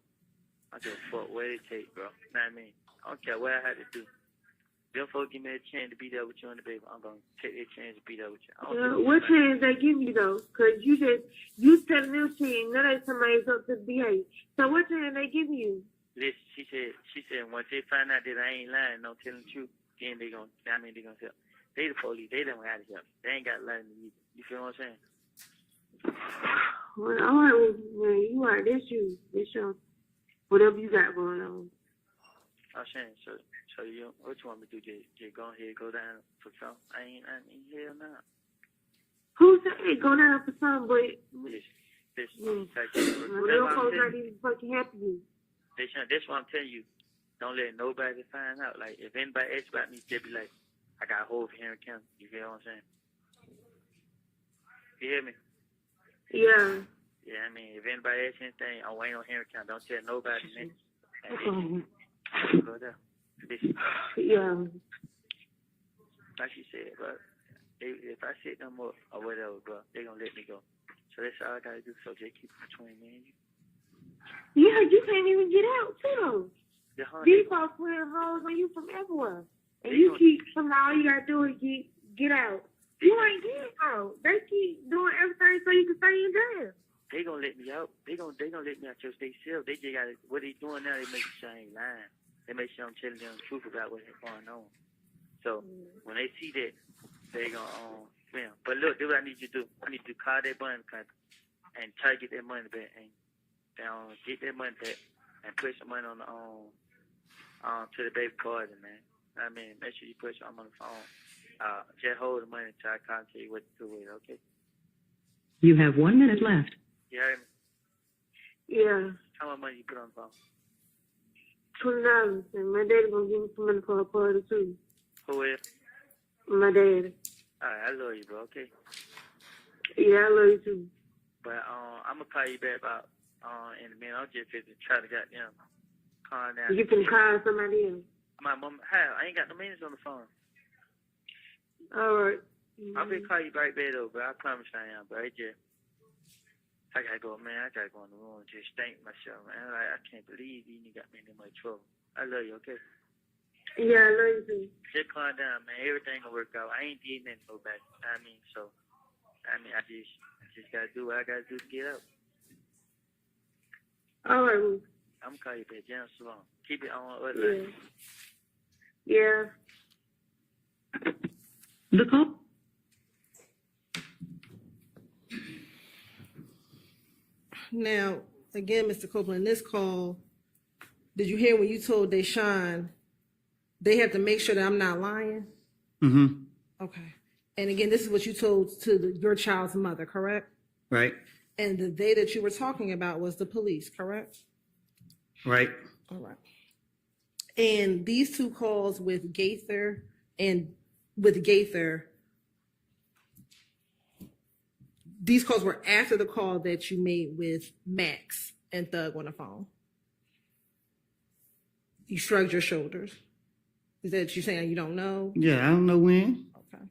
I just fuck what it take, bro. You know what I mean? I don't care what I had to do. Them folks give me a chance to be there with you and the baby. I'm gonna take that chance to be there with you.
What chance they give you though? Cause you telling them shit, and that ain't somebody's up to behave. So what chance they give you?
Listen, she said once they find out that I ain't lying, no telling the truth, then they gonna help. They the police. They don't have to help. They ain't got to lie to me. You feel what I'm saying?
Well, all right, man. You right. That's you. That's your whatever you got going on.
I'm saying, so you, what you want me to do? Just go ahead, go down for something? I ain't hell no.
Who said go down for something? But
this
them folks not even fucking helping you.
That's what I'm telling you. Don't let nobody find out. Like, if anybody asks about me, they'll be like, I got a hold of Henry County. You feel what I'm saying? You hear me?
Yeah.
Yeah, I mean, if anybody asks anything, I'm waiting on Henry County. Don't tell nobody, man. Go there.
Yeah.
Like she said, bro, if I set them up or whatever, bro, they gonna let me go. So that's all I gotta do. So just keep it between me and you.
Yeah, you can't even get out, too. These folks playing hoes on you from everywhere. And you keep, all you gotta do is get out. You ain't getting out. They keep doing everything so you can stay in jail.
They gonna let me out. They gonna let me out just they self. They just gotta, what they doing now, they make sure I ain't lying. They make sure I'm telling them the truth about what's going on. So when they see that, they gonna But look, do what I need you to do. I need you to call that money country and try to get that money back and get that money back and put some money on the to the baby card, man. I mean, make sure you put some on the phone. Just hold the money until I can't tell you what to do with it, okay?
You have 1 minute left.
You heard me?
Yeah.
How much money you put on the phone?
$20, and my daddy gonna give me some money for a party too.
Who is?
My daddy.
Alright, I love you, bro. Okay.
Yeah, I love you too.
But I'm gonna call you back about in a minute. I'm just finna try to goddamn calm down.
You can call somebody else.
My mom, how? I ain't got no minutes on the phone.
All right.
I'll be call you right back though, bro. I promise I am, bro. I gotta go, man. I gotta go in the room and just thank myself, man. I can't believe you got me in that much trouble. I love you, okay?
Yeah, I love you too.
Just calm down, man. Everything gonna work out. I ain't did nothing to go back. I just gotta do what I gotta do to get out.
All right. Well,
I'm gonna call you back, Jan. So long. Keep it on.
Yeah.
The call.
Now, again, Mr. Copeland, this call, did you hear when you told Deshaun they have to make sure that I'm not lying?
Mm-hmm.
Okay. And again, this is what you told to your child's mother, correct?
Right.
And the they that you were talking about was the police, correct?
Right.
All right. And these two calls with Gaither, these calls were after the call that you made with Max and Thug on the phone. You shrugged your shoulders. Is that you saying you don't know?
Yeah, I don't know when.
Okay.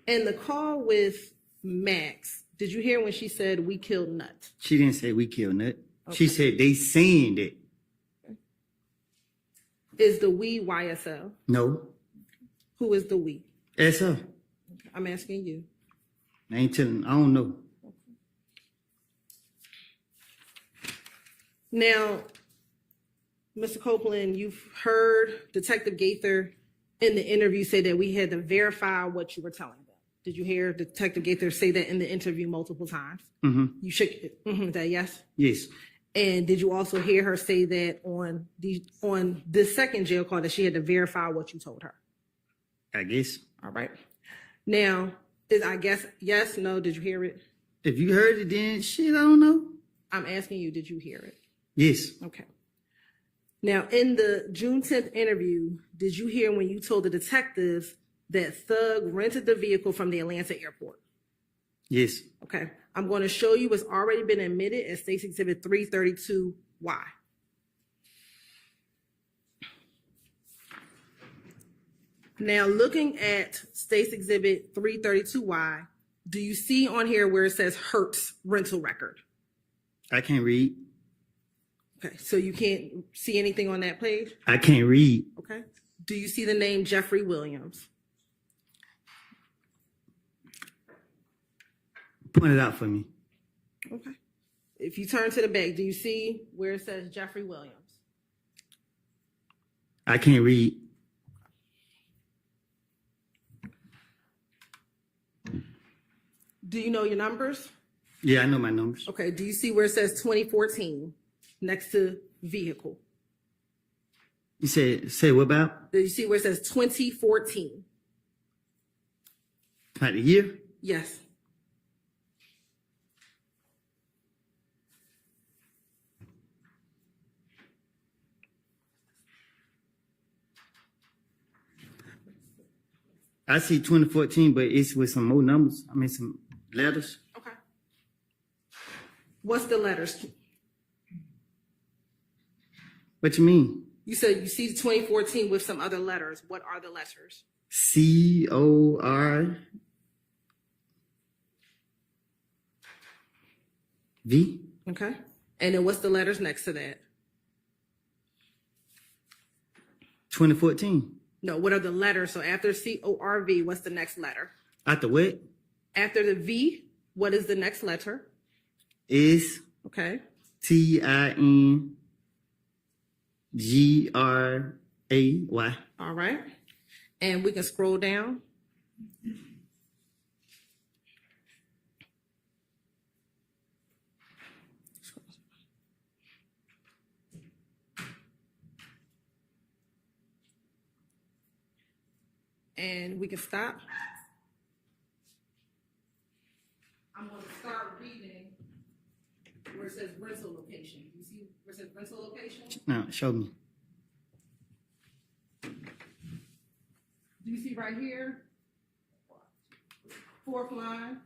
And the call with Max, did you hear when she said we killed Nut?
She didn't say we killed Nut.
Okay.
She said they saying that.
Is the we YSL?
No.
Who is the we?
SL.
I'm asking you.
I ain't telling. I don't know.
Now, Mr. Copeland, you've heard Detective Gaither in the interview say that we had to verify what you were telling them. Did you hear Detective Gaither say that in the interview multiple times?
Mm-hmm.
You shook that yes?
Yes.
And did you also hear her say that on this second jail call that she had to verify what you told her?
I guess.
All right. Now, is I guess yes, no, did you hear it?
If you heard it, then shit, I don't know.
I'm asking you, did you hear it?
Yes.
Okay. Now, in the June 10th interview, did you hear when you told the detectives that Thug rented the vehicle from the Atlanta airport?
Yes.
Okay. I'm going to show you what's already been admitted as State's Exhibit 332Y. Now, looking at State's Exhibit 332Y, do you see on here where it says Hertz rental record?
I can't read.
Okay, so you can't see anything on that page?
I can't read.
Okay. Do you see the name Jeffrey Williams?
Point it out for me.
Okay. If you turn to the back, do you see where it says Jeffrey Williams?
I can't read.
Do you know your numbers?
Yeah, I know my numbers.
Okay. Do you see where it says 2014 next to vehicle?
You say what about?
Do you see where it says 2014?
About the year?
Yes.
I see 2014, but it's with some more numbers. I mean, some letters.
Okay. What's the letters?
What you mean?
You said you see 2014 with some other letters. What are the letters?
CORV.
Okay. And then what's the letters next to that?
2014.
No, what are the letters? So after CORV, what's the next letter?
After what?
After the V, what is the next letter?
Is
Okay.
TINGRAY.
All right. And we can scroll down. And we can stop. I'm going to start reading where it says rental location. You see where it says rental location?
No, show me.
Do you see right here? Fourth line,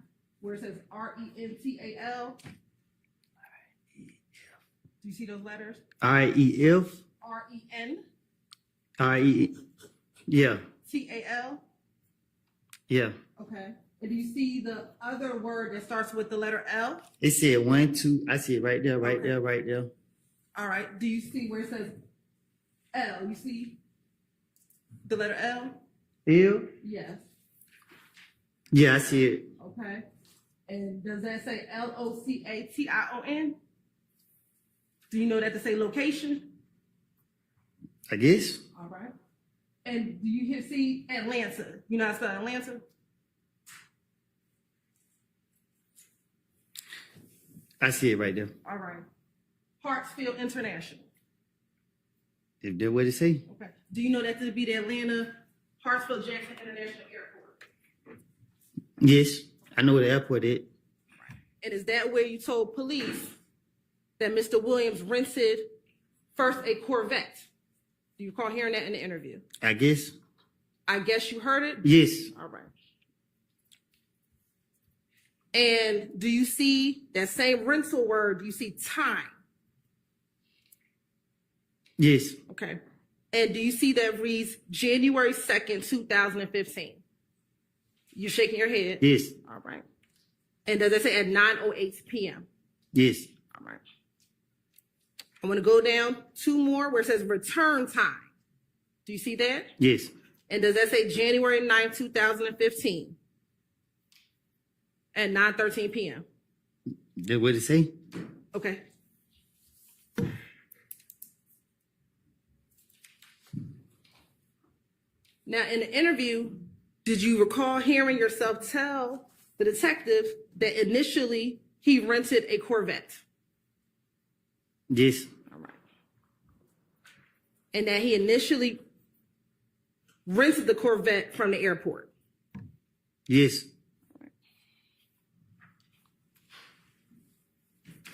where it says RENTAL. Do you see those letters?
REF.
REN.
RE. Yeah.
TAL.
Yeah.
Okay. And do you see the other word that starts with the letter L?
It said 1, 2. I see it right there, right there, right there.
All right. Do you see where it says L? You see the letter L?
L?
Yes.
Yeah, I see it.
Okay. And does that say LOCATION? Do you know that to say location?
I guess.
All right. And do you see Atlanta? You know how to spell Atlanta?
I see it right there.
All right. Hartsfield International.
If that's what it say.
Okay. Do you know that to be the Atlanta Hartsfield Jackson International Airport?
Yes, I know where the airport is.
And is that where you told police that Mr. Williams rented first a Corvette? Do you recall hearing that in the interview?
I guess.
I guess you heard it?
Yes.
All right. And do you see that same rental word? Do you see time?
Yes.
Okay. And do you see that reads January 2nd, 2015? You shaking your head?
Yes.
All right. And does it say at 9:08 p.m.?
Yes.
All right. I'm going to go down two more where it says return time. Do you see that?
Yes.
And does that say January 9th, 2015? At 9:13 p.m.?
That's what it say?
Okay. Now, in the interview, did you recall hearing yourself tell the detective that initially he rented a Corvette?
Yes.
All right. And that he initially rented the Corvette from the airport?
Yes.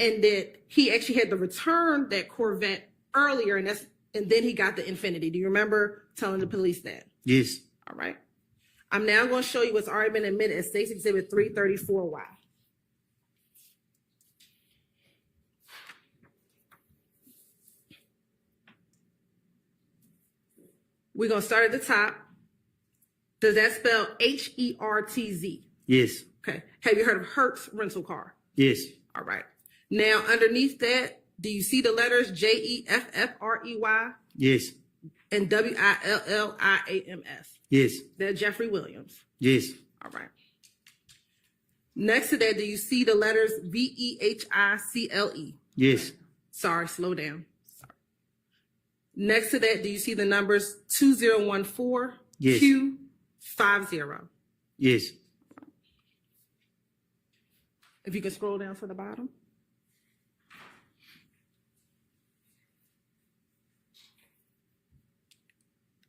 And that he actually had to return that Corvette earlier, and then he got the Infiniti. Do you remember telling the police that?
Yes.
All right. I'm now going to show you what's already been admitted as State's Exhibit 334Y. We're going to start at the top. Does that spell Hertz?
Yes.
Okay. Have you heard of Hertz rental car?
Yes.
All right. Now, underneath that, do you see the letters JEFFREY
Yes.
and WILLIAMS?
Yes.
That's Jeffrey Williams.
Yes.
All right. Next to that, do you see the letters VEHICLE?
Yes.
Sorry, slow down. Sorry. Next to that, do you see the numbers 2014
Yes.
Q50?
Yes.
If you can scroll down to the bottom.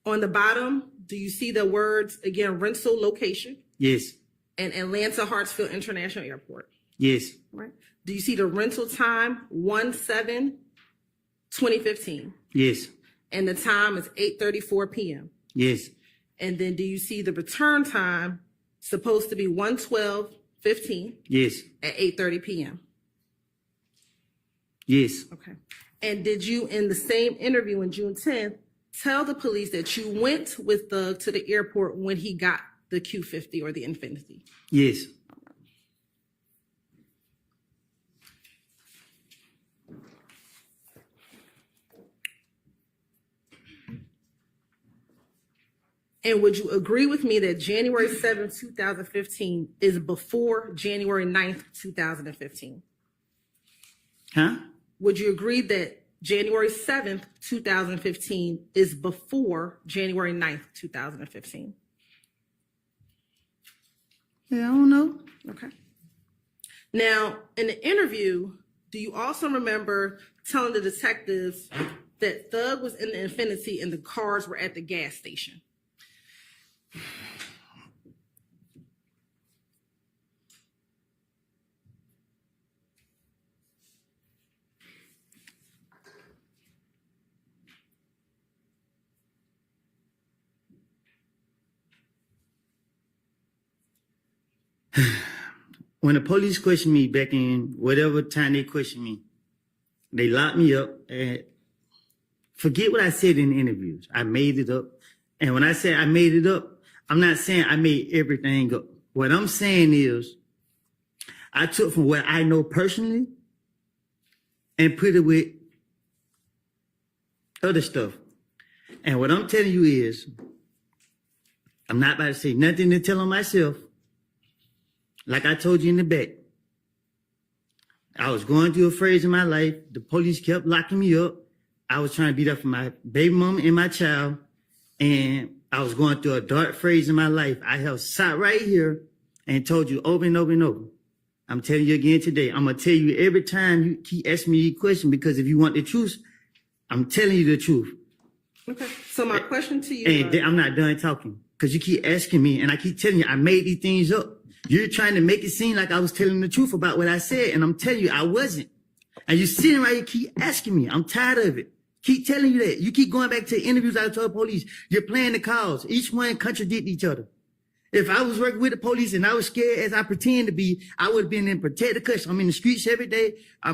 On the bottom, do you see the words, again, rental location
Yes.
and Atlanta Hartsfield International Airport?
Yes.
Right. Do you see the rental time 1/7/2015?
Yes.
And the time is 8:34 p.m.
Yes.
And then do you see the return time supposed to be 1/12/15
Yes.
at 8:30 p.m.?
Yes.
Okay. And did you, in the same interview on June 10th, tell the police that you went with Thug to the airport when he got the Q50 or the Infiniti?
Yes.
And would you agree with me that January 7th, 2015 is before January 9th, 2015?
Huh?
Would you agree that January 7th, 2015 is before January 9th, 2015?
Yeah, I don't know.
Okay. Now, in the interview, do you also remember telling the detectives that Thug was in the Infiniti and the cars were at the gas station?
When the police questioned me back in whatever time they questioned me, they locked me up. And forget what I said in the interviews. I made it up. And when I say I made it up, I'm not saying I made everything up. What I'm saying is I took from what I know personally and put it with other stuff. And what I'm telling you is, I'm not about to say nothing to tell on myself. Like I told you in the back, I was going through a phase in my life. The police kept locking me up. I was trying to be there for my baby mama and my child. And I was going through a dark phase in my life. I have sat right here and told you over and over and over. I'm telling you again today. I'm going to tell you every time you keep asking me a question, because if you want the truth, I'm telling you the truth.
Okay. So my question to you,
and I'm not done talking, because you keep asking me, and I keep telling you I made these things up. You're trying to make it seem like I was telling the truth about what I said, and I'm telling you I wasn't. And you're sitting right here, keep asking me. I'm tired of it. Keep telling you that. You keep going back to interviews I told the police. You're playing the calls. Each one contradict each other. If I was working with the police and I was scared as I pretend to be, I would have been in protective custody. I'm in the streets every day. All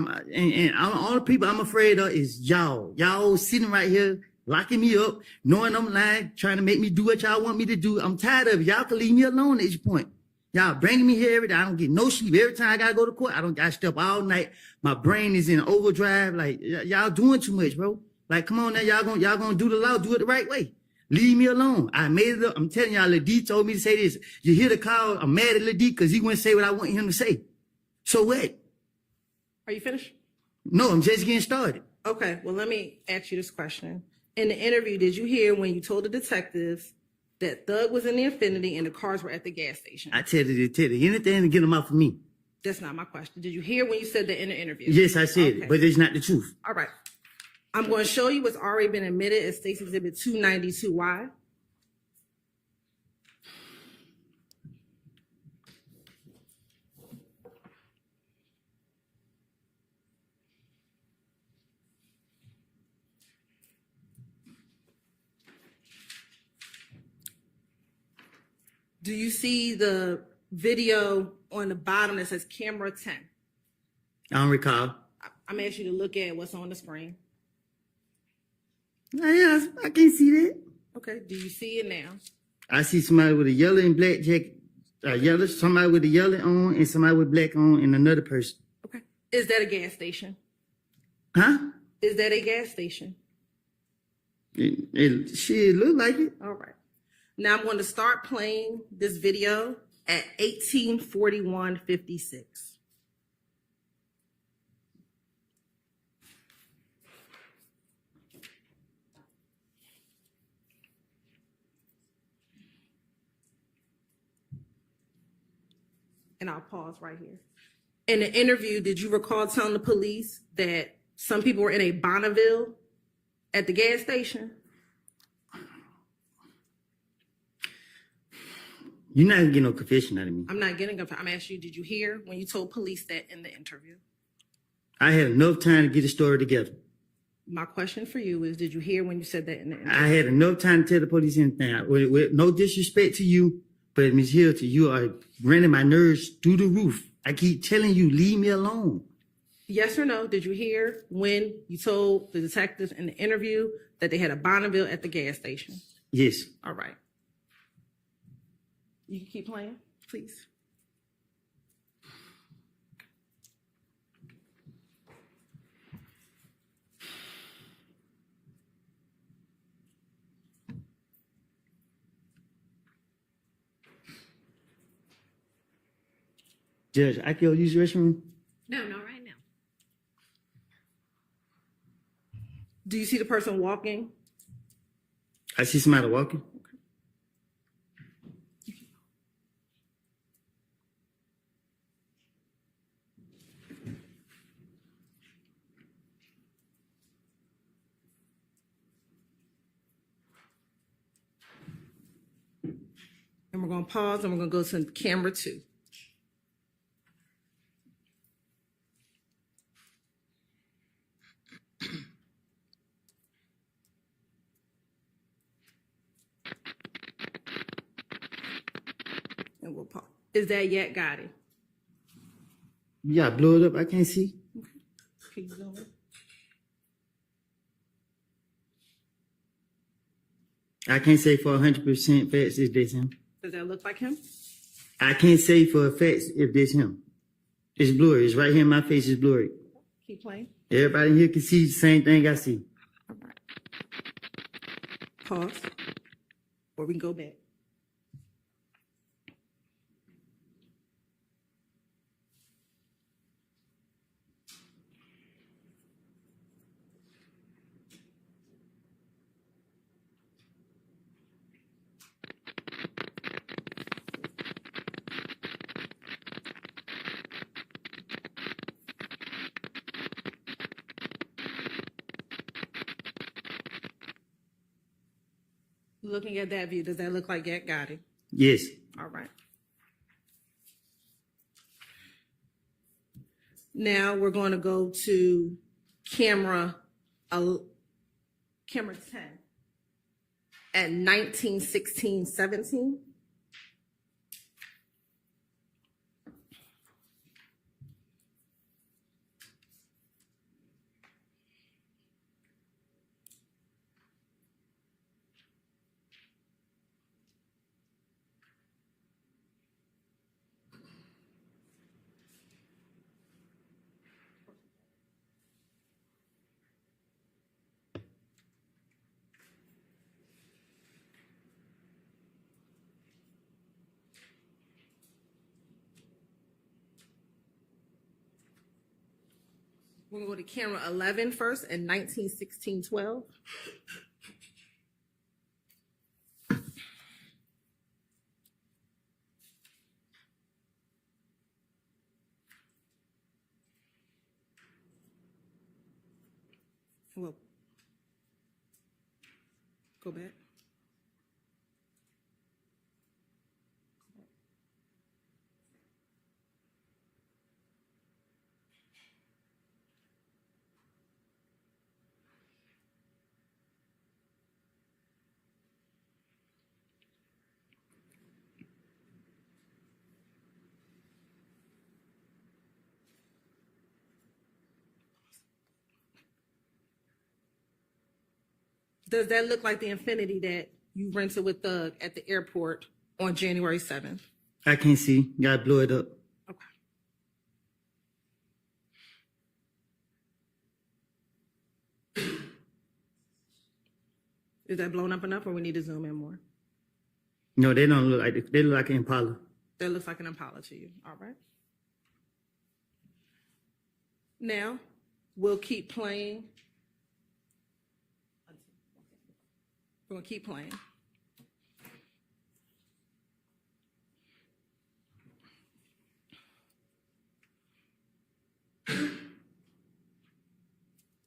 the people I'm afraid of is y'all. Y'all sitting right here, locking me up, knowing I'm lying, trying to make me do what y'all want me to do. I'm tired of it. Y'all can leave me alone at this point. Y'all bringing me here every day. I don't get no sleep. Every time I gotta go to court, I stay up all night. My brain is in overdrive. Like, y'all doing too much, bro. Like, come on now, y'all gonna do the law, do it the right way. Leave me alone. I made it up. I'm telling y'all, Lil D told me to say this. You hear the call, I'm mad at Lil D because he wouldn't say what I want him to say. So what?
Are you finished?
No, I'm just getting started.
Okay, well, let me ask you this question. In the interview, did you hear when you told the detectives that Thug was in the Infinity and the cars were at the gas station?
I tell you, anything to get them off of me.
That's not my question. Did you hear when you said that in the interview?
Yes, I said it, but it's not the truth.
All right. I'm going to show you what's already been admitted as State's Exhibit 292Y. Do you see the video on the bottom that says camera 10?
I don't recall.
I'm asking you to look at what's on the screen.
Yeah, I can't see that.
Okay, do you see it now?
I see somebody with a yellow and black jacket, somebody with a yellow on and somebody with black on and another person.
Okay. Is that a gas station?
Huh?
Is that a gas station?
It look like it.
All right. Now I'm going to start playing this video at 18:41:56. And I'll pause right here. In the interview, did you recall telling the police that some people were in a Bonneville at the gas station?
You're not getting no confession out of me.
I'm not getting a. I'm asking you, did you hear when you told police that in the interview?
I had enough time to get the story together.
My question for you is, did you hear when you said that in the interview?
I had enough time to tell the police anything. With no disrespect to you, but Ms. Hilton, you are running my nerves through the roof. I keep telling you, leave me alone.
Yes or no, did you hear when you told the detectives in the interview that they had a Bonneville at the gas station?
Yes.
All right. You can keep playing, please.
Judge, I can use the restroom?
No, not right now.
Do you see the person walking?
I see somebody walking.
And we're going to pause and we're going to go to camera 2. And we'll pause. Is that yet Gotti?
Yeah, blow it up. I can't see.
Keep going.
I can't say for 100% facts if this him.
Does that look like him?
I can't say for a fact if this him. It's blurry. It's right here in my face. It's blurry.
Keep playing.
Everybody in here can see the same thing I see.
All right. Pause. Or we can go back. Looking at that view, does that look like Get Gotti?
Yes.
All right. Now we're going to go to camera 10 at 19:16:17. We're going to go to camera 11 first in 19:16:12. Well, go back. Does that look like the Infinity that you rented with Thug at the airport on January 7th?
I can't see. Gotta blow it up.
Okay. Is that blown up enough or we need to zoom in more?
No, they don't look like they look like an Impala.
That looks like an Impala to you. All right. Now, we'll keep playing. We're going to keep playing.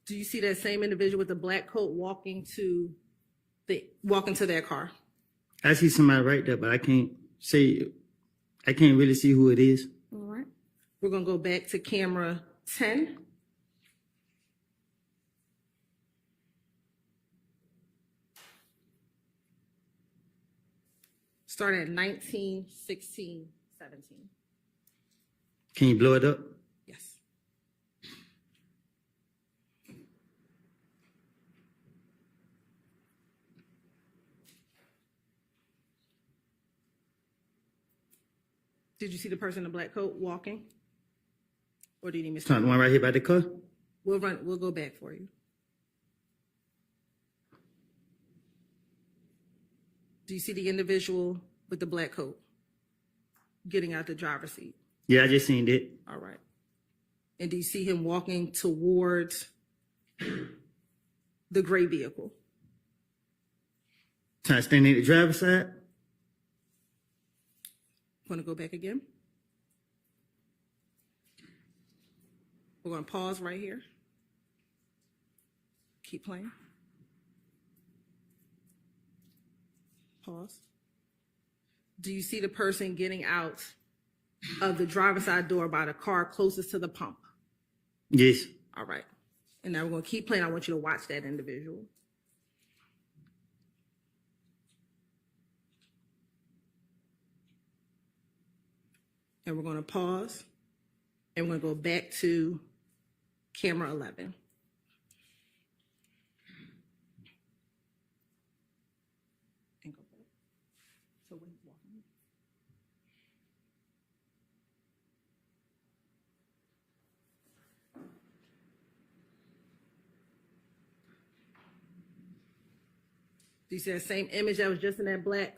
Do you see that same individual with the black coat walking to their car?
I see somebody right there, but I can't really see who it is.
All right. We're going to go back to camera 10. Start at 19:16:17.
Can you blow it up?
Yes. Did you see the person in the black coat walking? Or did he miss?
The one right here by the car?
We'll go back for you. Do you see the individual with the black coat getting out the driver's seat?
Yeah, I just seen it.
All right. And do you see him walking towards the gray vehicle?
Trying to stand in the driver's side?
Want to go back again? We're going to pause right here. Keep playing. Pause. Do you see the person getting out of the driver's side door by the car closest to the pump?
Yes.
All right. And now we're going to keep playing. I want you to watch that individual. And we're going to pause. And we're going to go back to camera 11. And go back. So when he's walking. Do you see that same image that was just in that black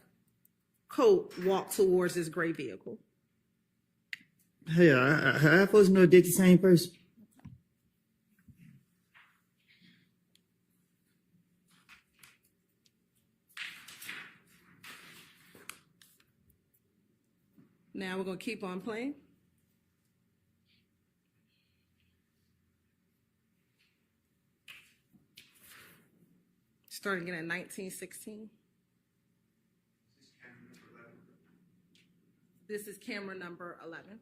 coat walk towards this gray vehicle?
Hey, I supposed to know they're the same person.
Now we're going to keep on playing. Starting again at 1916. This is camera number 11.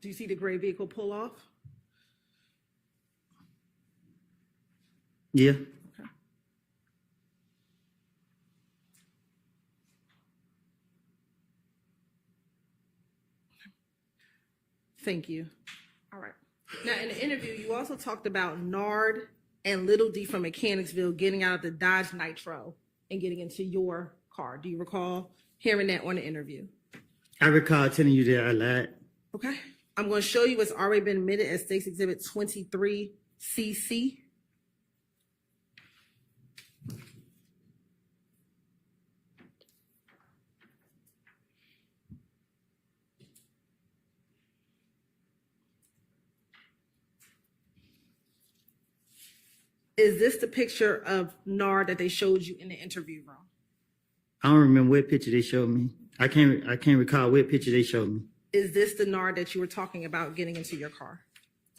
Do you see the gray vehicle pull off?
Yeah.
Okay. Thank you. All right. Now, in the interview, you also talked about Nard and Little D from Mechanicsville getting out of the Dodge Nitro and getting into your car. Do you recall hearing that on the interview?
I recall telling you that I lied.
Okay. I'm going to show you what's already been admitted as State's Exhibit 23CC. Is this the picture of Nard that they showed you in the interview room?
I don't remember what picture they showed me. I can't recall what picture they showed me.
Is this the Nard that you were talking about getting into your car?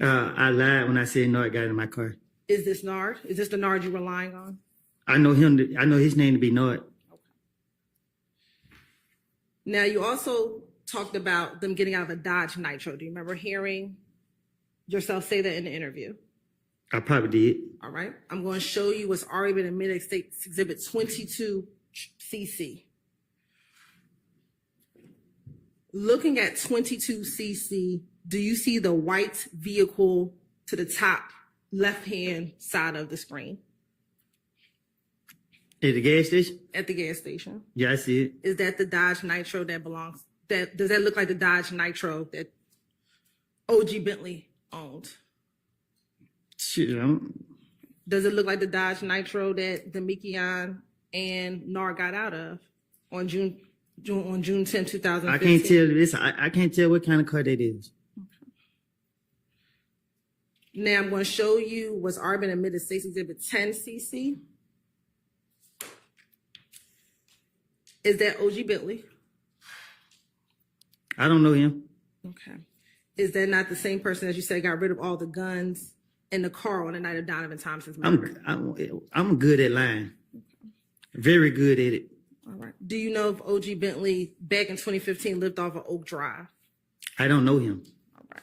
I lied when I said Nard got in my car.
Is this Nard? Is this the Nard you were relying on?
I know him. I know his name to be Nard.
Okay. Now, you also talked about them getting out of a Dodge Nitro. Do you remember hearing yourself say that in the interview?
I probably did.
All right. I'm going to show you what's already been admitted as State's Exhibit 22CC. Looking at 22CC, do you see the white vehicle to the top left-hand side of the screen?
At the gas station?
At the gas station.
Yeah, I see it.
Is that the Dodge Nitro that belongs, does that look like the Dodge Nitro that OG Bentley owned?
Shit,
Does it look like the Dodge Nitro that Demekian and Nard got out of on June 10, 2015?
I can't tell this. I can't tell what kind of car that is.
Now I'm going to show you what's already been admitted State's Exhibit 10CC. Is that OG Bentley? I
don't know him.
Okay. Is that not the same person as you said got rid of all the guns in the car on the night of Donovan Thompson's murder?
I'm good at lying. Very good at it.
All right. Do you know if OG Bentley back in 2015 lived off of Oak Drive?
I don't know him.
All right.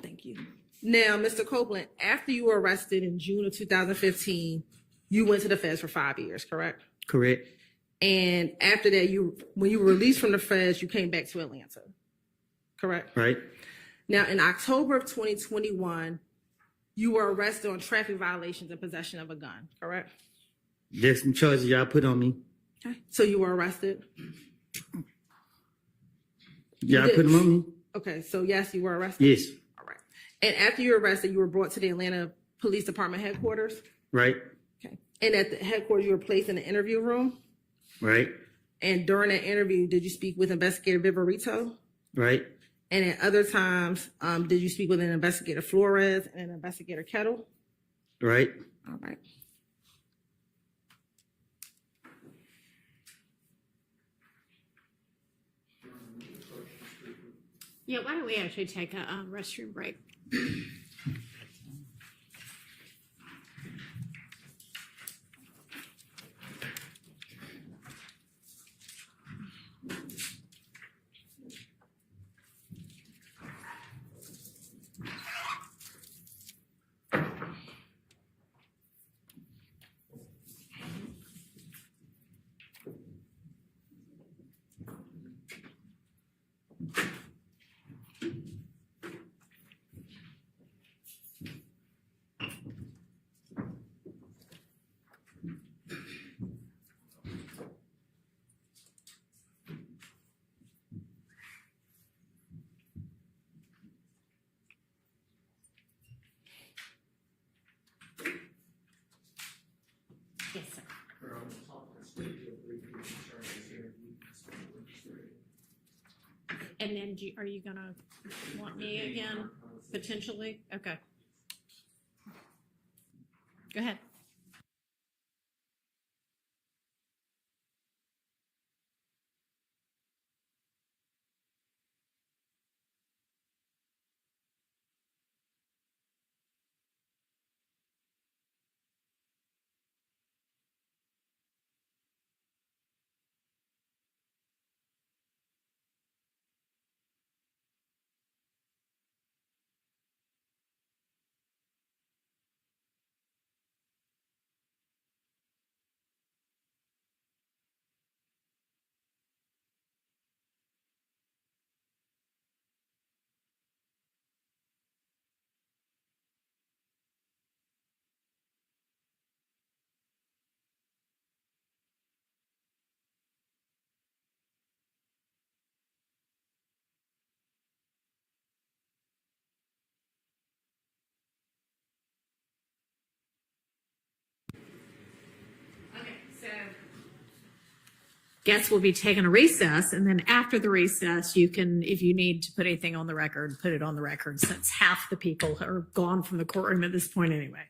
Thank you. Now, Mr. Copeland, after you were arrested in June of 2015, you went to the feds for 5 years, correct?
Correct.
And after that, when you were released from the feds, you came back to Atlanta, correct?
Right.
Now, in October of 2021, you were arrested on traffic violations and possession of a gun, correct?
There's some charges y'all put on me.
Okay. So you were arrested?
Y'all put them on me?
Okay, so yes, you were arrested?
Yes.
All right. And after you were arrested, you were brought to the Atlanta Police Department headquarters?
Right.
Okay. And at the headquarters, you were placed in the interview room.
Right.
And during that interview, did you speak with Investigator Viverito?
Right.
And at other times, did you speak with an Investigator Flores and an Investigator Kettle?
Right.
All right.
Yeah, why don't we actually take a restroom break? Yes, sir. And then are you gonna want me again, potentially? Okay. Go ahead. Guests will be taking a recess, and then after the recess, you can, if you need to put anything on the record, put it on the record, since half the people are gone from the courtroom at this point anyway.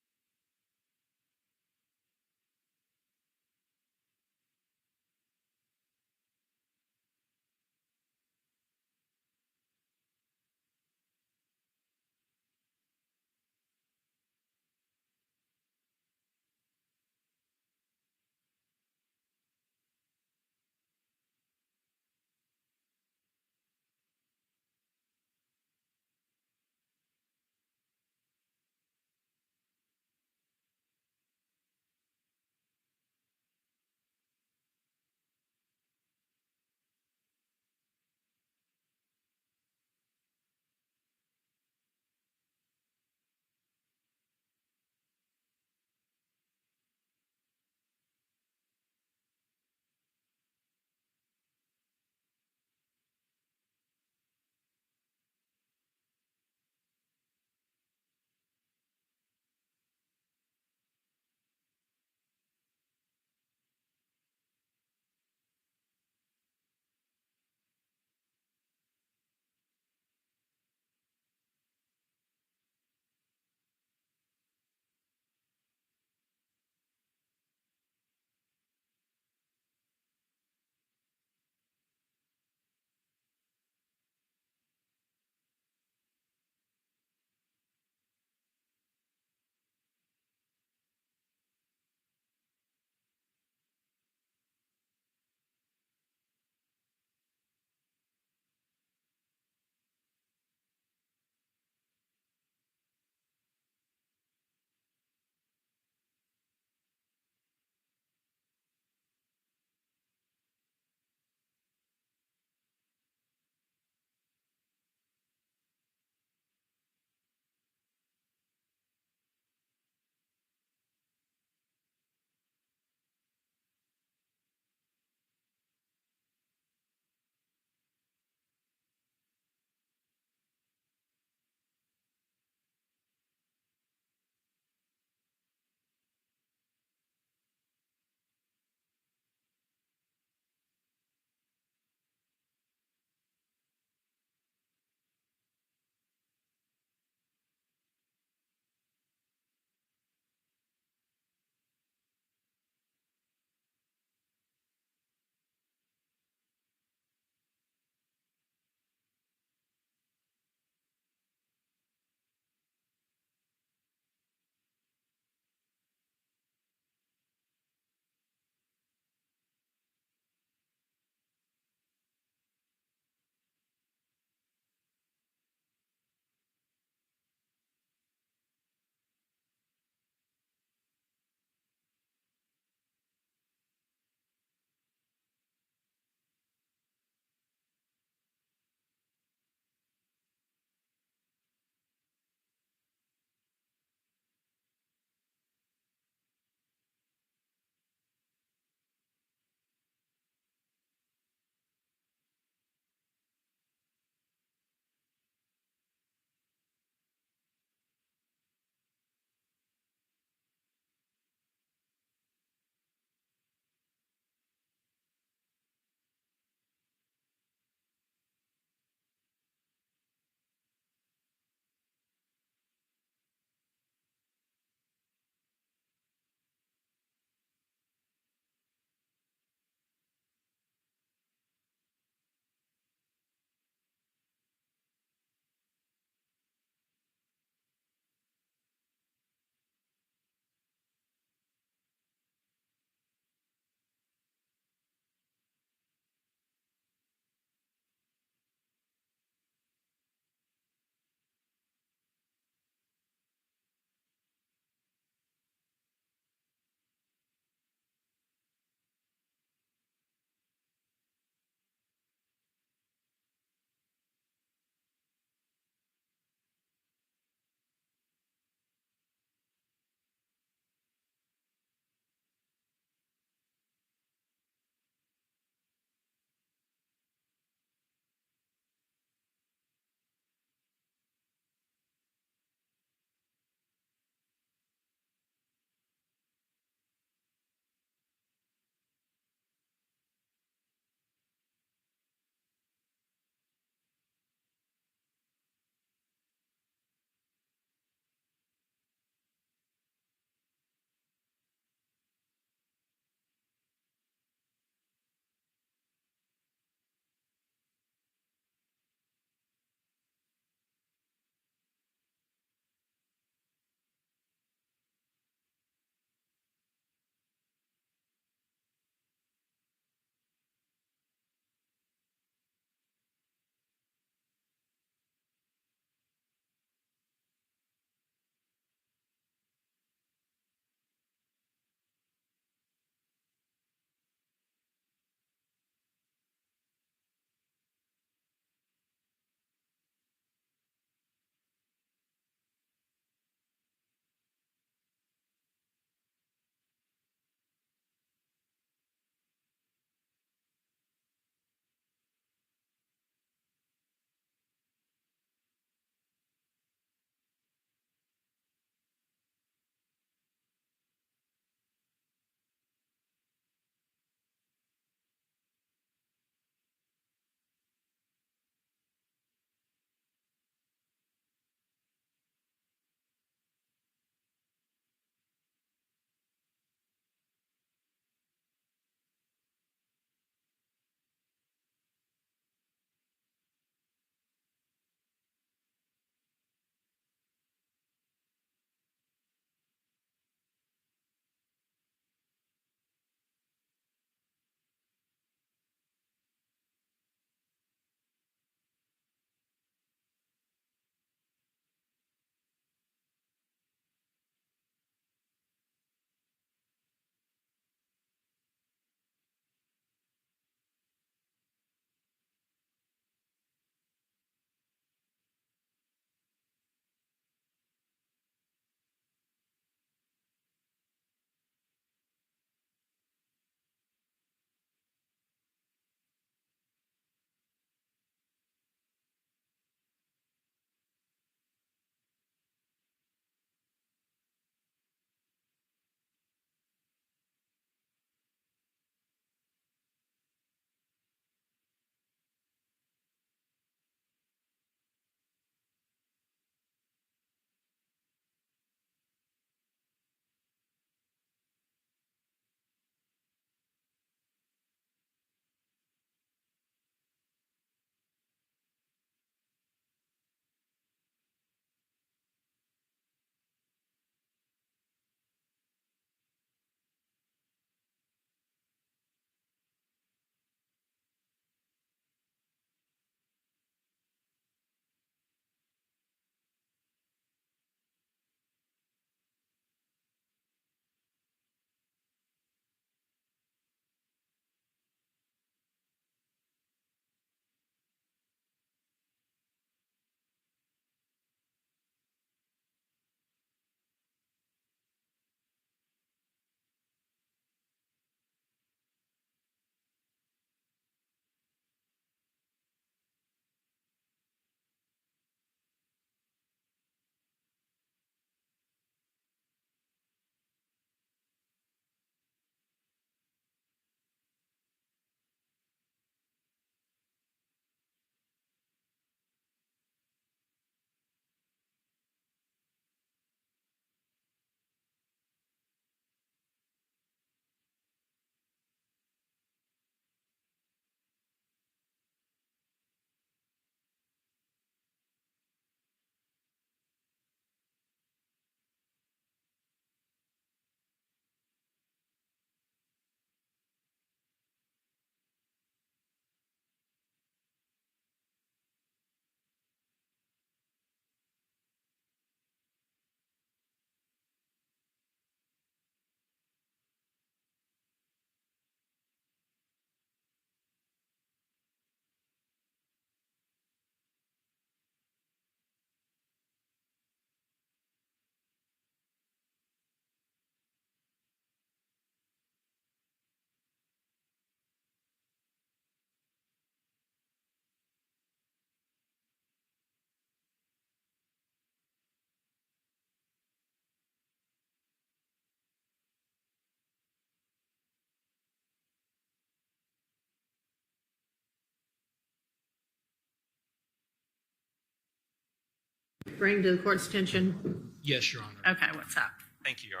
bring to the court's attention?
Yes, Your Honor.
Okay, what's up?
Thank you, Your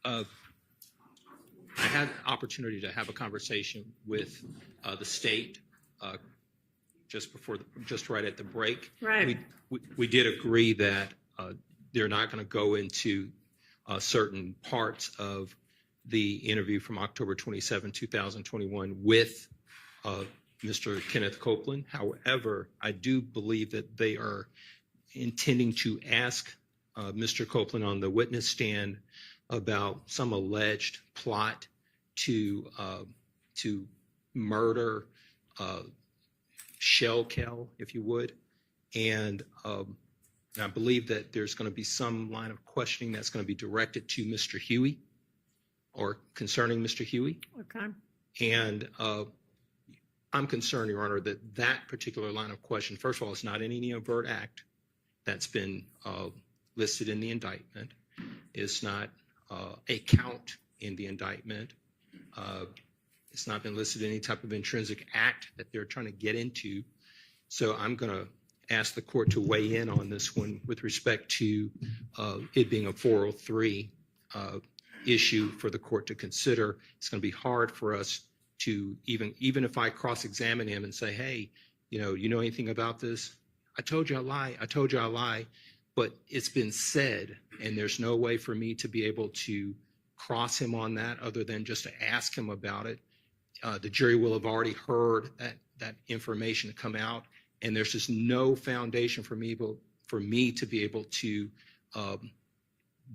Honor. I had the opportunity to have a conversation with the state just right at the break.
Right.
We did agree that they're not going to go into certain parts of the interview from October 27, 2021 with Mr. Kenneth Copeland. However, I do believe that they are intending to ask Mr. Copeland on the witness stand about some alleged plot to murder Shell Kell, if you would. And I believe that there's going to be some line of questioning that's going to be directed to Mr. Huey or concerning Mr. Huey.
Okay.
And I'm concerned, Your Honor, that that particular line of question, first of all, it's not in any overt act that's been listed in the indictment. It's not a count in the indictment. It's not been listed in any type of intrinsic act that they're trying to get into. So I'm going to ask the court to weigh in on this one with respect to it being a 403 issue for the court to consider. It's going to be hard for us to even if I cross-examine him and say, hey, you know anything about this? I told you I lie. But it's been said, and there's no way for me to be able to cross him on that other than just to ask him about it. The jury will have already heard that information come out, and there's just no foundation for me to be able to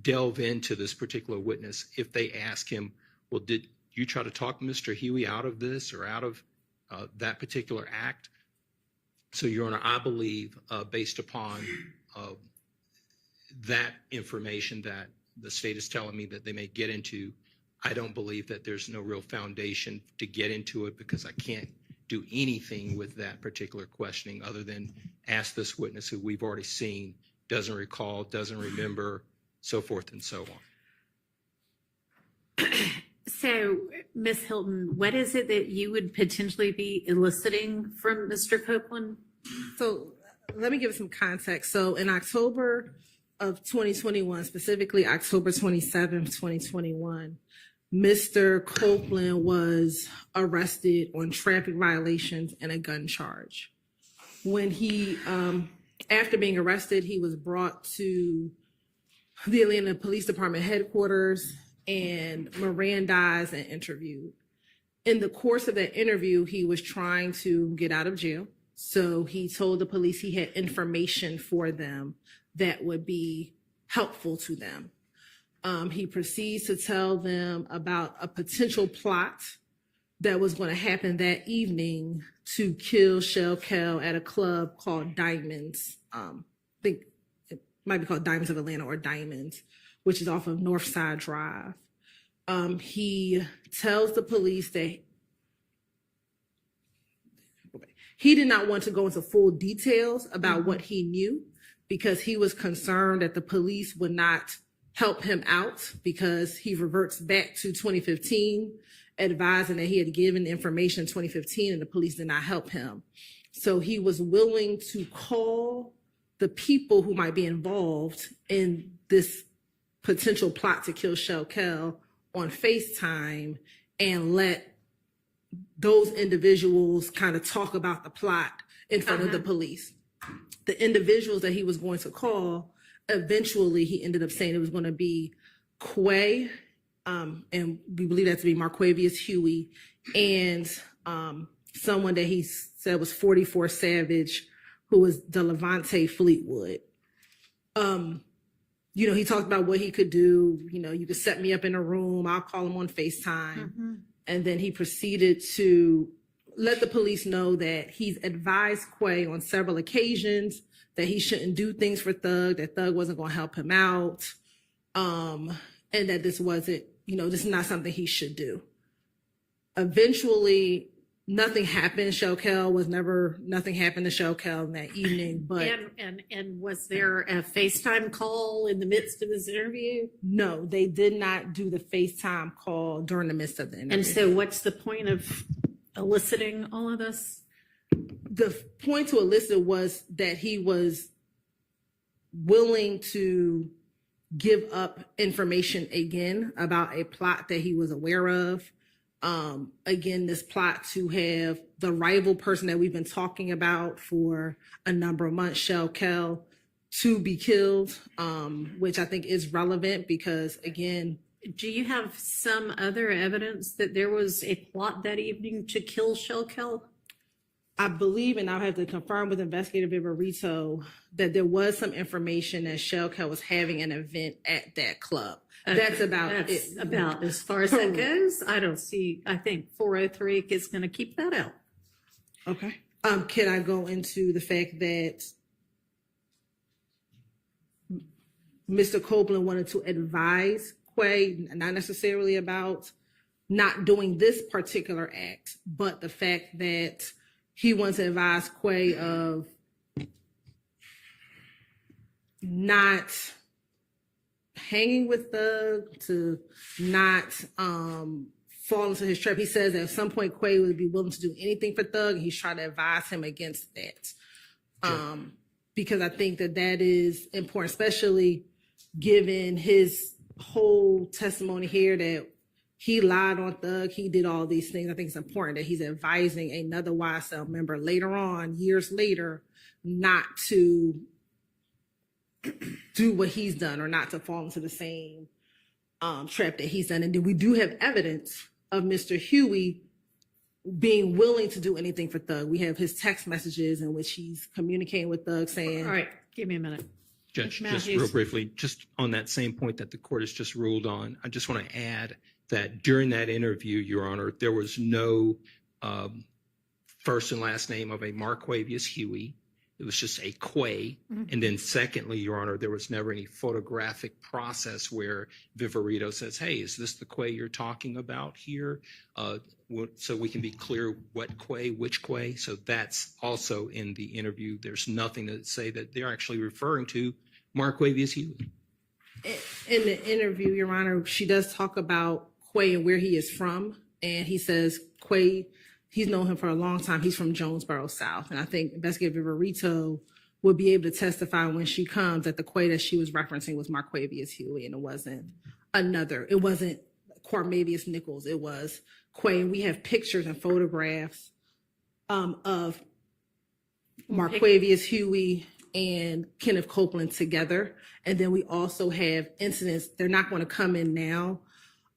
delve into this particular witness if they ask him, well, did you try to talk Mr. Huey out of this or out of that particular act? So, Your Honor, I believe based upon that information that the state is telling me that they may get into, I don't believe that there's no real foundation to get into it because I can't do anything with that particular questioning other than ask this witness who we've already seen, doesn't recall, doesn't remember, so forth and so on.
So, Ms. Hilton, what is it that you would potentially be eliciting from Mr. Copeland?
So let me give some context. So in October of 2021, specifically October 27th, 2021, Mr. Copeland was arrested on traffic violations and a gun charge. When he, after being arrested, he was brought to the Atlanta Police Department headquarters and Mirandized and interviewed. In the course of that interview, he was trying to get out of jail. So he told the police he had information for them that would be helpful to them. He proceeds to tell them about a potential plot that was going to happen that evening to kill Shell Kell at a club called Diamonds. I think it might be called Diamonds of Atlanta or Diamonds, which is off of Northside Drive. He tells the police that he did not want to go into full details about what he knew because he was concerned that the police would not help him out because he reverts back to 2015, advising that he had given information in 2015 and the police did not help him. So he was willing to call the people who might be involved in this potential plot to kill Shell Kell on FaceTime and let those individuals kind of talk about the plot in front of the police. The individuals that he was going to call, eventually he ended up saying it was going to be Quay, and we believe that to be Marquavius Huey, and someone that he said was 44 Savage, who was DeLevante Fleetwood. He talked about what he could do. You could set me up in a room. I'll call him on FaceTime. Mm-hmm. And then he proceeded to let the police know that he's advised Quay on several occasions that he shouldn't do things for Thug, that Thug wasn't going to help him out, and that this wasn't, this is not something he should do. Eventually, nothing happened. Nothing happened to Shell Kell in that evening. But
and was there a FaceTime call in the midst of this interview?
No, they did not do the FaceTime call during the midst of the interview.
And so what's the point of eliciting all of this?
The point to elicit was that he was willing to give up information again about a plot that he was aware of. Again, this plot to have the rival person that we've been talking about for a number of months, Shell Kell, to be killed, which I think is relevant because, again,
do you have some other evidence that there was a plot that evening to kill Shell Kell?
I believe, and I'll have to confirm with Investigator Viverito, that there was some information that Shell Kell was having an event at that club. That's about it.
About as far as that goes. I think 403 is going to keep that out.
Okay. Can I go into the fact that Mr. Copeland wanted to advise Quay, not necessarily about not doing this particular act, but the fact that he wants to advise Quay of not hanging with Thug, to not fall into his trap. He says that at some point Quay would be willing to do anything for Thug, and he's trying to advise him against that. Because I think that is important, especially given his whole testimony here that he lied on Thug, he did all these things. I think it's important that he's advising another YSL member later on, years later, not to do what he's done or not to fall into the same trap that he's done. And then we do have evidence of Mr. Huey being willing to do anything for Thug. We have his text messages in which he's communicating with Thug saying...
All right, give me a minute.
Judge, just real briefly, just on that same point that the court has just ruled on, I just want to add that during that interview, Your Honor, there was no first and last name of a Marquavius Huey. It was just a Quay. Mm-hmm. And then secondly, Your Honor, there was never any photographic process where Viverito says, hey, is this the Quay you're talking about here? So we can be clear what Quay, which Quay. So that's also in the interview. There's nothing to say that they're actually referring to Marquavius Huey.
In the interview, Your Honor, she does talk about Quay and where he is from. And he says Quay, he's known him for a long time. He's from Jonesboro South. And I think Investigator Viverito would be able to testify when she comes that the Quay that she was referencing was Marquavius Huey, and it wasn't Quarmavius Nichols. It was Quay. And we have pictures and photographs of Marquavius Huey and Kenneth Copeland together. And then we also have incidents. They're not going to come in now.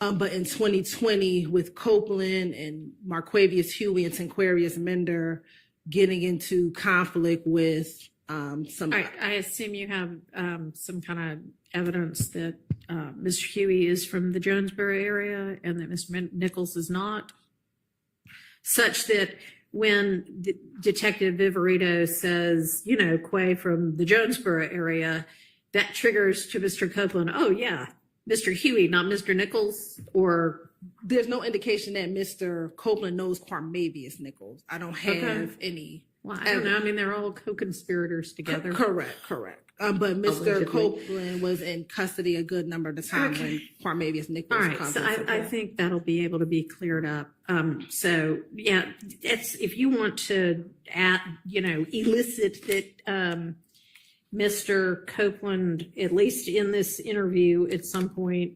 But in 2020, with Copeland and Marquavius Huey and Tanquarius Mender getting into conflict with some...
I assume you have some kind of evidence that Mr. Huey is from the Jonesboro area and that Mr. Nichols is not, such that when Detective Viverito says, Quay from the Jonesboro area, that triggers to Mr. Copeland, oh, yeah, Mr. Huey, not Mr. Nichols, or...
There's no indication that Mr. Copeland knows Quarmavius Nichols. I don't have any...
Well, I don't know. I mean, they're all co-conspirators together.
Correct. But Mr. Copeland was in custody a good number of the time when Quarmavius Nichols comes.
All right, so I think that'll be able to be cleared up. So, yeah, if you want to elicit that Mr. Copeland, at least in this interview at some point,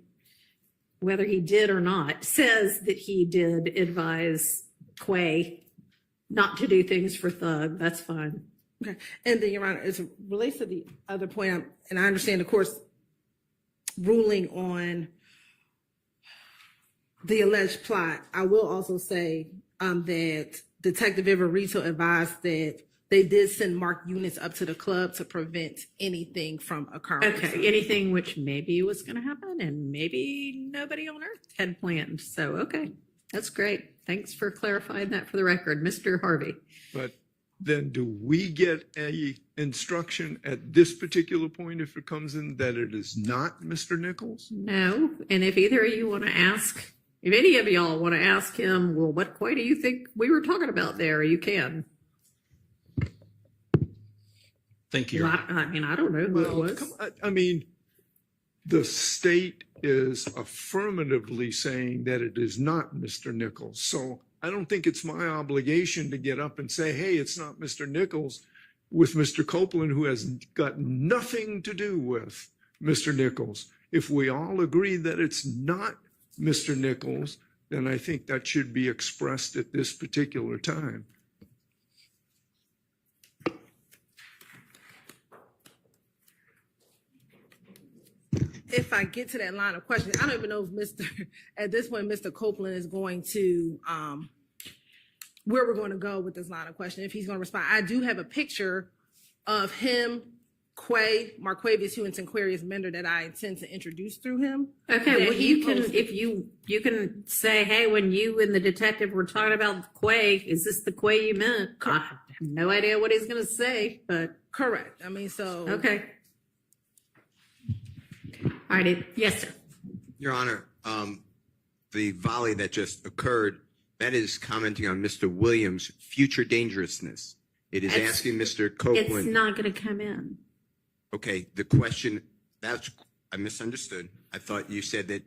whether he did or not, says that he did advise Quay not to do things for Thug, that's fine.
Okay. And then, Your Honor, as it relates to the other point, and I understand the court's ruling on the alleged plot, I will also say that Detective Viverito advised that they did send marked units up to the club to prevent anything from occurring.
Okay, anything which maybe was going to happen and maybe nobody on earth had planned. So, okay, that's great. Thanks for clarifying that for the record, Mr. Harvey.
But then do we get a instruction at this particular point if it comes in that it is not Mr. Nichols?
No, and if either of you want to ask, if any of y'all want to ask him, well, what Quay do you think we were talking about there? You can.
Thank you.
Well, I mean, I don't know who it was.
I mean, the state is affirmatively saying that it is not Mr. Nichols. So I don't think it's my obligation to get up and say, hey, it's not Mr. Nichols, with Mr. Copeland, who has got nothing to do with Mr. Nichols. If we all agree that it's not Mr. Nichols, then I think that should be expressed at this particular time.
If I get to that line of questioning, I don't even know if at this point, Mr. Copeland is going to, where we're going to go with this line of questioning, if he's going to respond. I do have a picture of him, Quay, Marquavius Hewington Quarius Mender, that I intend to introduce through him.
Okay, well, you can, if you can say, hey, when you and the detective were talking about Quay, is this the Quay you meant? I have no idea what he's going to say, but.
Correct. I mean, so.
Okay. All right. Yes, sir.
Your Honor, the volley that just occurred, that is commenting on Mr. Williams' future dangerousness. It is asking Mr. Copeland.
It's not going to come in.
Okay, the question, I misunderstood. I thought you said that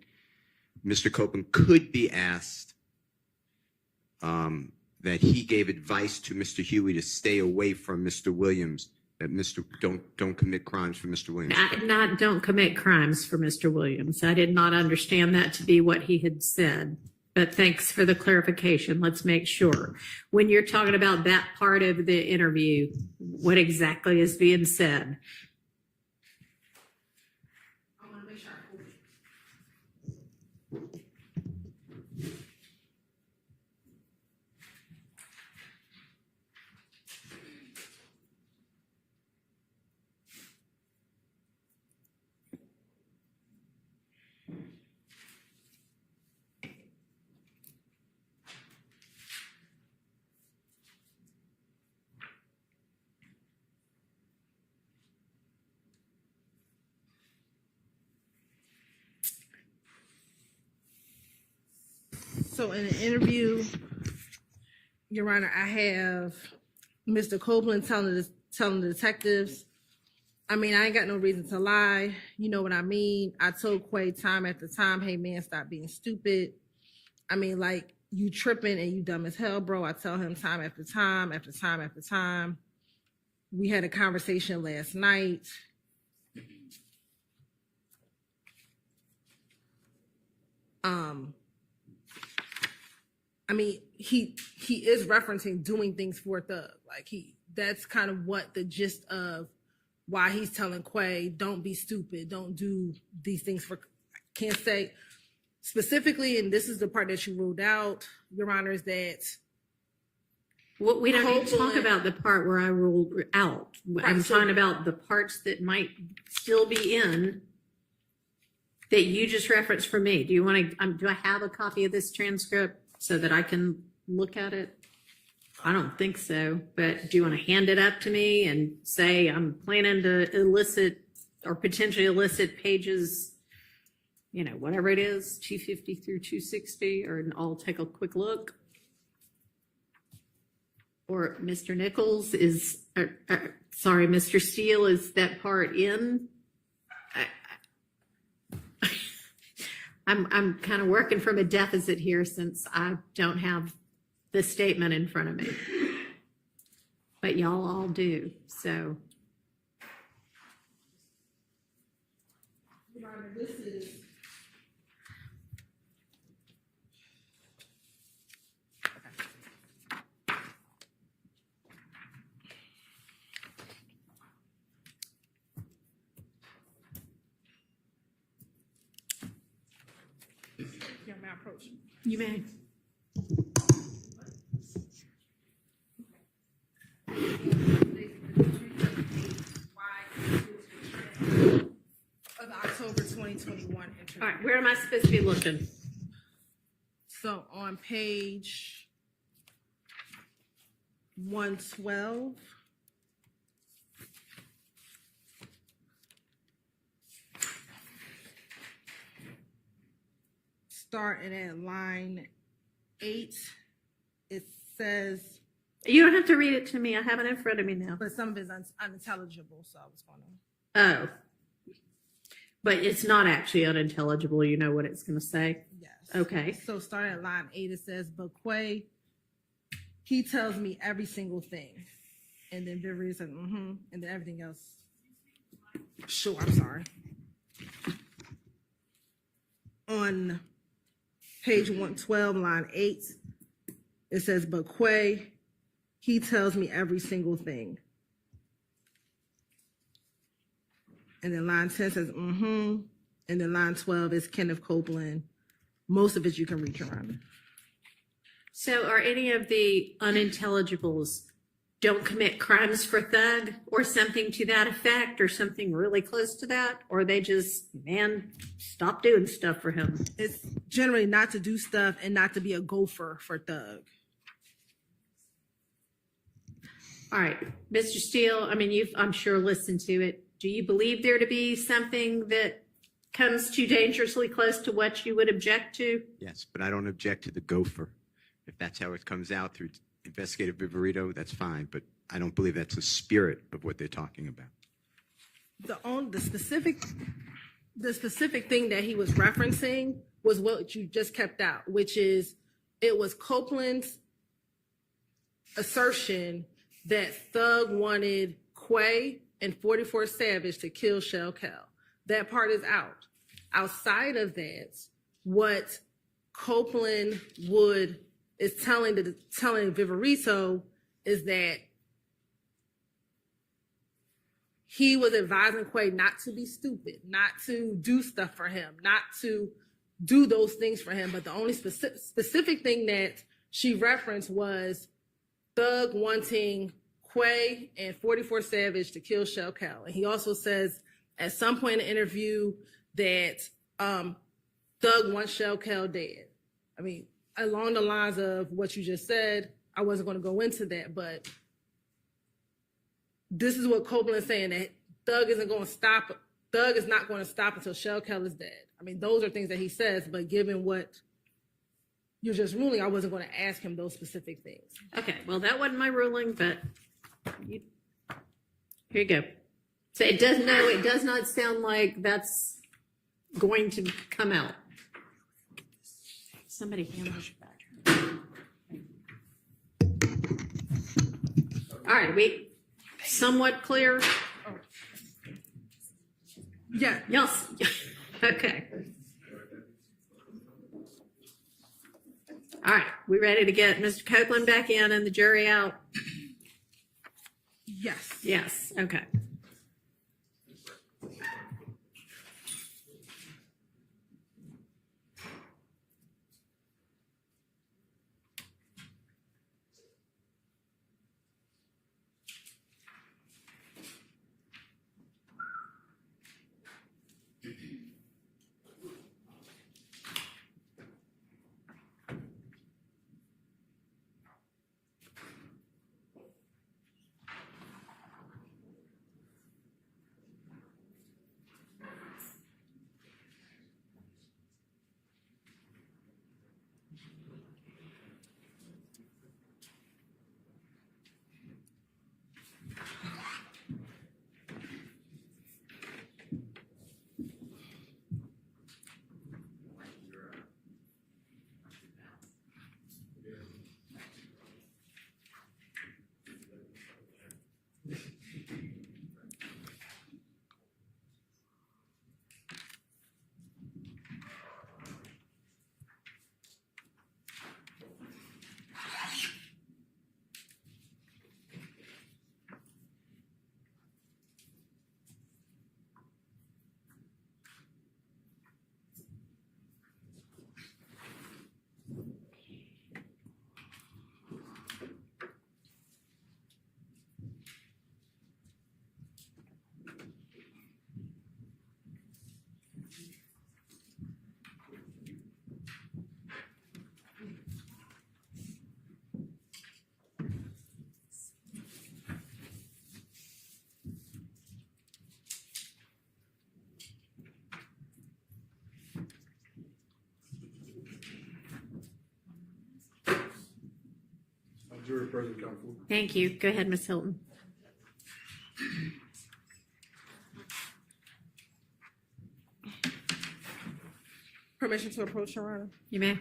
Mr. Copeland could be asked that he gave advice to Mr. Huey to stay away from Mr. Williams, that don't commit crimes for Mr. Williams.
Don't commit crimes for Mr. Williams. I did not understand that to be what he had said. But thanks for the clarification. Let's make sure. When you're talking about that part of the interview, what exactly is being said?
I want to make sure I hold it. So in an interview, Your Honor, I have Mr. Copeland telling the detectives, I mean, I ain't got no reason to lie. You know what I mean? I told Quay time after time, hey man, stop being stupid. I mean, like, you tripping and you dumb as hell, bro. I tell him time after time, after time, after time. We had a conversation last night. I mean, he is referencing doing things for a thug. Like, that's kind of what the gist of why he's telling Quay, don't be stupid, don't do these things for, I can't say specifically, and this is the part that you ruled out, Your Honor, is that
well, we don't need to talk about the part where I ruled out.
Right,
I'm talking about the parts that might still be in that you just referenced for me. Do you want to, do I have a copy of this transcript so that I can look at it? I don't think so, but do you want to hand it up to me and say I'm planning to elicit or potentially elicit pages, you know, whatever it is, 250 through 260, or I'll take a quick look? Or Mr. Nichols is, sorry, Mr. Steele, is that part in? I'm kind of working from a deficit here since I don't have the statement in front of me, but y'all all do. So,
Your Honor, this is my approach.
you may.
Of October 2021 interview.
All right, where am I supposed to be looking?
So on page 112, starting at line 8, it says,
you don't have to read it to me. I have it in front of me now.
but some of it's unintelligible, so I was going to.
Oh, but it's not actually unintelligible. You know what it's going to say?
Yes.
Okay.
So starting at line 8, it says, but Quay, he tells me every single thing. And then Vivery said, and then everything else. Sure, I'm sorry. On page 112, line 8, it says, but Quay, he tells me every single thing. And then line 10 says, and then line 12 is Kenneth Copeland. Most of it you can read, Your Honor.
So are any of the unintelligibles don't commit crimes for thug or something to that effect or something really close to that? Or they just, man, stop doing stuff for him?
It's generally not to do stuff and not to be a gopher for thug.
All right, Mr. Steele, I mean, you've, I'm sure, listened to it. Do you believe there to be something that comes too dangerously close to what you would object to?
Yes, but I don't object to the gopher. If that's how it comes out through investigative viverito, that's fine, but I don't believe that's the spirit of what they're talking about.
The specific thing that he was referencing was what you just kept out, which is it was Copeland's assertion that Thug wanted Quay and 44 Savage to kill Shell Cal. That part is out. Outside of that, what Copeland is telling Viverito is that he was advising Quay not to be stupid, not to do stuff for him, not to do those things for him. But the only specific thing that she referenced was Thug wanting Quay and 44 Savage to kill Shell Cal. And he also says at some point in the interview that Thug wants Shell Cal dead. I mean, along the lines of what you just said, I wasn't going to go into that, but this is what Copeland is saying, that Thug isn't going to stop. Thug is not going to stop until Shell Cal is dead. I mean, those are things that he says, but given what you're just ruling, I wasn't going to ask him those specific things.
Okay, well, that wasn't my ruling, but here you go. So it does not sound like that's going to come out. Somebody hand us your badge. All right, we somewhat clear?
Yeah.
Yes. Okay. All right, we ready to get Mr. Copeland back in and the jury out?
Yes.
Yes, okay.
Jury present, come forward.
Thank you. Go ahead, Ms. Hilton.
Permission to approach, Your Honor.
You may.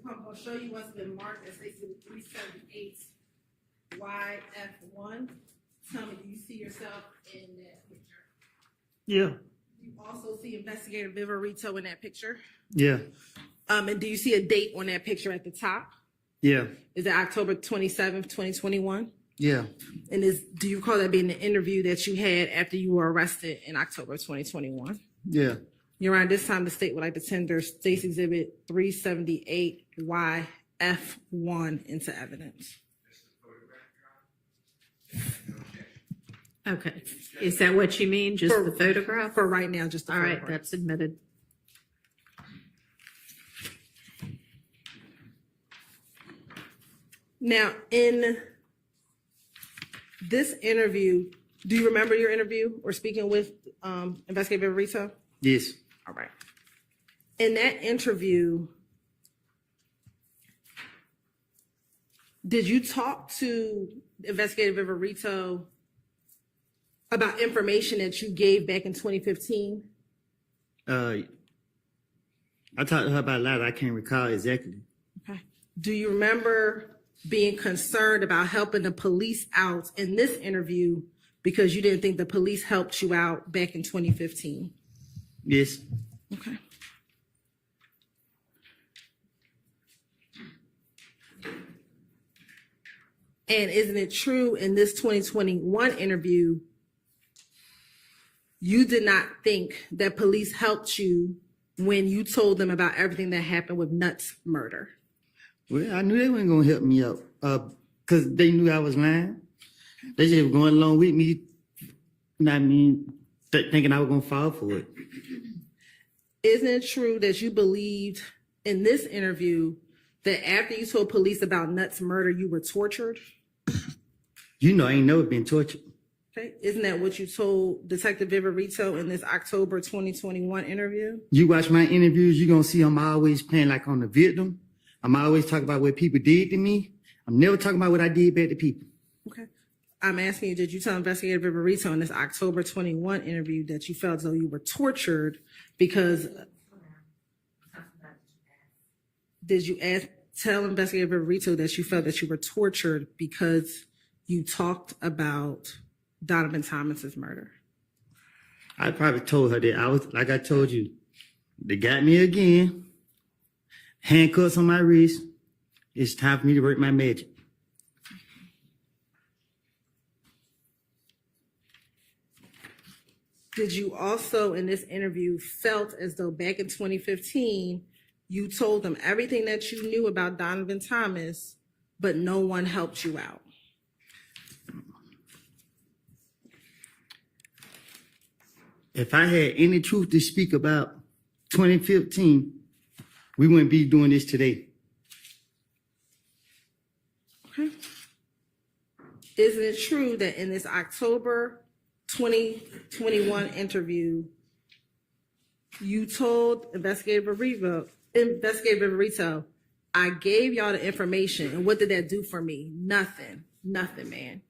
I'm going to show you what's been marked as exhibit 378 YF1. Tell me, do you see yourself in that picture?
Yeah.
You also see Investigator Viverito in that picture.
Yeah.
And do you see a date on that picture at the top?
Yeah.
Is it October 27th, 2021?
Yeah.
And do you recall that being the interview that you had after you were arrested in October 2021?
Yeah.
Your Honor, this time the state would like to tender State's Exhibit 378 YF1 into evidence.
Okay. Is that what you mean? Just the photograph?
For right now, just the
All right,
photograph.
that's admitted.
Now, in this interview, do you remember your interview or speaking with Investigator Viverito?
Yes.
All right. In that interview, did you talk to Investigator Viverito about information that you gave back in 2015?
I talked to her about a lot. I can't recall exactly.
Okay. Do you remember being concerned about helping the police out in this interview because you didn't think the police helped you out back in 2015?
Yes.
Okay. And isn't it true in this 2021 interview, you did not think that police helped you when you told them about everything that happened with Nutt's murder?
Well, I knew they weren't going to help me out because they knew I was lying. They just were going along with me, you know what I mean, thinking I was going to fall for it.
Isn't it true that you believed in this interview that after you told police about Nutt's murder, you were tortured?
You know I ain't never been tortured.
Okay. Isn't that what you told Detective Viverito in this October 2021 interview?
You watch my interviews, you're going to see I'm always playing like on the victim. I'm always talking about what people did to me. I'm never talking about what I did back to people.
Okay. I'm asking you, did you tell Investigator Viverito in this October 21 interview that you felt as though you were tortured because... Did you tell Investigator Viverito that you felt that you were tortured because you talked about Donovan Thomas's murder?
I probably told her that I was, like I told you, they got me again. Handcuffs on my wrist. It's time for me to work my magic.
Did you also, in this interview, felt as though back in 2015, you told them everything that you knew about Donovan Thomas, but no one helped you out?
If I had any truth to speak about 2015, we wouldn't be doing this today.
Okay. Isn't it true that in this October 2021 interview, you told Investigator Viverito, I gave y'all the information, and what did that do for me? Nothing. Nothing, man.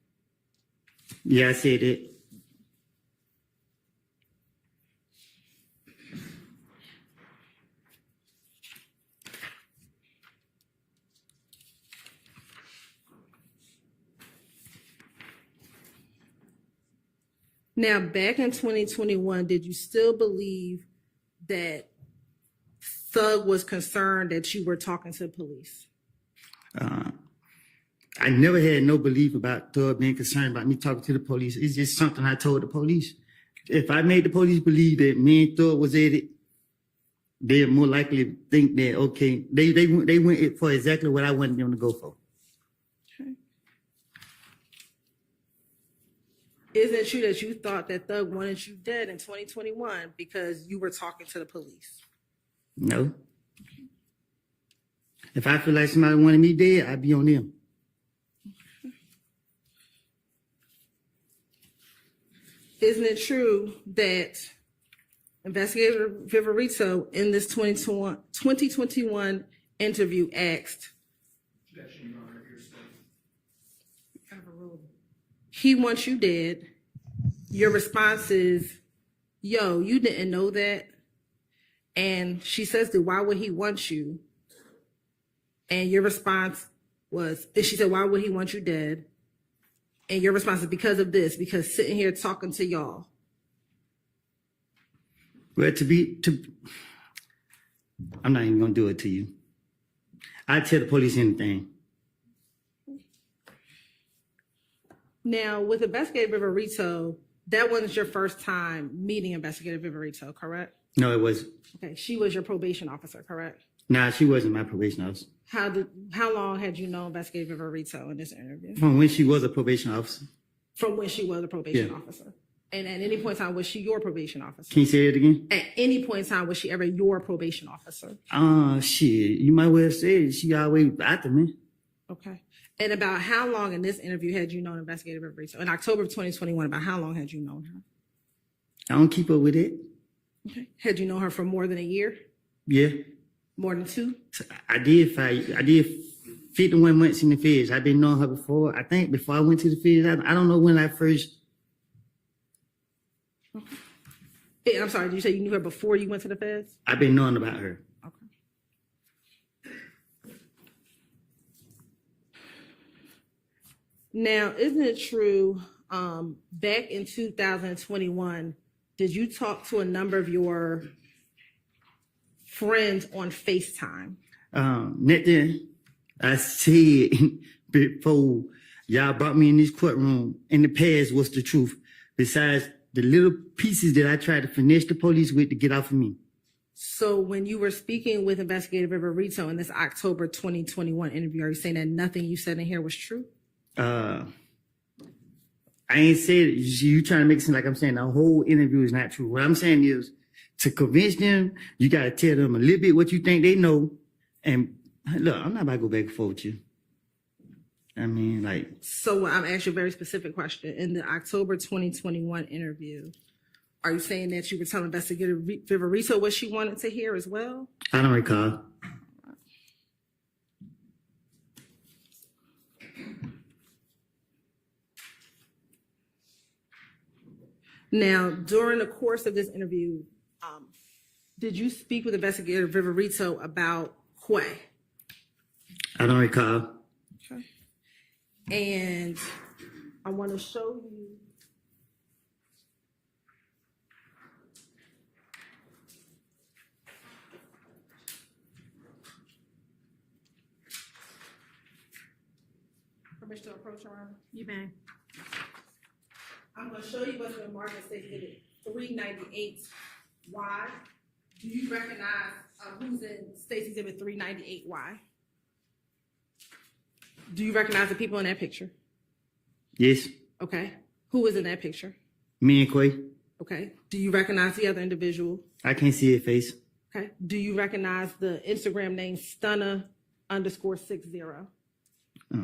Yeah, I said it.
Now, back in 2021, did you still believe that Thug was concerned that you were talking to the police?
I never had no belief about Thug being concerned about me talking to the police. It's just something I told the police. If I made the police believe that me and Thug was at it, they're more likely to think that, okay, they went for exactly what I wanted them to go for.
Okay. Isn't it true that you thought that Thug wanted you dead in 2021 because you were talking to the police?
No. If I feel like somebody wanted me dead, I'd be on them.
Isn't it true that Investigator Viverito in this 2021 interview asked, he wants you dead. Your response is, yo, you didn't know that. And she says that why would he want you? And your response was, and she said, why would he want you dead? And your response is because of this, because sitting here talking to y'all.
Well, I'm not even gonna do it to you. I'd tell the police anything.
Now, with Investigator Viverito, that wasn't your first time meeting Investigator Viverito, correct?
No, it was.
Okay, she was your probation officer, correct?
Nah, she wasn't my probation officer.
How long had you known Investigator Viverito in this interview?
From when she was a probation officer.
From when she was a probation officer. And at any point in time, was she your probation officer?
Can you say it again?
At any point in time, was she ever your probation officer?
Shit. You might well have said she always after me.
Okay. And about how long in this interview had you known Investigator Viverito? In October of 2021, about how long had you known her?
I don't keep up with it.
Okay. Had you known her for more than a year?
Yeah.
More than 2?
I did 51 months in the feds. I've been knowing her before. I think before I went to the feds, I don't know when I first.
Okay. I'm sorry, did you say you knew her before you went to the feds?
I've been knowing about her.
Okay. Now, isn't it true, back in 2021, did you talk to a number of your friends on FaceTime?
Nothing I said before y'all brought me in this courtroom in the past was the truth. Besides the little pieces that I tried to finesse the police with to get off of me.
So when you were speaking with Investigator Viverito in this October 2021 interview, are you saying that nothing you said in here was true?
I ain't said it. You trying to make it seem like I'm saying the whole interview is not true. What I'm saying is, to convince them, you got to tell them a little bit what you think they know. And look, I'm not about to go back and forth with you. I mean, like.
So I'm asking you a very specific question. In the October 2021 interview, are you saying that you were telling Investigator Viverito what she wanted to hear as well?
I don't recall.
Now, during the course of this interview, did you speak with Investigator Viverito about Quay?
I don't recall.
Okay. And I want to show you. Permission to approach, Your Honor?
You may.
I'm going to show you what's been marked as Exhibit 398Y. Do you recognize who's in State's Exhibit 398Y? Do you recognize the people in that picture?
Yes.
Okay. Who was in that picture?
Me and Quay.
Okay. Do you recognize the other individual?
I can't see her face.
Okay. Do you recognize the Instagram name Stunner_60?
I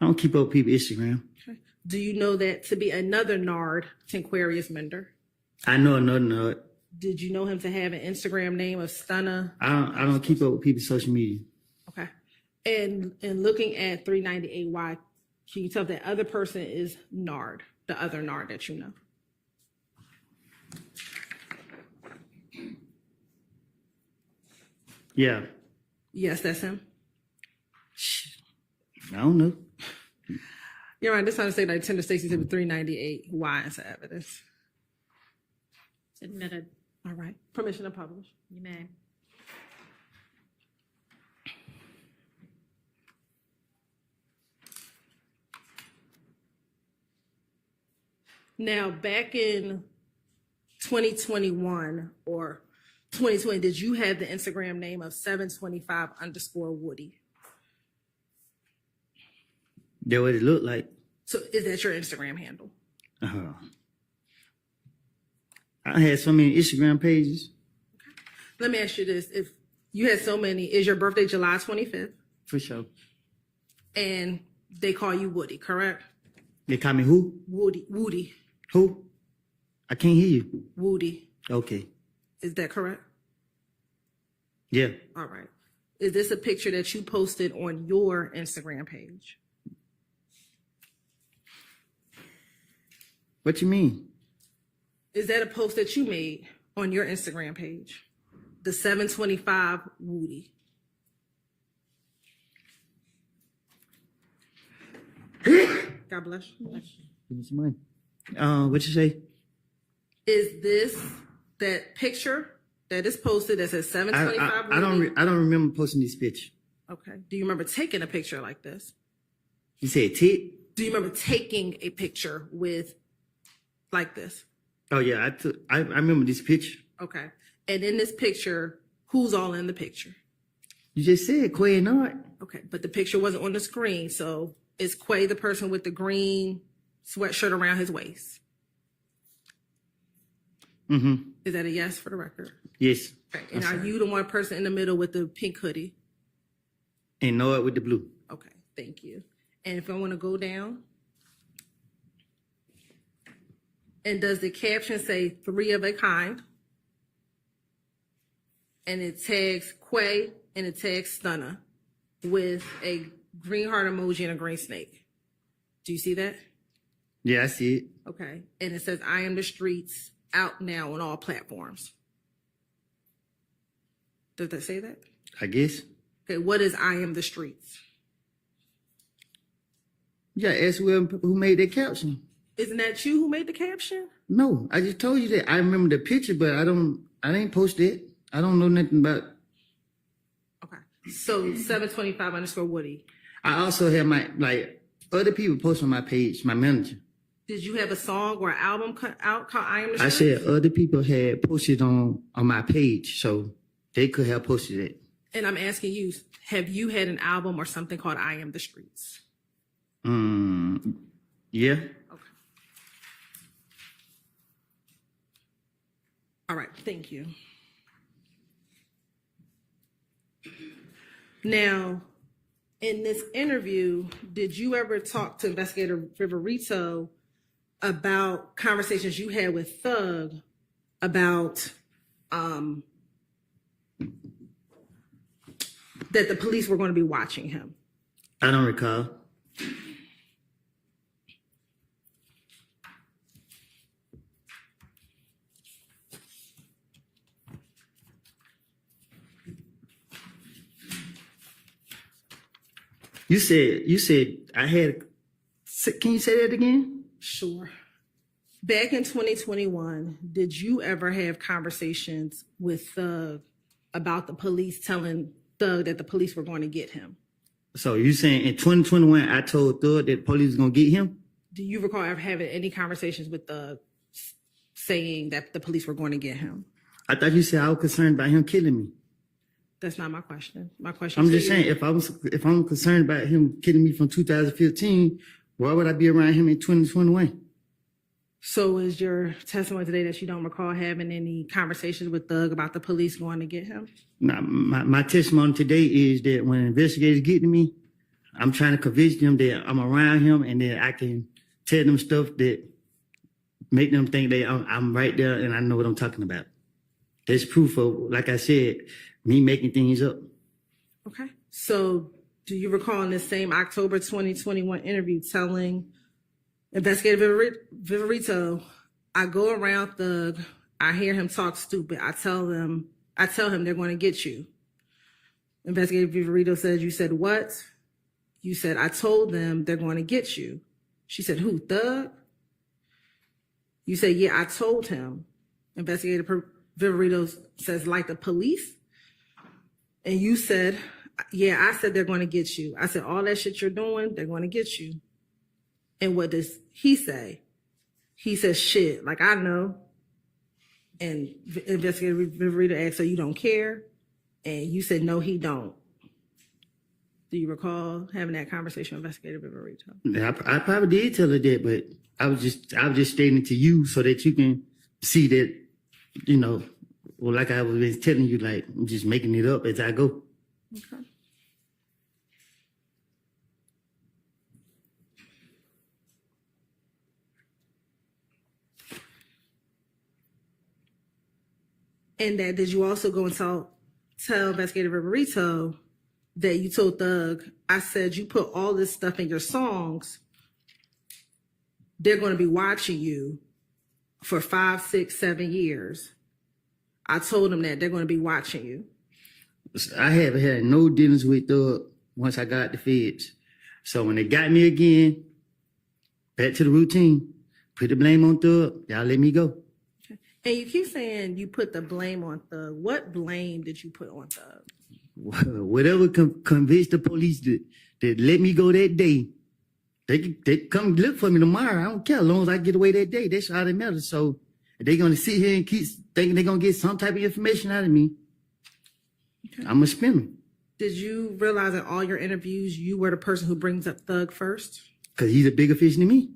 don't keep up with people's Instagram.
Okay. Do you know that to be another Nard, Tinquarius Mender?
I know another Nard.
Did you know him to have an Instagram name of Stunner?
I don't keep up with people's social media.
Okay. And looking at 398Y, can you tell if that other person is Nard, the other Nard that you know?
Yeah.
Yes, that's him.
I don't know.
You're right. This time to say that Tender Stacy Exhibit 398Y into evidence.
It's admitted.
All right. Permission to publish.
You may.
Now, back in 2021 or 2020, did you have the Instagram name of 725_Woody?
That what it looked like.
So is that your Instagram handle?
I had so many Instagram pages.
Let me ask you this. If you had so many, is your birthday July 25th?
For sure.
And they call you Woody, correct?
They call me who?
Woody.
Who? I can't hear you.
Woody.
Okay.
Is that correct?
Yeah.
All right. Is this a picture that you posted on your Instagram page?
What you mean?
Is that a post that you made on your Instagram page? The 725 Woody. God bless you.
Give me some money. What you say?
Is this that picture that is posted that says 725?
I don't remember posting this picture.
Okay. Do you remember taking a picture like this?
You said tit?
Do you remember taking a picture with like this?
Oh yeah, I remember this picture.
Okay. And in this picture, who's all in the picture?
You just said Quay and Art.
Okay, but the picture wasn't on the screen, so is Quay the person with the green sweatshirt around his waist?
Mm-hmm.
Is that a yes for the record?
Yes.
Okay. And are you the one person in the middle with the pink hoodie?
And Art with the blue.
Okay, thank you. And if I want to go down, and does the caption say 3 of a kind? And it tags Quay and it tags Stunner with a green heart emoji and a green snake. Do you see that?
Yeah, I see it.
Okay. And it says, I am the streets, out now on all platforms. Does that say that?
I guess.
Okay, what is I am the streets?
Yeah, ask who made that caption.
Isn't that you who made the caption?
No, I just told you that. I remember the picture, but I didn't post it. I don't know nothing about.
Okay. So 725_Woody.
I also have other people post on my page, my manager.
Did you have a song or an album out called I Am the
I
Streets?
said other people had posted on my page, so they could have posted it.
And I'm asking you, have you had an album or something called I Am the Streets?
Yeah.
Okay. All right, thank you. Now, in this interview, did you ever talk to Investigator Viverito about conversations you had with Thug about that the police were going to be watching him?
I don't recall. You said I had. Can you say that again?
Sure. Back in 2021, did you ever have conversations with Thug about the police telling Thug that the police were going to get him?
So you saying in 2021, I told Thug that the police was gonna get him?
Do you recall ever having any conversations with Thug saying that the police were going to get him?
I thought you said I was concerned about him killing me.
That's not my question. My question.
I'm just saying, if I'm concerned about him killing me from 2015, why would I be around him in 2021?
So is your testimony today that you don't recall having any conversations with Thug about the police going to get him?
Now, my testimony today is that when investigators get to me, I'm trying to convince them that I'm around him and that I can tell them stuff that make them think that I'm right there and I know what I'm talking about. There's proof of, like I said, me making things up.
Okay. So do you recall in this same October 2021 interview telling Investigator Viverito, I go around Thug, I hear him talk stupid, I tell him they're going to get you. Investigator Viverito says, you said what? You said, I told them they're going to get you. She said, who, Thug? You said, yeah, I told him. Investigator Viverito says, like the police? And you said, yeah, I said they're going to get you. I said, all that shit you're doing, they're going to get you. And what does he say? He says, shit, like I know. And Investigator Viverito asked, so you don't care? And you said, no, he don't. Do you recall having that conversation with Investigator Viverito?
I probably did tell her that, but I was just stating it to you so that you can see that, you know, well, like I was telling you, like I'm just making it up as I go.
Okay. And that did you also go and tell Investigator Viverito that you told Thug, I said you put all this stuff in your songs, they're going to be watching you for 5, 6, 7 years. I told them that they're going to be watching you.
I haven't had no dealings with Thug once I got the feds. So when they got me again, Back to the routine. Put the blame on Thug. Y'all let me go.
And you keep saying you put the blame on Thug. What blame did you put on Thug?
Whatever convinced the police that let me go that day, they come look for me tomorrow. I don't care as long as I get away that day. That's all that matters. So if they're gonna sit here and keep thinking they're gonna get some type of information out of me, I'm gonna spin them.
Did you realize in all your interviews you were the person who brings up Thug first?
Cause he's a bigger fish than me.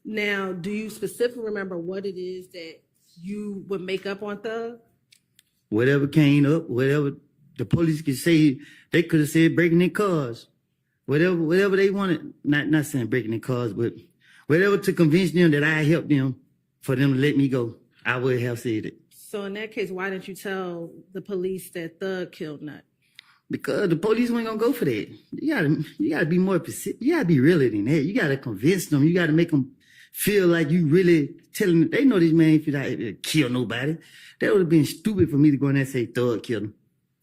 Now, do you specifically remember what it is that you would make up on Thug?
Whatever came up, whatever the police could say, they could have said breaking their cars. Whatever they wanted, not saying breaking their cars, but whatever to convince them that I helped them for them to let me go, I would have said it.
So in that case, why didn't you tell the police that Thug killed Nut?
Because the police weren't gonna go for that. You gotta be more specific. You gotta be realer than that. You gotta convince them. You gotta make them feel like you really telling them. They know this man ain't out here to kill nobody. That would have been stupid for me to go in there and say Thug killed him.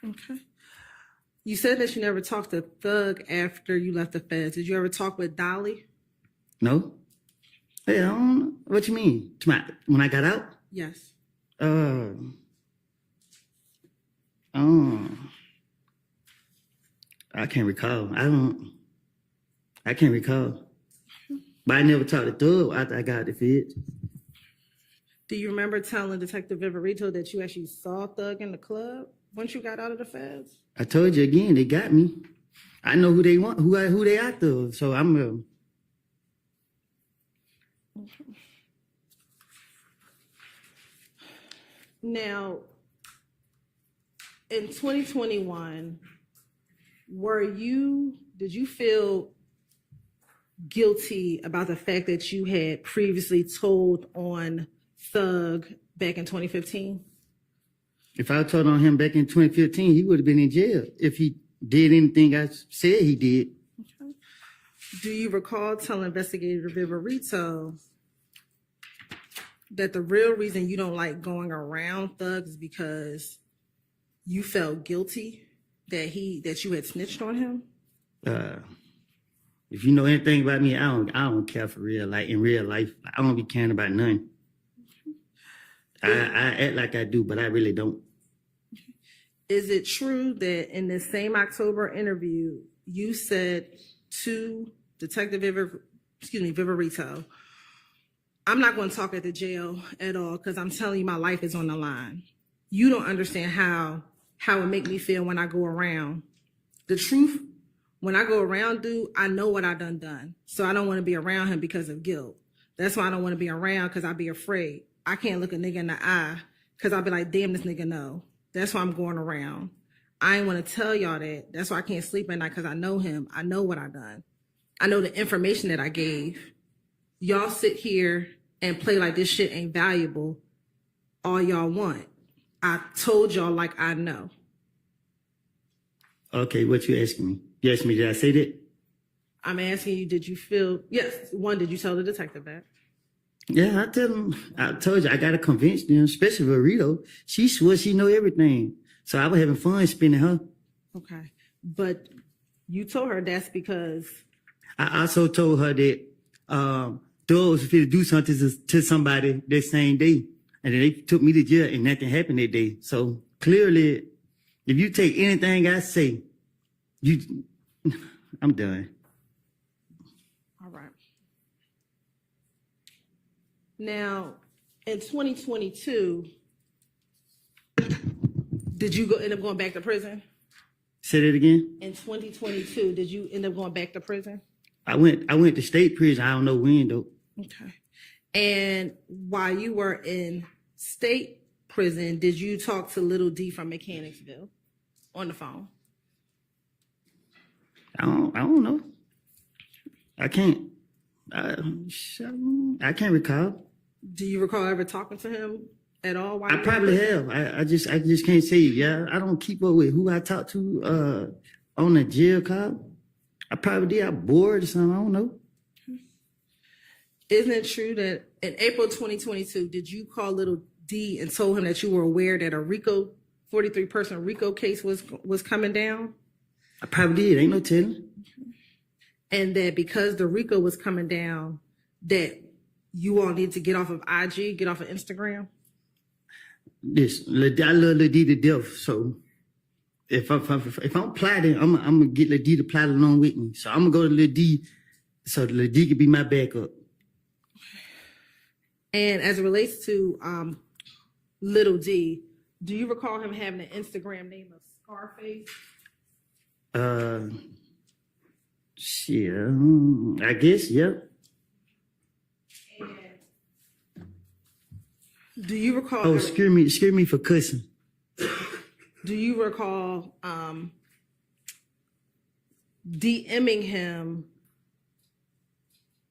Okay. You said that you never talked to Thug after you left the feds. Did you ever talk with Dolly?
No. Hey, I don't know. What you mean? When I got out?
Yes.
I can't recall. I can't recall. But I never talked to Thug after I got the feds.
Do you remember telling Detective Viverito that you actually saw Thug in the club once you got out of the feds?
I told you again, they got me. I know who they want, who they after. So I'm
Now, in 2021, did you feel guilty about the fact that you had previously told on Thug back in 2015?
If I told on him back in 2015, he would have been in jail if he did anything I said he did.
Okay. Do you recall telling Investigator Viverito that the real reason you don't like going around Thug is because you felt guilty that you had snitched on him?
If you know anything about me, I don't care for real. Like in real life, I don't be caring about nothing. I act like I do, but I really don't.
Is it true that in this same October interview, you said to Detective Viverito, I'm not going to talk at the jail at all because I'm telling you my life is on the line. You don't understand how it make me feel when I go around. The truth, when I go around, dude, I know what I done. So I don't want to be around him because of guilt. That's why I don't want to be around because I be afraid. I can't look a nigga in the eye because I'll be like, damn, this nigga know. That's why I'm going around. I ain't want to tell y'all that. That's why I can't sleep at night because I know him. I know what I done. I know the information that I gave. Y'all sit here and play like this shit ain't valuable all y'all want. I told y'all like I know.
Okay, what you asking me? You asked me, did I say that?
I'm asking you, did you feel, yes, one, did you tell the detective that?
Yeah, I told you, I got to convince them, especially Rito. She swore she know everything. So I was having fun spinning her.
Okay. But you told her that's because...
I also told her that Thug was fit to do something to somebody that same day. And then they took me to jail and nothing happened that day. So clearly, if you take anything I say, I'm done.
All right. Now, in 2022, did you end up going back to prison?
Say that again?
In 2022, did you end up going back to prison?
I went to state prison. I don't know when, though.
Okay. And while you were in state prison, did you talk to Little D from Mechanicsville on the phone?
I don't know. I can't recall.
Do you recall ever talking to him at all?
I probably have. I just can't say. Yeah, I don't keep up with who I talk to on the jail call. I probably did. I'm bored or something. I don't know.
Isn't it true that in April 2022, did you call Little D and told him that you were aware that a RICO 43-person RICO case was coming down?
I probably did. Ain't no telling.
And that because the RICO was coming down, that you all need to get off of IG, get off of Instagram?
This, I love Lil D to death, so if I'm plotting, I'm gonna get Lil D to plot along with me. So I'm gonna go to Lil D, so Lil D can be my backup.
And as it relates to Little D, do you recall him having an Instagram name of Scarface?
Shit, I guess, yep.
Do you recall?
Oh, excuse me for cussing.
Do you recall DMing him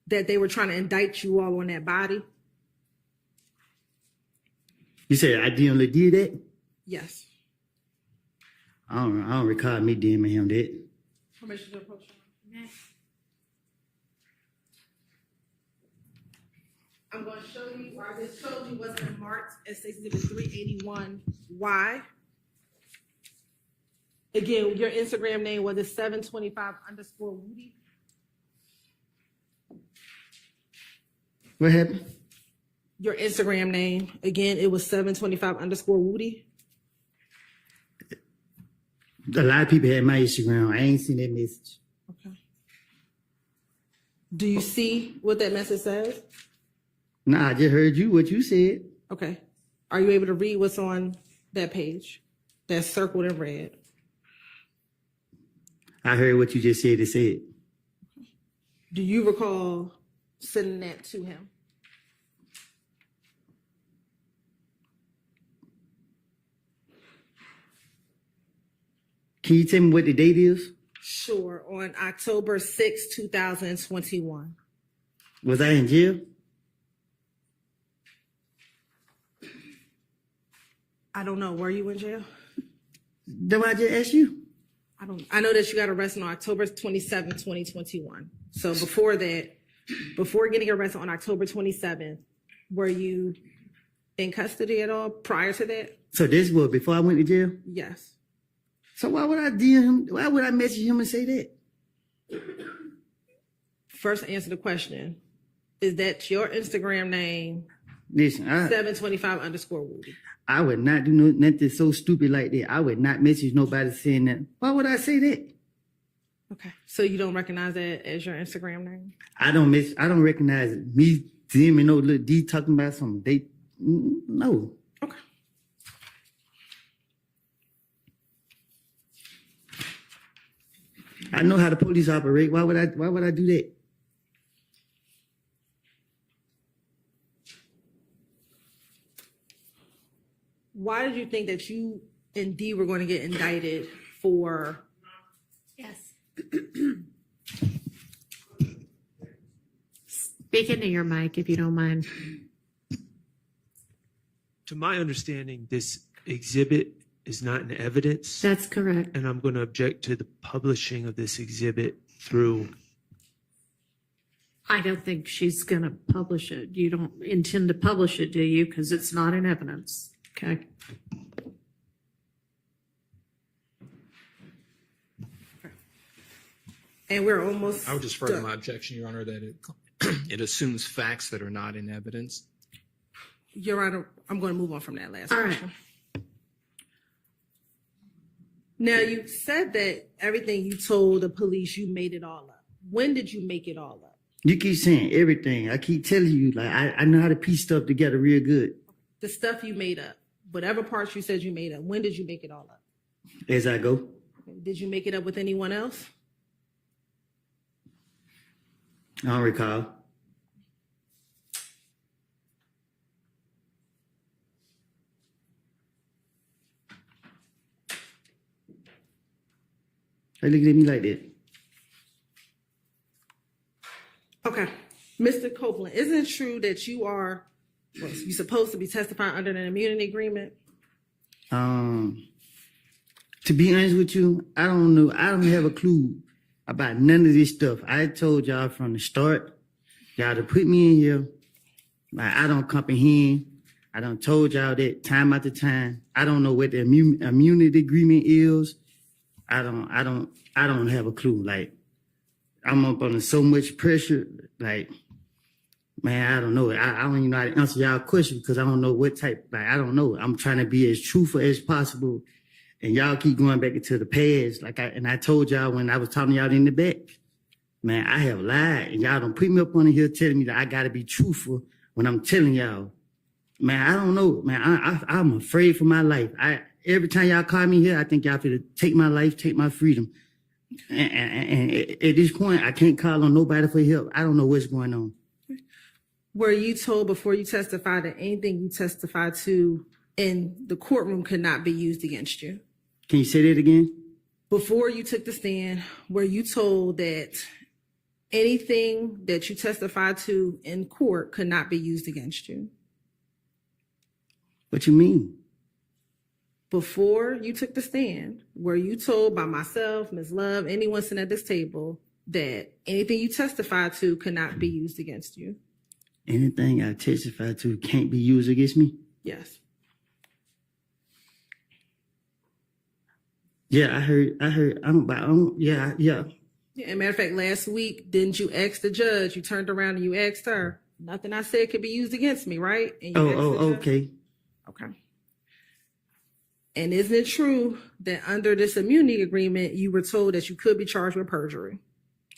that they were trying to indict you all on that body?
You said I didn't did that?
Yes.
I don't recall me DMing him that.
Permission to approach. I'm going to show you, I just told you wasn't marked as Exhibit 381. Why? Again, your Instagram name was 725_Woody.
What happened?
Your Instagram name, again, it was 725_Woody.
A lot of people had my Instagram. I ain't seen that message.
Okay. Do you see what that message says?
Nah, I just heard what you said.
Okay. Are you able to read what's on that page that's circled in red?
I heard what you just said. It said.
Do you recall sending that to him?
Can you tell me what the date is?
Sure. On October 6, 2021.
Was I in jail?
I don't know. Were you in jail?
Then I just asked you.
I know that you got arrested on October 27, 2021. So before that, before getting arrested on October 27th, were you in custody at all prior to that?
So this was before I went to jail?
Yes.
So why would I DM him? Why would I message him and say that?
First, answer the question. Is that your Instagram name?
Listen,
725_Woody.
I would not do nothing so stupid like that. I would not message nobody saying that. Why would I say that?
Okay. So you don't recognize that as your Instagram name?
I don't recognize me DMing no little D talking about some date. No.
Okay.
I know how the police operate. Why would I do that?
Why did you think that you and D were going to get indicted for?
Yes. Speak into your mic if you don't mind.
To my understanding, this exhibit is not in evidence.
That's correct.
And I'm going to object to the publishing of this exhibit through.
I don't think she's going to publish it. You don't intend to publish it, do you? Because it's not in evidence. Okay.
And we're almost.
I would just further my objection, Your Honor, that it assumes facts that are not in evidence.
Your Honor, I'm going to move on from that last
All
question. Right. Now, you said that everything you told the police, you made it all up. When did you make it all up?
You keep saying everything. I keep telling you, like, I know how to piece stuff together real good.
The stuff you made up, whatever parts you said you made up, when did you make it all up?
As I go.
Did you make it up with anyone else?
I don't recall. They looking at me like that.
Okay. Mr. Copeland, isn't it true that you're supposed to be testifying under an immunity agreement?
To be honest with you, I don't know. I don't have a clue about none of this stuff. I told y'all from the start, y'all to put me in here. Like, I don't comprehend. I done told y'all that time after time. I don't know what the immunity agreement is. I don't have a clue. Like, I'm up under so much pressure. Like, man, I don't know. I don't even know how to answer y'all question because I don't know what type. Like, I don't know. I'm trying to be as truthful as possible, and y'all keep going back into the past. Like, I told y'all when I was talking to y'all in the back, man, I have lied, and y'all don't put me up on here telling me that I gotta be truthful when I'm telling y'all. Man, I don't know. Man, I'm afraid for my life. Every time y'all call me here, I think y'all finna take my life, take my freedom. And at this point, I can't call on nobody for help. I don't know what's going on.
Were you told before you testified that anything you testified to in the courtroom could not be used against you?
Can you say that again?
Before you took the stand, were you told that anything that you testified to in court could not be used against you?
What you mean?
Before you took the stand, were you told by myself, Ms. Love, anyone sitting at this table, that anything you testified to could not be used against you?
Anything I testify to can't be used against me?
Yes.
Yeah, I heard. Yeah.
Yeah, as a matter of fact, last week, didn't you ask the judge? You turned around and you asked her, nothing I said could be used against me, right? And you asked the judge?
Okay.
Okay. And isn't it true that under this immunity agreement, you were told that you could be charged with perjury?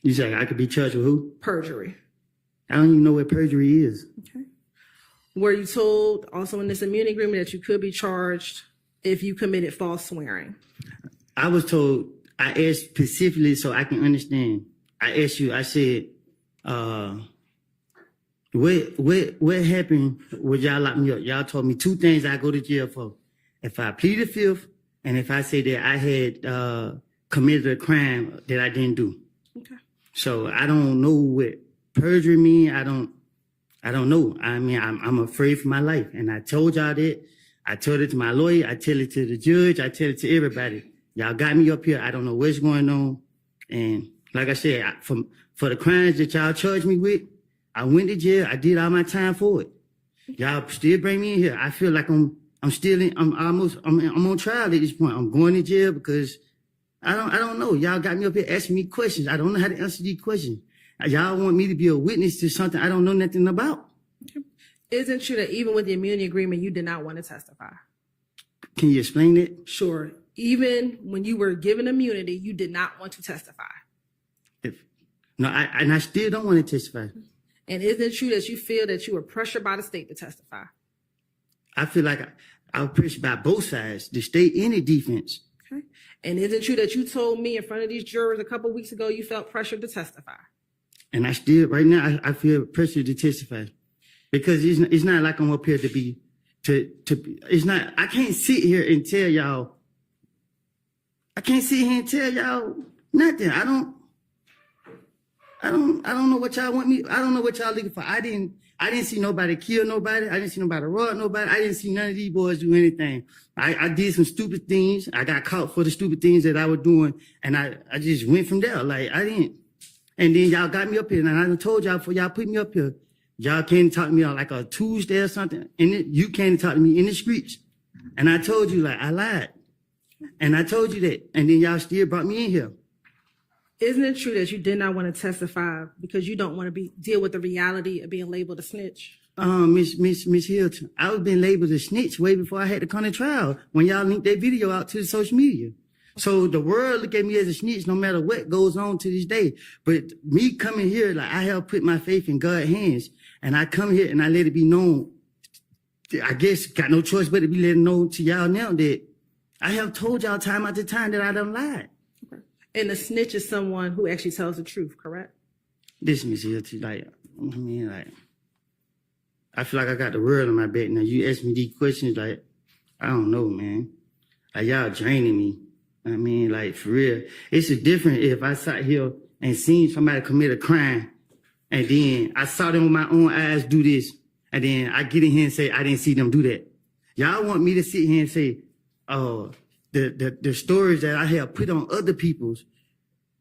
You say I could be charged with who?
Perjury.
I don't even know what perjury is.
Okay. Were you told also in this immunity agreement that you could be charged if you committed false swearing?
I was told, I asked specifically so I can understand. I asked you, I said, what happened when y'all locked me up? Y'all told me two things I go to jail for. If I pleaded fifth, and if I say that I had committed a crime that I didn't do.
Okay.
So I don't know what perjury mean. I don't know. I mean, I'm afraid for my life. And I told y'all that. I told it to my lawyer. I tell it to the judge. I tell it to everybody. Y'all got me up here. I don't know what's going on. And like I said, for the crimes that y'all charged me with, I went to jail. I did all my time for it. Y'all still bring me in here. I feel like I'm on trial at this point. I'm going to jail because I don't know. Y'all got me up here asking me questions. I don't know how to answer these questions. Y'all want me to be a witness to something I don't know nothing about.
Isn't true that even with the immunity agreement, you did not want to testify?
Can you explain it?
Sure. Even when you were given immunity, you did not want to testify.
I still don't want to testify.
And isn't it true that you feel that you were pressured by the state to testify?
I feel like I was pressured by both sides, the state and the defense.
Okay. And isn't it true that you told me in front of these jurors a couple of weeks ago you felt pressured to testify?
And I still, right now, I feel pressured to testify. Because it's not like I'm up here to be, it's not, I can't sit here and tell y'all, nothing. I don't know what y'all want me, I don't know what y'all looking for. I didn't see nobody kill nobody. I didn't see nobody rob nobody. I didn't see none of these boys do anything. I did some stupid things. I got caught for the stupid things that I was doing. And I just went from there. Like, I didn't. And then y'all got me up here. And I done told y'all before y'all put me up here, y'all came to talk to me on like a Tuesday or something. And you came to talk to me in the streets. And I told you, like, I lied. And I told you that. And then y'all still brought me in here.
Isn't it true that you did not want to testify because you don't want to deal with the reality of being labeled a snitch?
Miss Hilton, I was being labeled a snitch way before I had to come to trial when y'all linked that video out to the social media. So the world look at me as a snitch no matter what goes on to this day. But me coming here, like, I have put my faith in God's hands, and I come here and I let it be known. I guess got no choice but to be letting know to y'all now that I have told y'all time after time that I done lied.
Okay. And a snitch is someone who actually tells the truth, correct?
Listen, Miss Hilton, I feel like I got the world on my back now. You ask me these questions, like, I don't know, man. Like, y'all draining me. I mean, like, for real. It's a different if I sat here and seen somebody commit a crime, and then I saw them with my own eyes do this, and then I get in here and say, I didn't see them do that. Y'all want me to sit here and say, oh, the stories that I have put on other people's,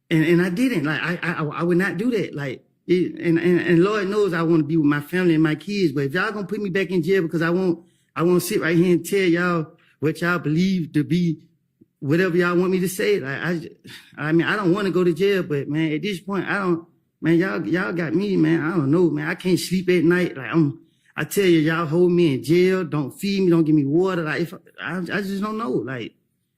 and I didn't. Like, I would not do that. Like, and Lord knows I want to be with my family and my kids, but if y'all gonna put me back in jail because I want I won't sit right here and tell y'all what y'all believe to be whatever y'all want me to say. Like I mean, I don't want to go to jail, but man, at this point, I don't. Man, y'all got me, man. I don't know, man. I can't sleep at night. Like I tell you, y'all hold me in jail. Don't feed me. Don't give me water. Like I just don't know. Like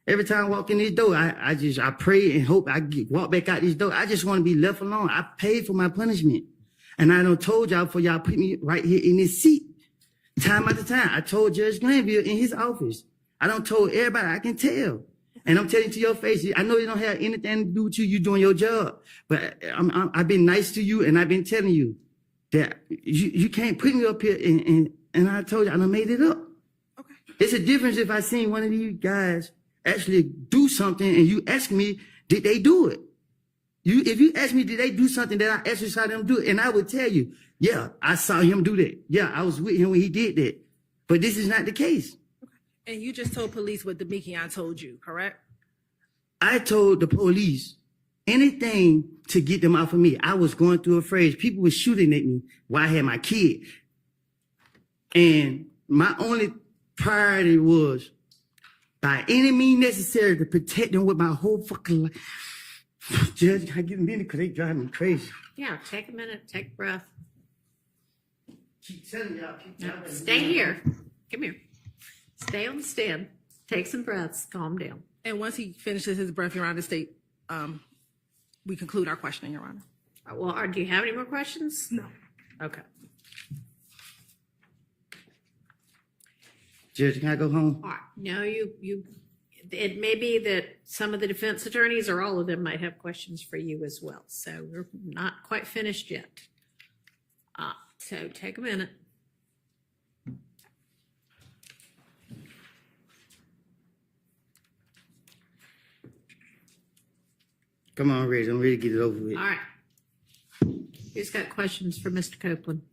every time I walk in this door, I pray and hope walk back out this door. I just want to be left alone. I paid for my punishment, and I done told y'all before y'all put me right here in this seat, time after time. I told Judge Glanville in his office. I done told everybody. I can tell. And I'm telling you to your face, I know it don't have anything to do with you. You doing your job, but I've been nice to you, and I've been telling you that you can't put me up here. And I told you I done made it up. Okay. It's a difference if I seen one of these guys actually do something, and you ask me, did they do it? If you ask me, did they do something that I actually saw them do it, and I would tell you, yeah, I saw him do that. Yeah, I was with him when he did that. But this is not the case.
And you just told police what Demekion told you, correct?
I told the police anything to get them off of me. I was going through a phase. People were shooting at me while I had my kid. And my only priority was, by any means necessary, to protect them with my whole fucking life. Judge, I get a minute because they drive me crazy.
Yeah, take a minute, take a breath.
Keep telling y'all.
Stay here. Come here. Stay on the stand. Take some breaths. Calm down.
And once he finishes his breath, Your Honor, we conclude our questioning, Your Honor.
Well, do you have any more questions?
No.
Okay.
Judge, can I go home?
All right. No, it may be that some of the defense attorneys or all of them might have questions for you as well. So we're not quite finished yet. So take a minute.
Come on, Reg. I'm ready to get it over with.
All right. Who's got questions for Mr. Copeland?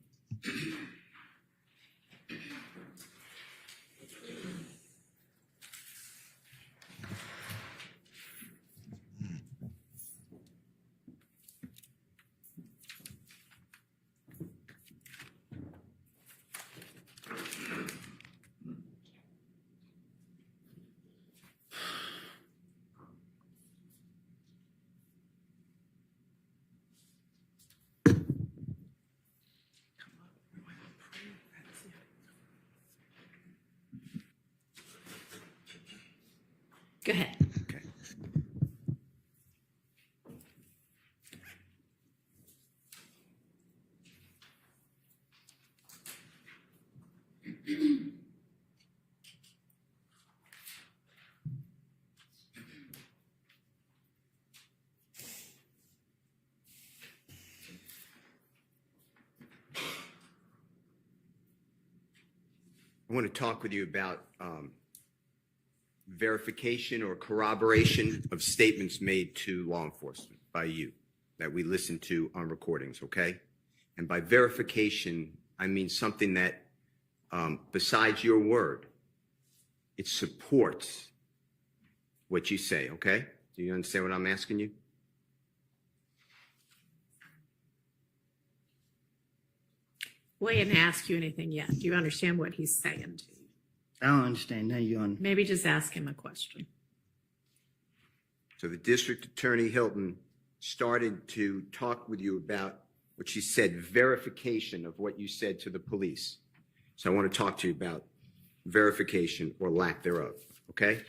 Go ahead.
Okay. I want to talk with you about verification or corroboration of statements made to law enforcement by you that we listen to on recordings, okay? And by verification, I mean something that, besides your word, it supports what you say, okay? Do you understand what I'm asking you?
Well, he didn't ask you anything yet. Do you understand what he's saying to you?
I don't understand. Now you're on.
Maybe just ask him a question.
So the district attorney, Hilton, started to talk with you about what she said, verification of what you said to the police. So I want to talk to you about verification or lack thereof, okay?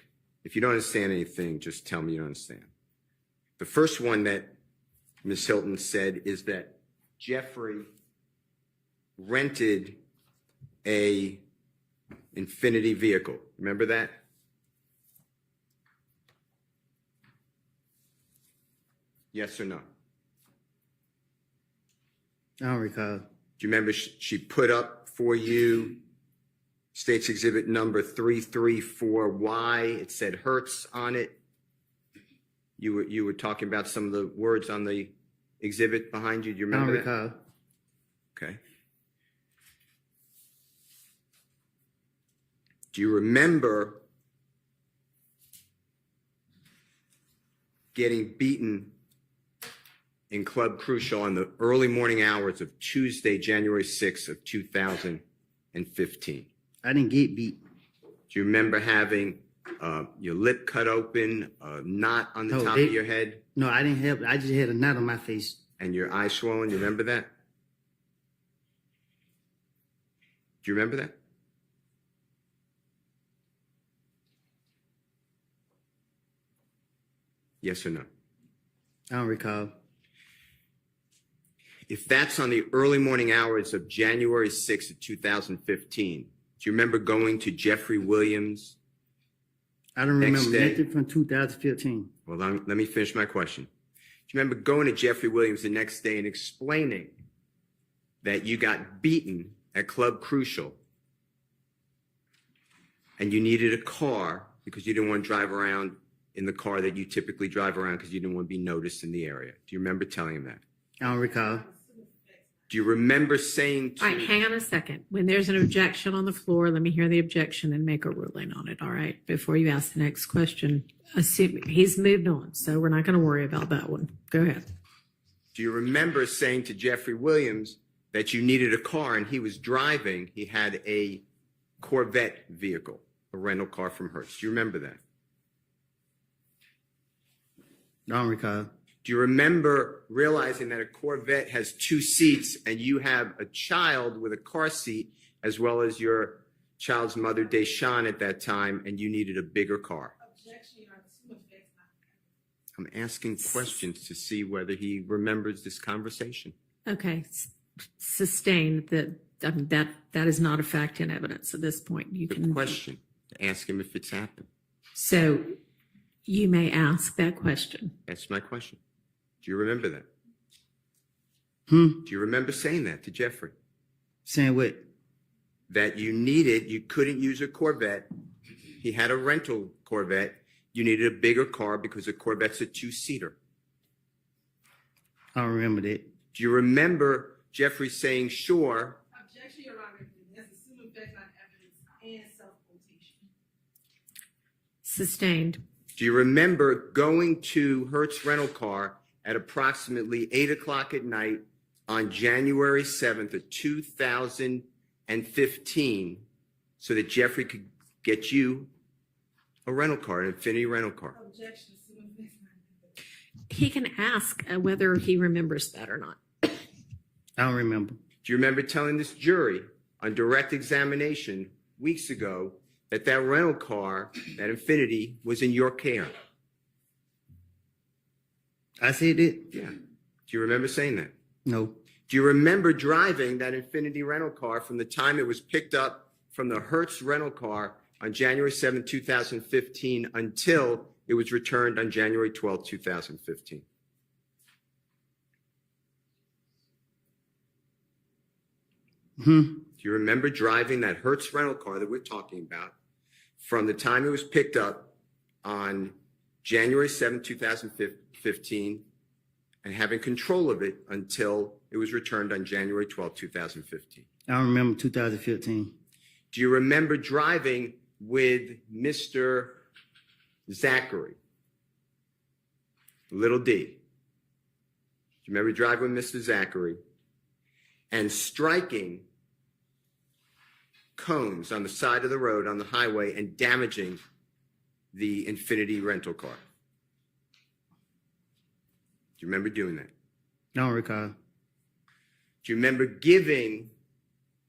If you don't understand anything, just tell me you don't understand. The first one that Ms. Hilton said is that Jeffrey rented a Infinity vehicle. Remember that? Yes or no?
I don't recall.
Do you remember she put up for you State's Exhibit number 334Y? It said Hertz on it. You were talking about some of the words on the exhibit behind you. Do you remember that?
I don't recall.
Okay. Do you remember getting beaten in Club Crucial on the early morning hours of Tuesday, January 6th of 2015?
I didn't get beat.
Do you remember having your lip cut open, a knot on the top of your head?
No, I didn't have. I just had a knot on my face.
And your eye swollen. You remember that? Do you remember that? Yes or no?
I don't recall.
If that's on the early morning hours of January 6th of 2015, do you remember going to Jeffrey Williams?
I don't remember
next day?
nothing from 2015.
Well, let me finish my question. Do you remember going to Jeffrey Williams the next day and explaining that you got beaten at Club Crucial and you needed a car because you didn't want to drive around in the car that you typically drive around because you didn't want to be noticed in the area? Do you remember telling him that?
I don't recall.
Do you remember saying to...
All right, hang on a second. When there's an objection on the floor, let me hear the objection and make a ruling on it, all right? Before you ask the next question. Assuming he's moved on, so we're not going to worry about that one. Go ahead.
Do you remember saying to Jeffrey Williams that you needed a car and he was driving, he had a Corvette vehicle, a rental car from Hertz? Do you remember that?
I don't recall.
Do you remember realizing that a Corvette has 2 seats and you have a child with a car seat as well as your child's mother, Deshawn, at that time, and you needed a bigger car? I'm asking questions to see whether he remembers this conversation.
Okay, sustained that is not a fact in evidence at this point. You can
question to ask him if it's happened.
So you may ask that question.
That's my question. Do you remember that?
Do
you remember saying that to Jeffrey?
Saying what?
That you couldn't use a Corvette. He had a rental Corvette. You needed a bigger car because a Corvette's a 2-seater.
I don't remember that.
Do you remember Jeffrey saying, sure?
Objection, Your Honor. That's assuming facts, not evidence, and self-quotation.
Sustained.
Do you remember going to Hertz Rental Car at approximately 8 o'clock at night on January 7th of 2015 so that Jeffrey could get you a rental car, an Infinity rental car?
Objection, assuming facts, not evidence.
He can ask whether he remembers that or not.
I don't remember.
Do you remember telling this jury on direct examination weeks ago that rental car, that Infinity, was in your care?
I said it?
Yeah. Do you remember saying that?
No.
Do you remember driving that Infinity rental car from the time it was picked up from the Hertz rental car on January 7, 2015 until it was returned on January 12, 2015? Do you remember driving that Hertz rental car that we're talking about from the time it was picked up on January 7, 2015 and having control of it until it was returned on January 12, 2015?
I don't remember 2015.
Do you remember driving with Mr. Zachary? Little D. Do you remember driving with Mr. Zachary and striking cones on the side of the road on the highway and damaging the Infinity rental car? Do you remember doing that?
I don't recall.
Do you remember giving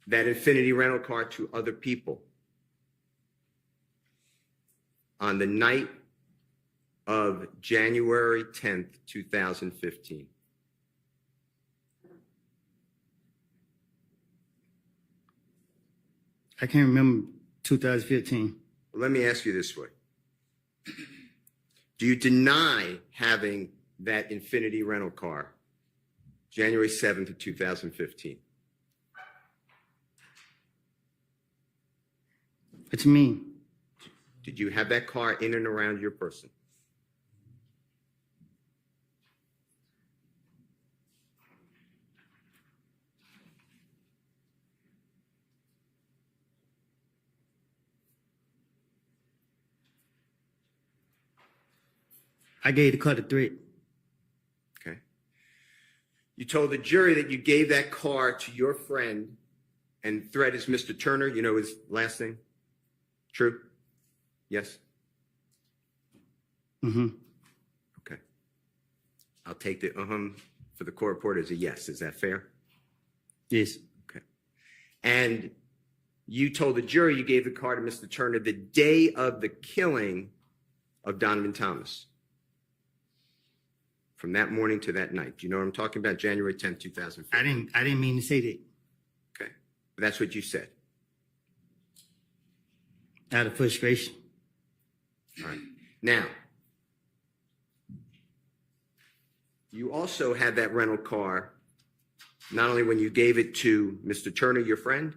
that Infinity rental car to other people on the night of January 10th, 2015?
I can't remember 2015.
Well, let me ask you this way. Do you deny having that Infinity rental car January 7th of 2015?
What you mean?
Did you have that car in and around your person?
I gave the car to Threat.
Okay. You told the jury that you gave that car to your friend And threat is Mr. Turner. You know his last name? True? Yes?
Mm-hmm.
Okay. I'll take the for the court reporter as a yes. Is that fair?
Yes.
Okay. And you told the jury you gave the car to Mr. Turner the day of the killing of Donovan Thomas. From that morning to that night. Do you know what I'm talking about? January 10th, 2015.
I didn't mean to say that.
Okay. But that's what you said.
Out of frustration.
All right. Now, you also had that rental car, not only when you gave it to Mr. Turner, your friend,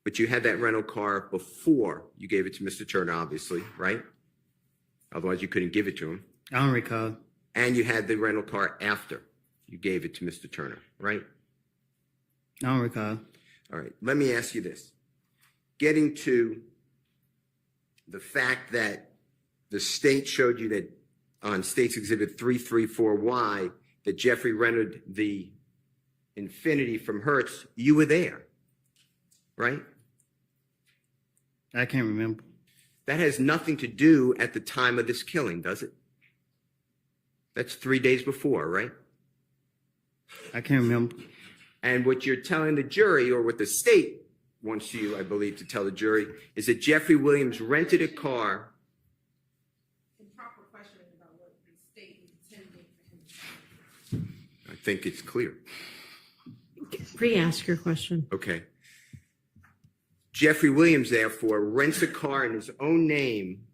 but you had that rental car before you gave it to Mr. Turner, obviously, right? Otherwise, you couldn't give it to him.
I don't recall.
And you had the rental car after you gave it to Mr. Turner, right?
I don't recall.
All right. Let me ask you this. Getting to the fact that the state showed you that on State's Exhibit 334Y that Jeffrey rented the Infiniti from Hertz, you were there, right?
I can't remember.
That has nothing to do at the time of this killing, does it? That's 3 days before, right?
I can't remember.
And what you're telling the jury, or what the state wants you, I believe, to tell the jury, is that Jeffrey Williams rented a car.
Improper questioning about what the state intended for him.
I think it's clear.
Re-ask your question.
Okay. Jeffrey Williams, therefore, rents a car in his own name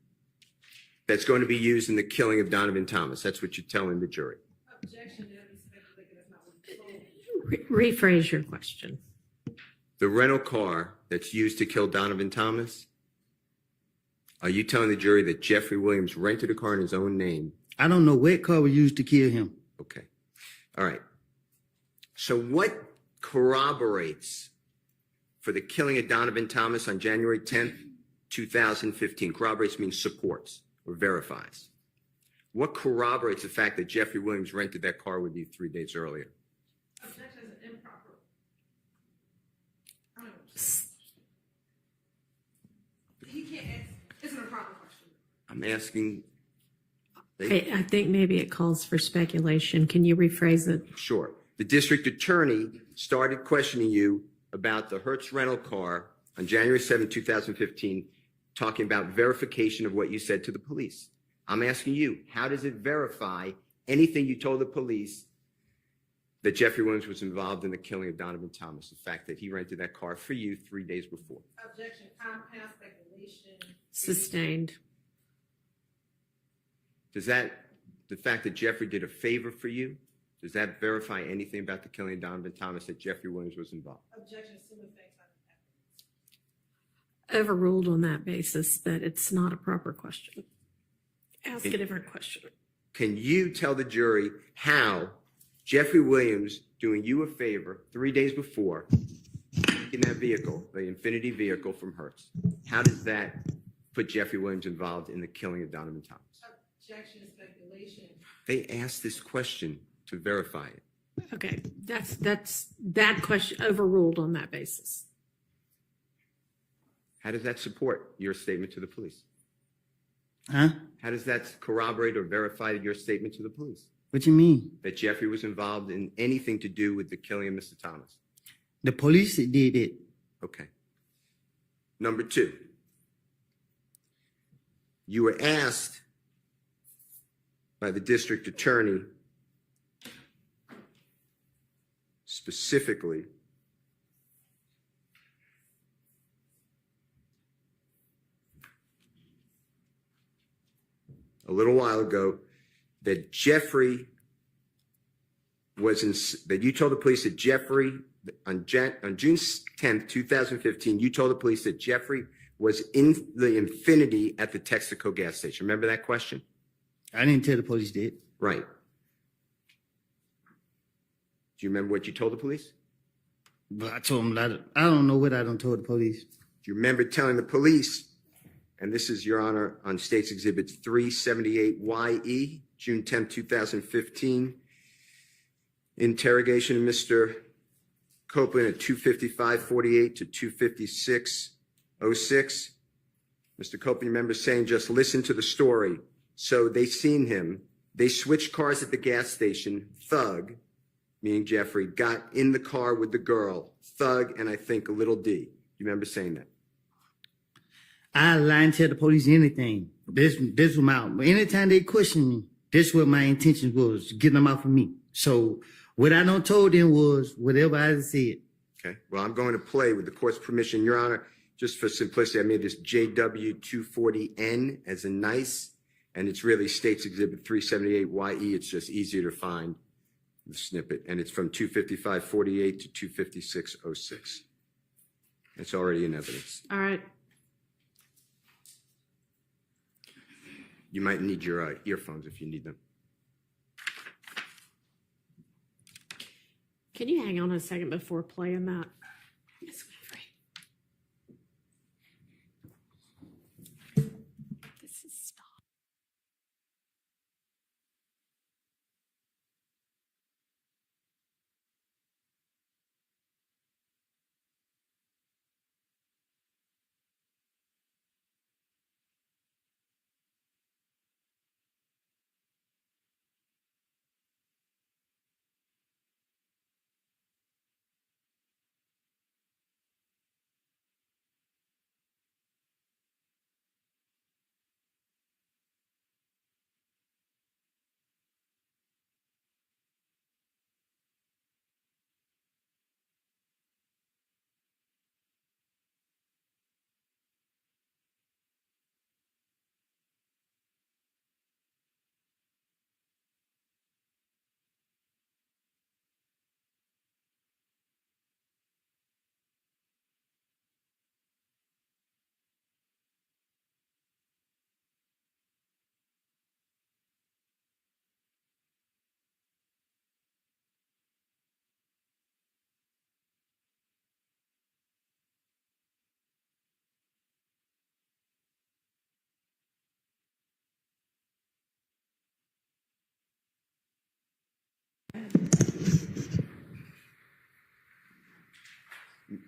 that's going to be used in the killing of Donovan Thomas. That's what you're telling the jury.
Objection.
Rephrase your question.
The rental car that's used to kill Donovan Thomas, are you telling the jury that Jeffrey Williams rented a car in his own name?
I don't know what car was used to kill him.
Okay. All right. So what corroborates for the killing of Donovan Thomas on January 10th, 2015? Corroborates means supports or verifies. What corroborates the fact that Jeffrey Williams rented that car with you 3 days earlier?
Objection is improper. He can't ask. It's an improper question.
I'm asking.
I think maybe it calls for speculation. Can you rephrase it?
Sure. The district attorney started questioning you about the Hertz rental car on January 7, 2015, talking about verification of what you said to the police. I'm asking you, how does it verify anything you told the police that Jeffrey Williams was involved in the killing of Donovan Thomas, the fact that he rented that car for you 3 days before?
Objection. Compound speculation.
Sustained.
Does that, the fact that Jeffrey did a favor for you, does that verify anything about the killing of Donovan Thomas, that Jeffrey Williams was involved?
Objection. Assume effects on
Overruled on that basis that it's not a proper question. Ask a different question.
Can you tell the jury how Jeffrey Williams doing you a favor 3 days before in that vehicle, the Infiniti vehicle from Hertz, how does that put Jeffrey Williams involved in the killing of Donovan Thomas?
objection. Speculation.
They asked this question to verify it.
Okay, that's that question overruled on that basis.
How does that support your statement to the police?
Huh?
How does that corroborate or verify your statement to the police?
What you mean?
That Jeffrey was involved in anything to do with the killing of Mr. Thomas?
The police did it.
Okay. Number two, you were asked by the district attorney specifically a little while ago that Jeffrey was in, that you told the police that Jeffrey, on June 10th, 2015, you told the police that Jeffrey was in the Infiniti at the Texaco gas station. Remember that question?
I didn't tell the police that.
Right. Do you remember what you told the police?
But I told them I don't know what I done told the police.
Do you remember telling the police, and this is, Your Honor, on State's Exhibit 378YE, June 10, 2015, interrogation of Mr. Copeland at 255-48 to 256-06. Mr. Copeland, you remember saying, just listen to the story. So they seen him. They switched cars at the gas station. Thug, meaning Jeffrey, got in the car with the girl. Thug and I think a little D. You remember saying that?
I lie and tell the police anything. This was my, anytime they question me, this what my intention was, getting them off of me. So what I done told them was whatever I said.
Okay. Well, I'm going to play with the court's permission. Your Honor, just for simplicity, I made this JW240N as a nice, and it's really States Exhibit 378YE. It's just easier to find the snippet, and it's from 255-48 to 256-06. It's already in evidence.
All right.
You might need your earphones if you need them.
Can you hang on a second before playing that? Yes, this is stop.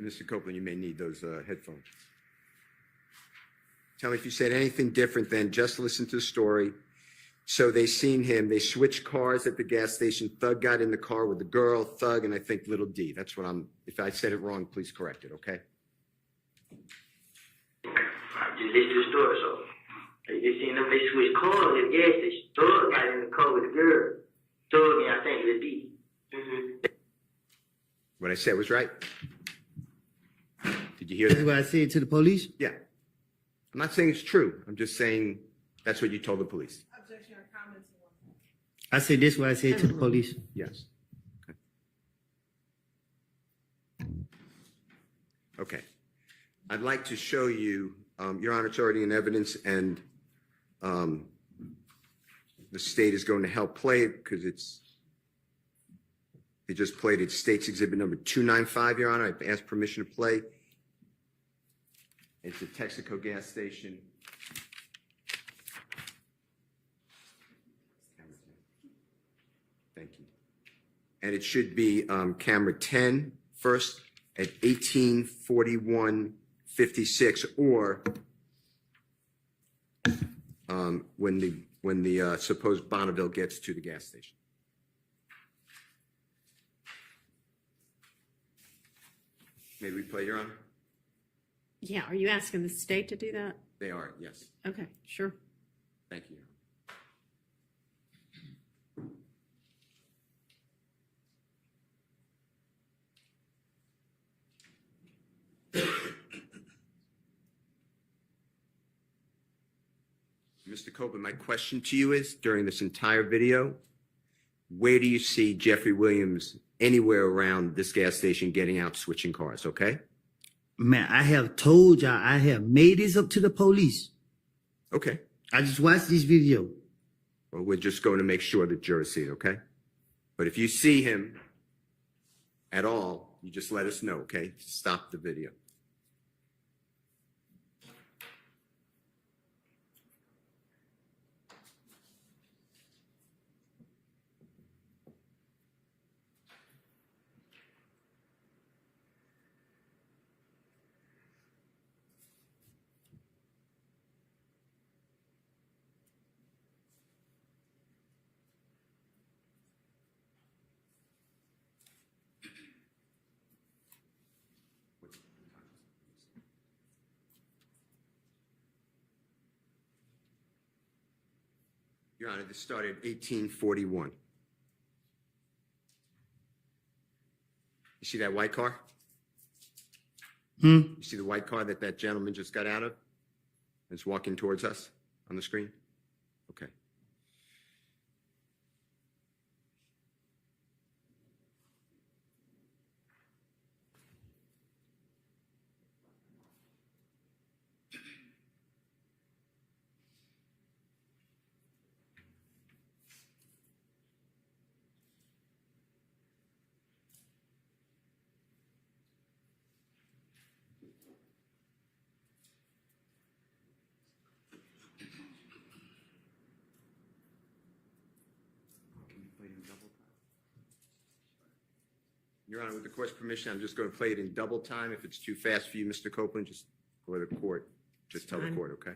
Mr. Copeland, you may need those headphones. Tell me if you said anything different than just listen to the story. So they seen him. They switched cars at the gas station. Thug got in the car with the girl, Thug, and I think little D. That's what I'm, if I said it wrong, please correct it, okay?
I just listened to the story, so they just seen them, they switched cars at the gas station. Thug got in the car with the girl. Thug and I think little D.
What I said was right? Did you hear that?
That's what I said to the police?
Yeah. I'm not saying it's true. I'm just saying that's what you told the police.
Objection or comments?
I said this what I said to the police.
Yes. Okay. I'd like to show you, Your Honor, it's already in evidence, and the state is going to help play it because they just played it. State's Exhibit number 295, Your Honor. I've asked permission to play. It's a Texaco gas station. Thank you. And it should be camera 10 first at 18:41:56, or when the supposed Bonneville gets to the gas station. May we play, Your Honor?
Yeah, are you asking the state to do that?
They are, yes.
Okay, sure.
Thank you. Mr. Copeland, my question to you is, during this entire video, where do you see Jeffrey Williams anywhere around this gas station getting out, switching cars, okay?
Man, I have told y'all, I have made this up to the police.
Okay.
I just watched this video.
Well, we're just going to make sure the jurors see it, okay? But if you see him at all, you just let us know, okay? Stop the video. Your Honor, this started 1841. You see that white car? You see the white car that that gentleman just got out of? It's walking towards us on the screen? Okay. Your Honor, with the court's permission, I'm just going to play it in double time. If it's too fast for you, Mr. Copeland, just go to the court. Just tell the court, okay?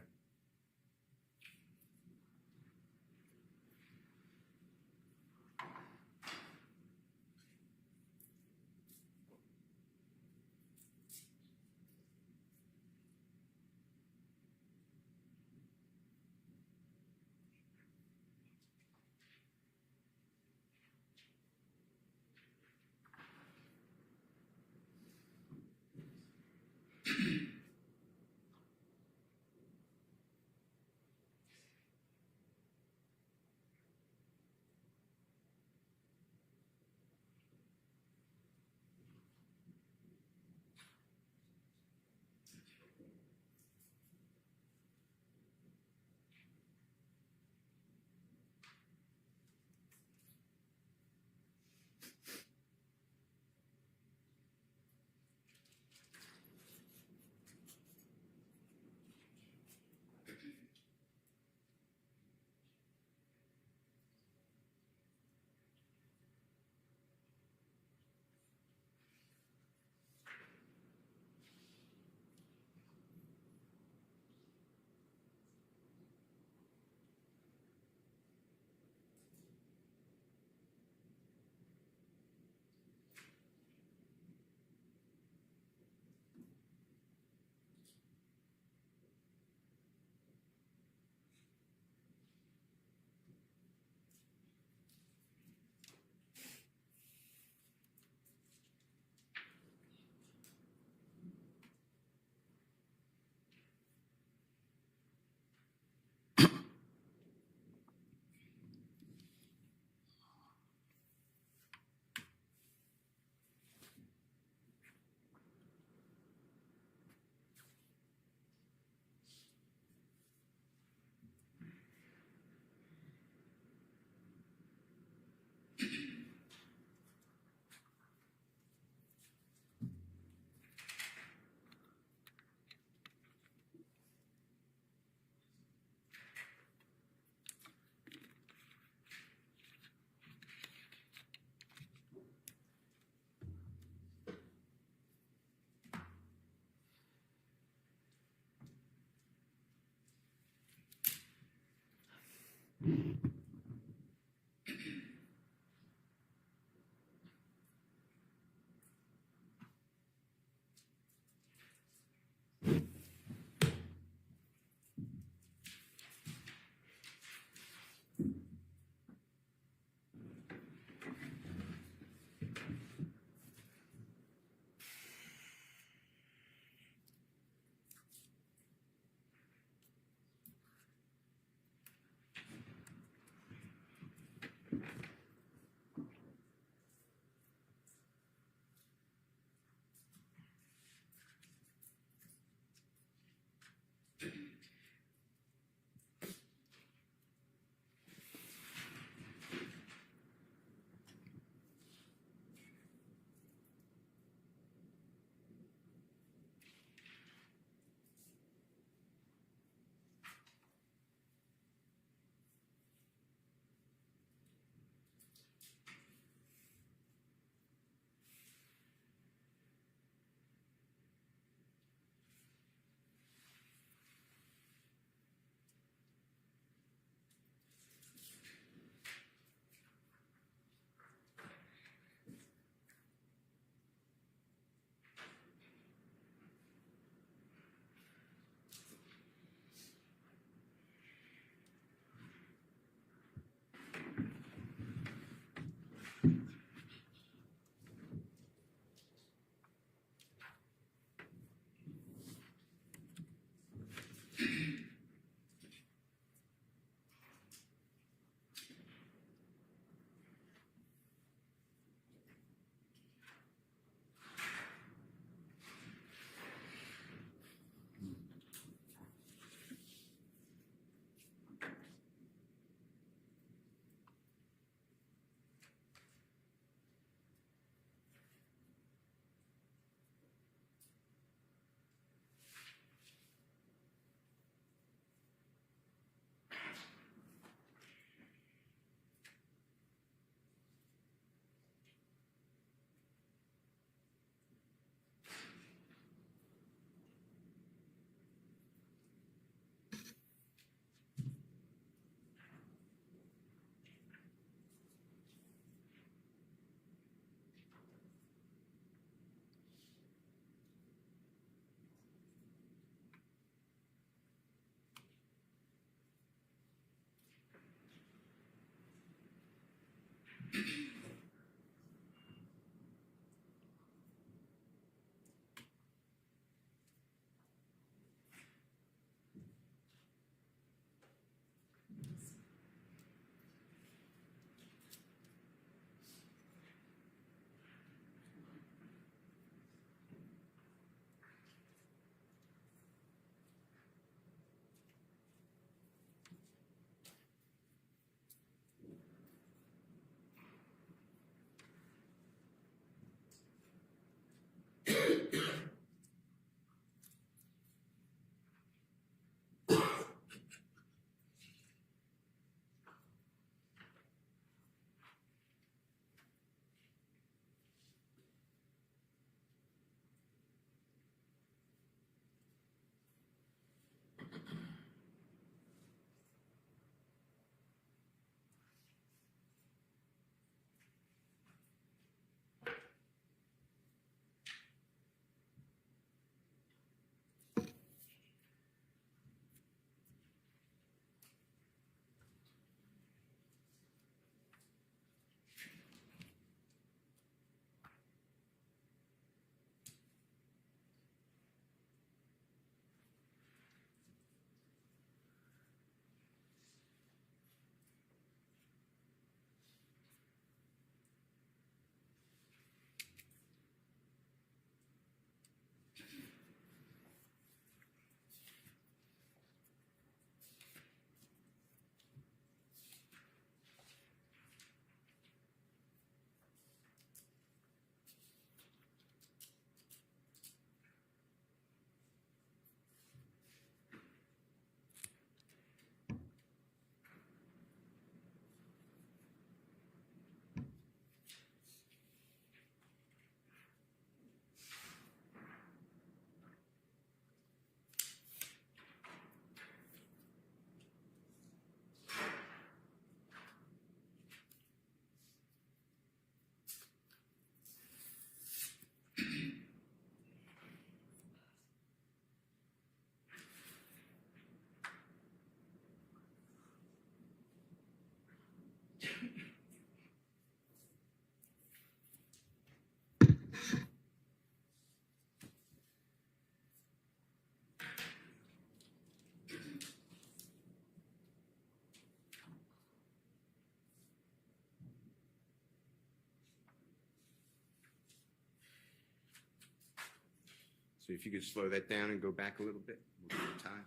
So if you could slow that down and go back a little bit, we'll give you time.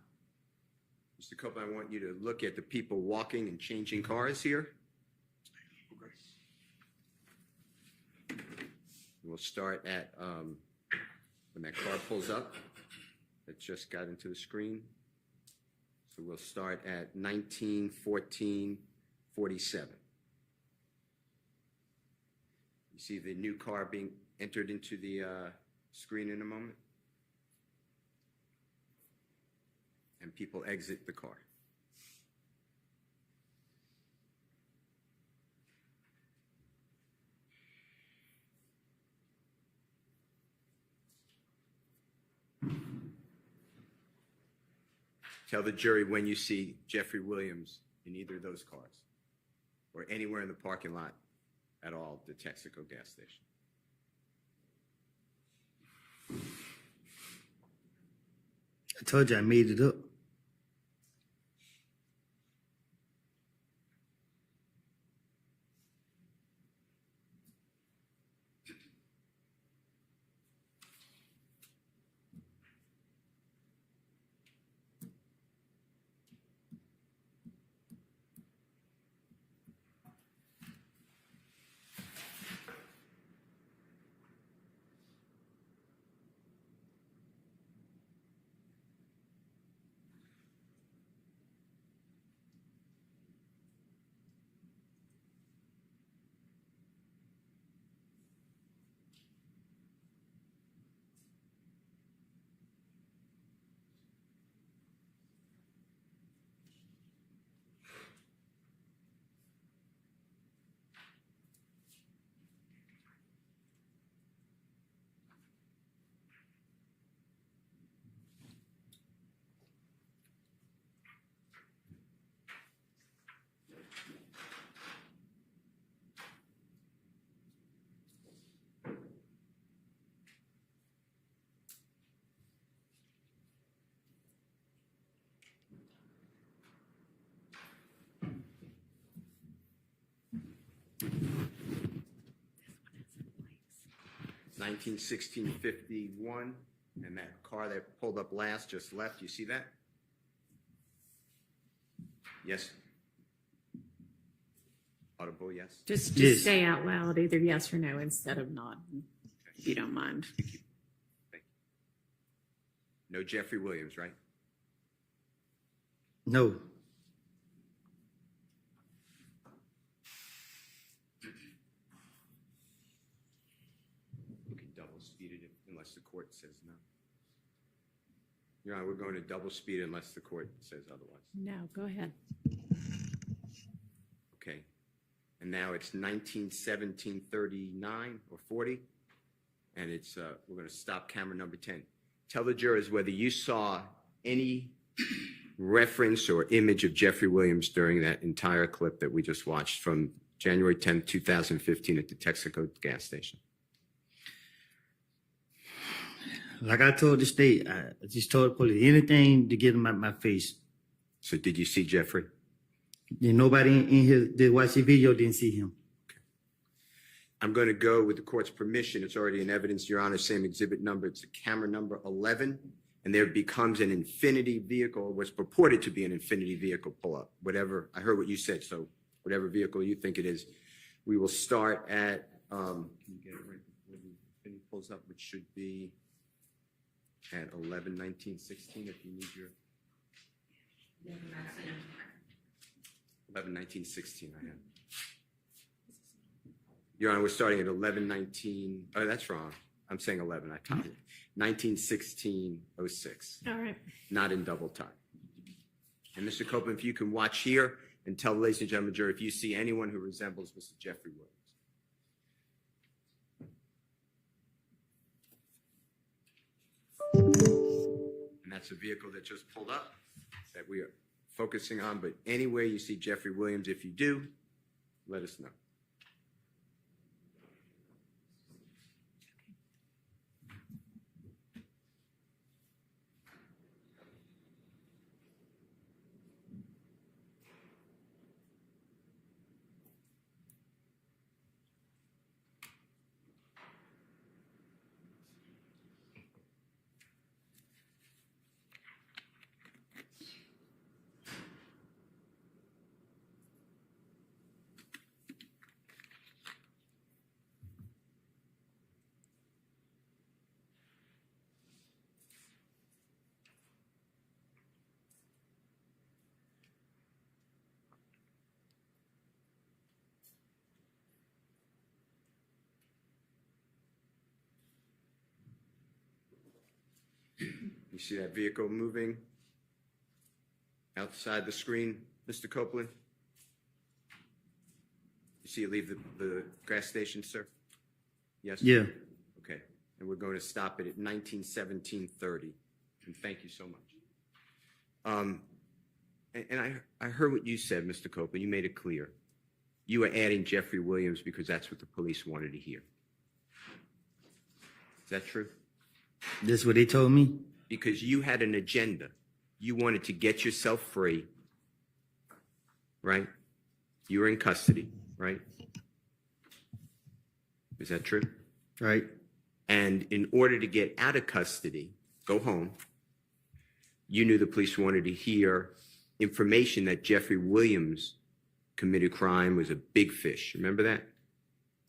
Mr. Copeland, I want you to look at the people walking and changing cars here. We'll start at when that car pulls up. That just got into the screen. So we'll start at 19:14:47. You see the new car being entered into the screen in a moment. And people exit the car. Tell the jury when you see Jeffrey Williams in either of those cars or anywhere in the parking lot at all, the Texaco gas station.
I told you I made it up.
1916-51, and that car that pulled up last just left. You see that? Yes. Audible, yes.
Just
Yes.
say out loud either yes or no instead of not, if you don't mind.
Thank you. No Jeffrey Williams, right?
No.
We can double speed it unless the court says no. Your Honor, we're going to double speed unless the court says otherwise.
No, go ahead.
Okay. And now it's 1917-39 or 40, and it's we're going to stop camera number 10. Tell the jurors whether you saw any reference or image of Jeffrey Williams during that entire clip that we just watched from January 10, 2015 at the Texaco gas station.
Like I told the state, I just told the police anything to get them out my face.
So did you see Jeffrey?
Yeah, nobody in here that watched the video didn't see him.
I'm going to go with the court's permission. It's already in evidence, Your Honor, same exhibit number. It's a camera number 11, and there becomes an infinity vehicle, what's purported to be an infinity vehicle pull-up. Whatever, I heard what you said, so whatever vehicle you think it is. We will start at, can you get it right before the infinity pulls up, which should be at 11-19-16 if you need your... 11-19-16, I have. Your Honor, we're starting at 11-19. Oh, that's wrong. I'm saying 11. I copied. 19-16-06.
All right.
Not in double time. And Mr. Copeland, if you can watch here and tell the ladies and gentlemen jury if you see anyone who resembles Mr. Jeffrey Williams. And that's a vehicle that just pulled up that we are focusing on. But anywhere you see Jeffrey Williams, if you do, let us know. You see that vehicle moving outside the screen, Mr. Copeland? You see it leave the gas station, sir? Yes?
Yeah.
Okay. And we're going to stop it at 19-17-30. And thank you so much. And I heard what you said, Mr. Copeland. You made it clear. You were adding Jeffrey Williams because that's what the police wanted to hear. Is that true?
That's what they told me.
Because you had an agenda. You wanted to get yourself free, right? You were in custody, right? Is that true?
Right.
And in order to get out of custody, go home, you knew the police wanted to hear information that Jeffrey Williams committed crime, was a big fish. Remember that?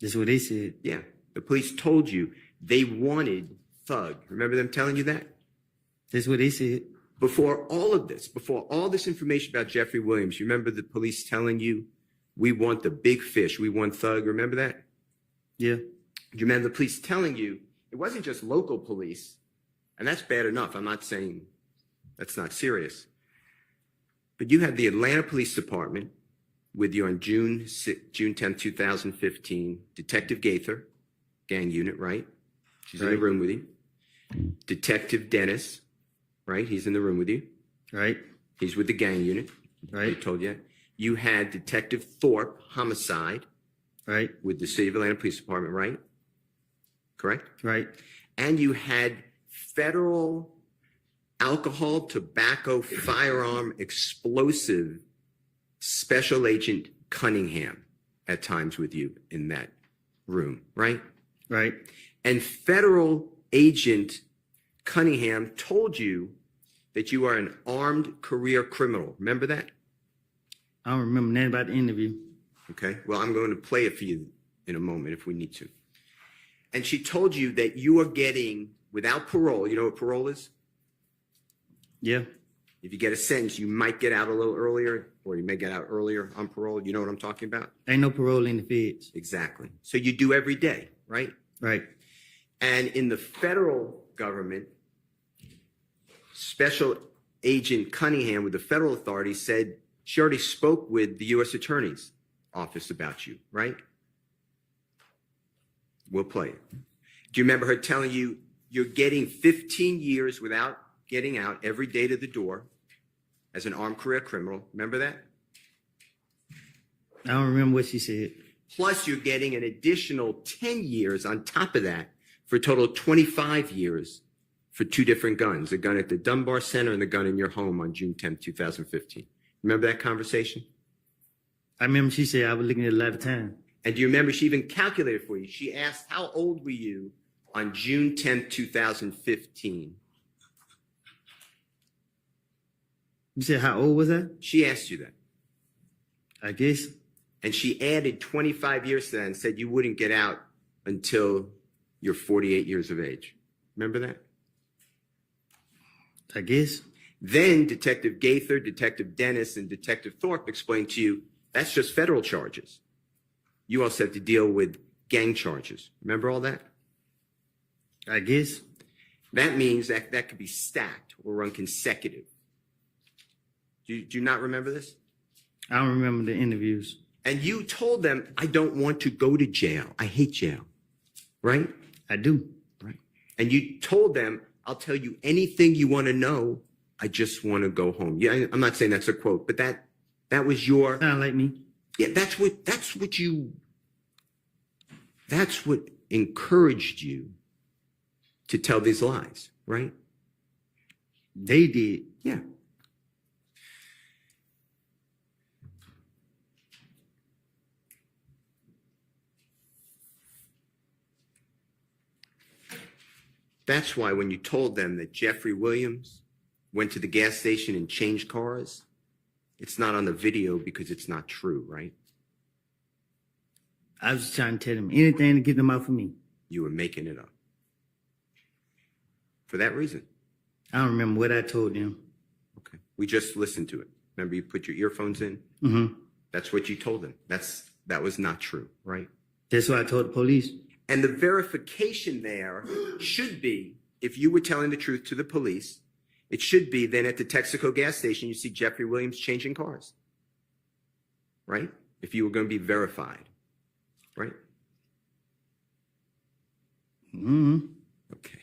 That's what they said.
Yeah. The police told you they wanted Thug. Remember them telling you that?
That's what they said.
Before all of this, before all this information about Jeffrey Williams, you remember the police telling you, we want the big fish, we want Thug. Remember that?
Yeah.
Do you remember the police telling you, it wasn't just local police, and that's bad enough. I'm not saying that's not serious. But you had the Atlanta Police Department with you on June 10, 2015, Detective Gaither, gang unit, right? She's in the room with you. Detective Dennis, right? He's in the room with you.
Right.
He's with the gang unit.
Right.
I told you. You had Detective Thorpe, homicide.
Right.
With the City of Atlanta Police Department, right? Correct?
Right.
And you had federal alcohol, tobacco, firearm, explosive Special Agent Cunningham at times with you in that room, right?
Right.
And federal agent Cunningham told you that you are an armed career criminal. Remember that?
I don't remember nothing about the interview.
Okay. Well, I'm going to play it for you in a moment if we need to. And she told you that you are getting, without parole, you know what parole is?
Yeah.
If you get a sentence, you might get out a little earlier, or you may get out earlier on parole. You know what I'm talking about?
Ain't no parole in the feds.
Exactly. So you do every day, right?
Right.
And in the federal government, Special Agent Cunningham with the federal authorities said she already spoke with the U.S. Attorney's Office about you, right? We'll play it. Do you remember her telling you you're getting 15 years without getting out every day to the door as an armed career criminal? Remember that?
I don't remember what she said.
Plus, you're getting an additional 10 years on top of that for a total of 25 years for two different guns, the gun at the Dunbar Center and the gun in your home on June 10th, 2015. Remember that conversation?
I remember she said I was looking at a lot of time.
And do you remember she even calculated for you? She asked, how old were you on June 10th, 2015?
You said how old was I?
She asked you that.
I guess.
And she added 25 years to that and said you wouldn't get out until you're 48 years of age. Remember that?
I guess.
Then Detective Gaither, Detective Dennis, and Detective Thorpe explained to you that's just federal charges. You also have to deal with gang charges. Remember all that?
I guess.
That means that could be stacked or run consecutive. Do you not remember this?
I don't remember the interviews.
And you told them, I don't want to go to jail. I hate jail. Right?
I do.
Right. And you told them, I'll tell you anything you want to know. I just want to go home. Yeah, I'm not saying that's a quote, but that was your.
Sound like me.
Yeah, that's what encouraged you to tell these lies, right?
They did.
Yeah. That's why when you told them that Jeffrey Williams went to the gas station and changed cars, it's not on the video because it's not true, right?
I was just trying to tell them anything to get them out for me.
You were making it up. For that reason.
I don't remember what I told them.
Okay. We just listened to it. Remember you put your earphones in?
Mm-hmm.
That's what you told them. That was not true, right?
That's what I told the police.
And the verification there should be, if you were telling the truth to the police, it should be then at the Texaco gas station, you see Jeffrey Williams changing cars, right? If you were going to be verified, right?
Mm-hmm.
Okay.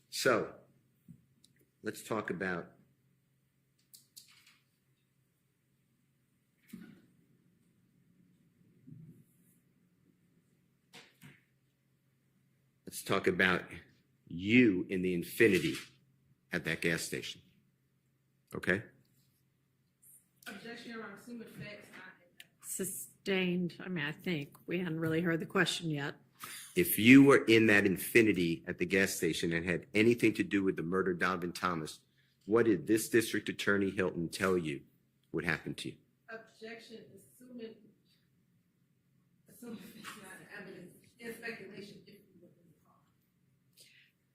So let's talk about you in the Infinity at that gas station. Okay?
Objection, Your Honor. Assuming facts not
Sustained. I mean, I think we hadn't really heard the question yet.
If you were in that Infinity at the gas station and had anything to do with the murder of Donovan Thomas, what did this District Attorney Hilton tell you would happen to you?
objection, assuming facts not evidence, in speculation if you were in the car.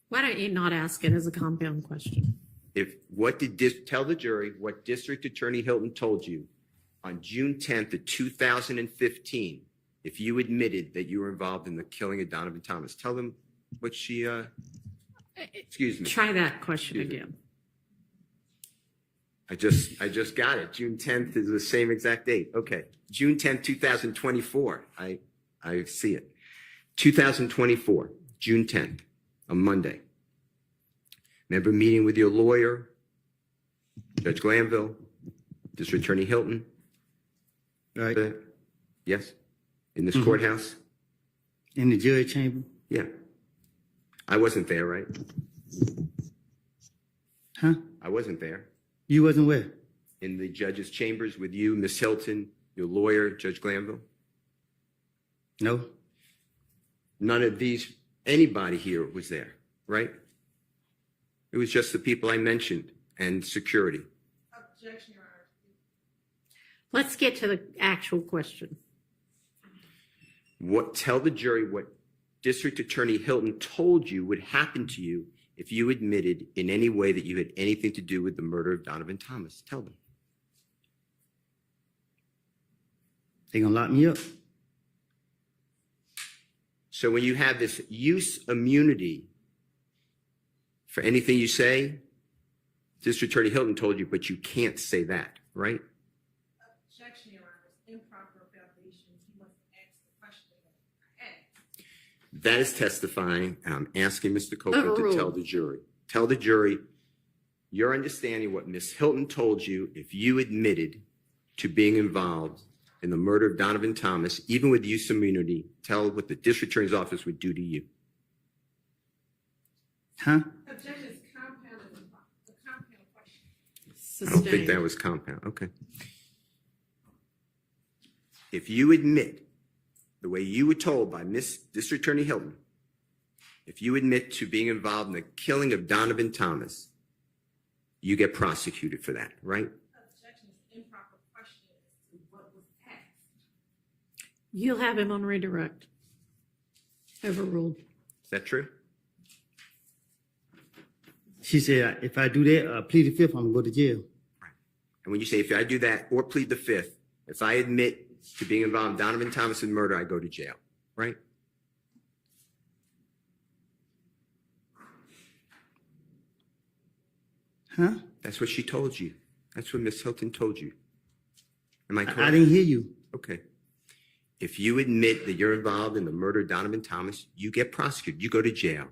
Why don't you not ask it as a compound question?
Tell the jury what District Attorney Hilton told you on June 10th of 2015, if you admitted that you were involved in the killing of Donovan Thomas. Tell them what she, excuse me.
Try that question again.
I just got it. June 10th is the same exact date. Okay. June 10th, 2024. I see it. 2024, June 10th, a Monday. Remember meeting with your lawyer, Judge Glanville, District Attorney Hilton?
Right.
Yes? In this courthouse?
In the judge chamber?
Yeah. I wasn't there, right?
Huh?
I wasn't there.
You wasn't where?
In the judge's chambers with you, Miss Hilton, your lawyer, Judge Glanville?
No.
None of these Anybody here was there, right? It was just the people I mentioned and security.
Objection, Your Honor.
Let's get to the actual question.
Tell the jury what District Attorney Hilton told you would happen to you if you admitted in any way that you had anything to do with the murder of Donovan Thomas. Tell them.
They gonna lock me up.
So when you have this use immunity for anything you say, District Attorney Hilton told you, but you can't say that, right?
Objection, Your Honor. Improper foundations. He must ask the question again.
That is testifying, and I'm asking Mr. Copeland to tell the jury. Tell the jury your understanding what Ms. Hilton told you if you admitted to being involved in the murder of Donovan Thomas, even with use immunity. Tell what the District Attorney's Office would do to you.
Huh?
Objection is compound. The compound question.
I don't think that was compound. Okay. If you admit, the way you were told by Miss District Attorney Hilton, if you admit to being involved in the killing of Donovan Thomas, you get prosecuted for that, right?
Objection is improper question as to what was asked.
You'll have him on redirect. Overruled.
Is that true?
She said, if I do that, plead the fifth, I'm gonna go to jail.
And when you say, if I do that or plead the fifth, if I admit to being involved in Donovan Thomas' murder, I go to jail, right?
Huh?
That's what she told you. That's what Miss Hilton told you. Am I correct?
I didn't hear you.
Okay. If you admit that you're involved in the murder of Donovan Thomas, you get prosecuted. You go to jail,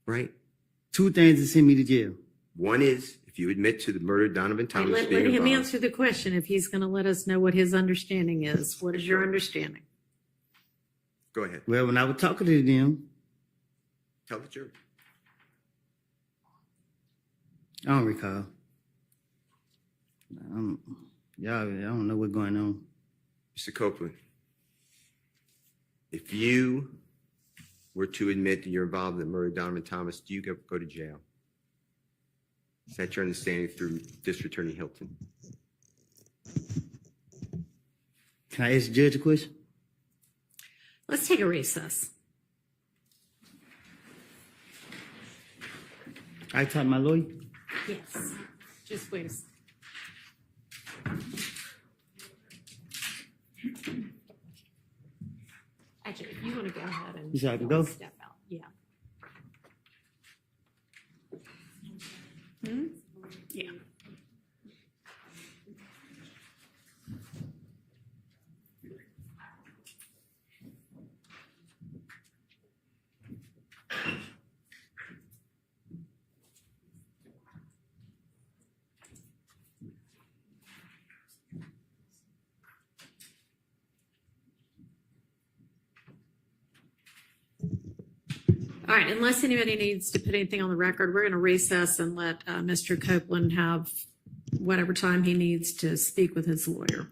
right?
Two things to send me to jail.
One is if you admit to the murder of Donovan Thomas.
Let him answer the question if he's going to let us know what his understanding is. What is your understanding?
Go ahead.
Well, when I was talking to them,
Tell the jury.
I don't recall. I don't know what's going on.
Mr. Copeland, if you were to admit that you're involved in the murder of Donovan Thomas, do you go to jail? Is that your understanding through District Attorney Hilton?
Can I ask the judge a question?
Let's take a recess.
I talk to my lawyer.
Yes. Just wait a second. Actually, if you want to go ahead and
You said I can go?
step out. Yeah. Hmm? Yeah. All right, unless anybody needs to put anything on the record, we're going to recess and let Mr. Copeland have whatever time he needs to speak with his lawyer.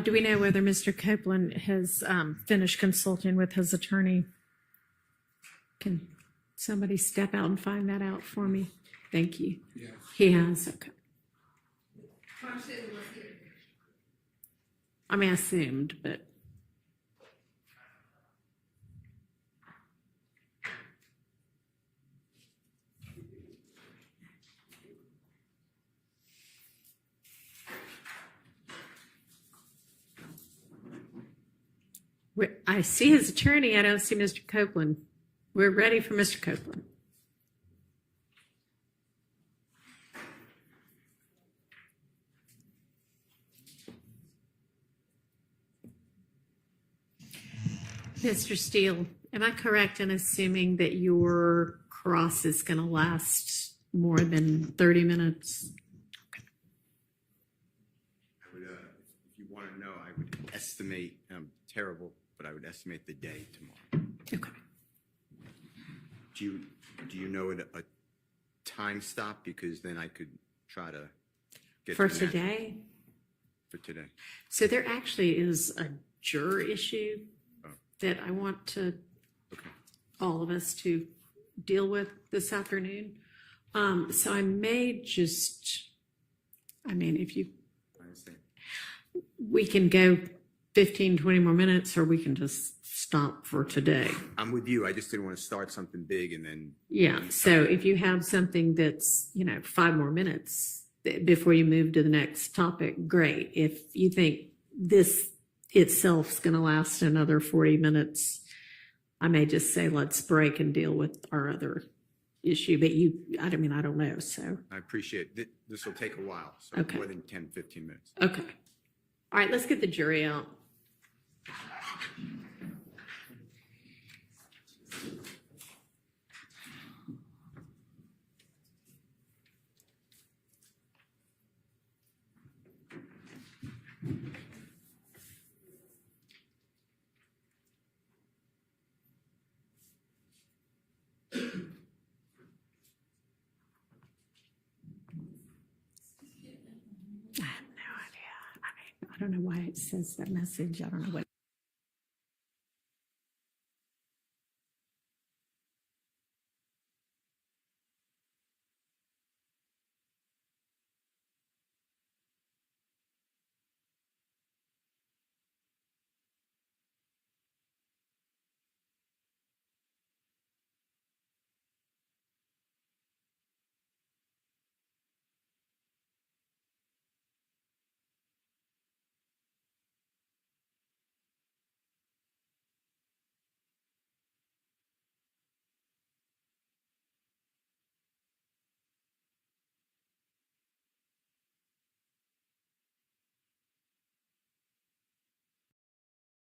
Do we know whether Mr. Copeland has finished consulting with his attorney? Can somebody step out and find that out for me? Thank you.
Yes.
He has, okay. I mean, I assumed, but. I see his attorney. I don't see Mr. Copeland. We're ready for Mr. Copeland. Mr. Steele, am I correct in assuming that your cross is going to last more than 30 minutes?
I would, if you want to know, I would estimate, terrible, but I would estimate the day tomorrow.
Okay.
Do you know a time stop? Because then I could try to get
For
to that.
today?
For today.
So there actually is a juror issue that I want to all of us to deal with this afternoon. So I may just, I mean, if you, we can go 15, 20 more minutes, or we can just stop for today.
I'm with you. I just didn't want to start something big and then.
Yeah, so if you have something that's, 5 more minutes before you move to the next topic, great. If you think this itself is going to last another 40 minutes, I may just say, let's break and deal with our other issue. But I don't know, so.
I appreciate it. This will take a while, so
Okay.
more than 10, 15 minutes.
Okay. All right, let's get the jury out. I don't know why it says that message. I don't know what.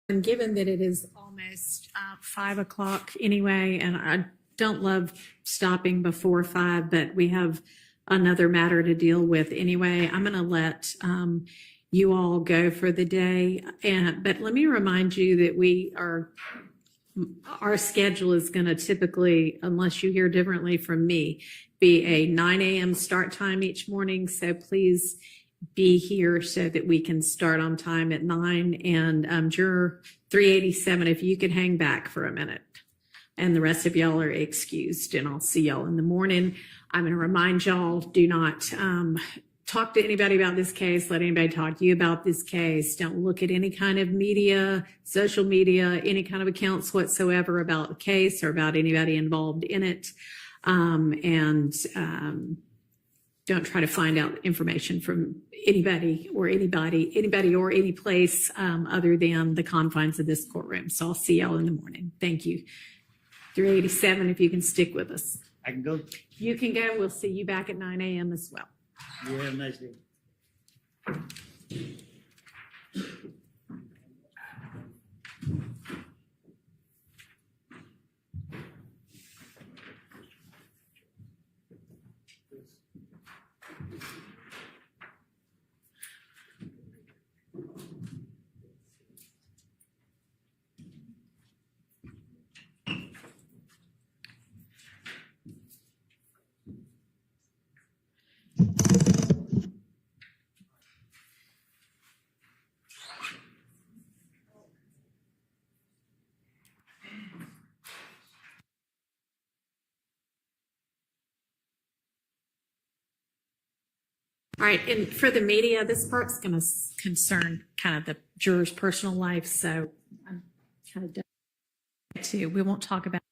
And given that it is almost 5 o'clock anyway, and I don't love stopping before 5, but we have another matter to deal with anyway, I'm going to let you all go for the day. But let me remind you that our schedule is going to typically, unless you hear differently from me, be a 9 a.m. start time each morning. So please be here so that we can start on time at 9. And juror 387, if you could hang back for a minute. And the rest of y'all are excused, and I'll see y'all in the morning. I'm going to remind y'all, do not talk to anybody about this case. Let anybody talk to you about this case. Don't look at any kind of media, social media, any kind of accounts whatsoever about the case or about anybody involved in it. Don't try to find out information from anybody or any place other than the confines of this courtroom. So I'll see y'all in the morning. Thank you. 387, if you can stick with us.
I can go.
You can go. We'll see you back at 9 a.m. as well.
You have a nice day.
All right, and for the media, this part's going to concern kind of the juror's personal life, so I'm kind of done too. We won't talk about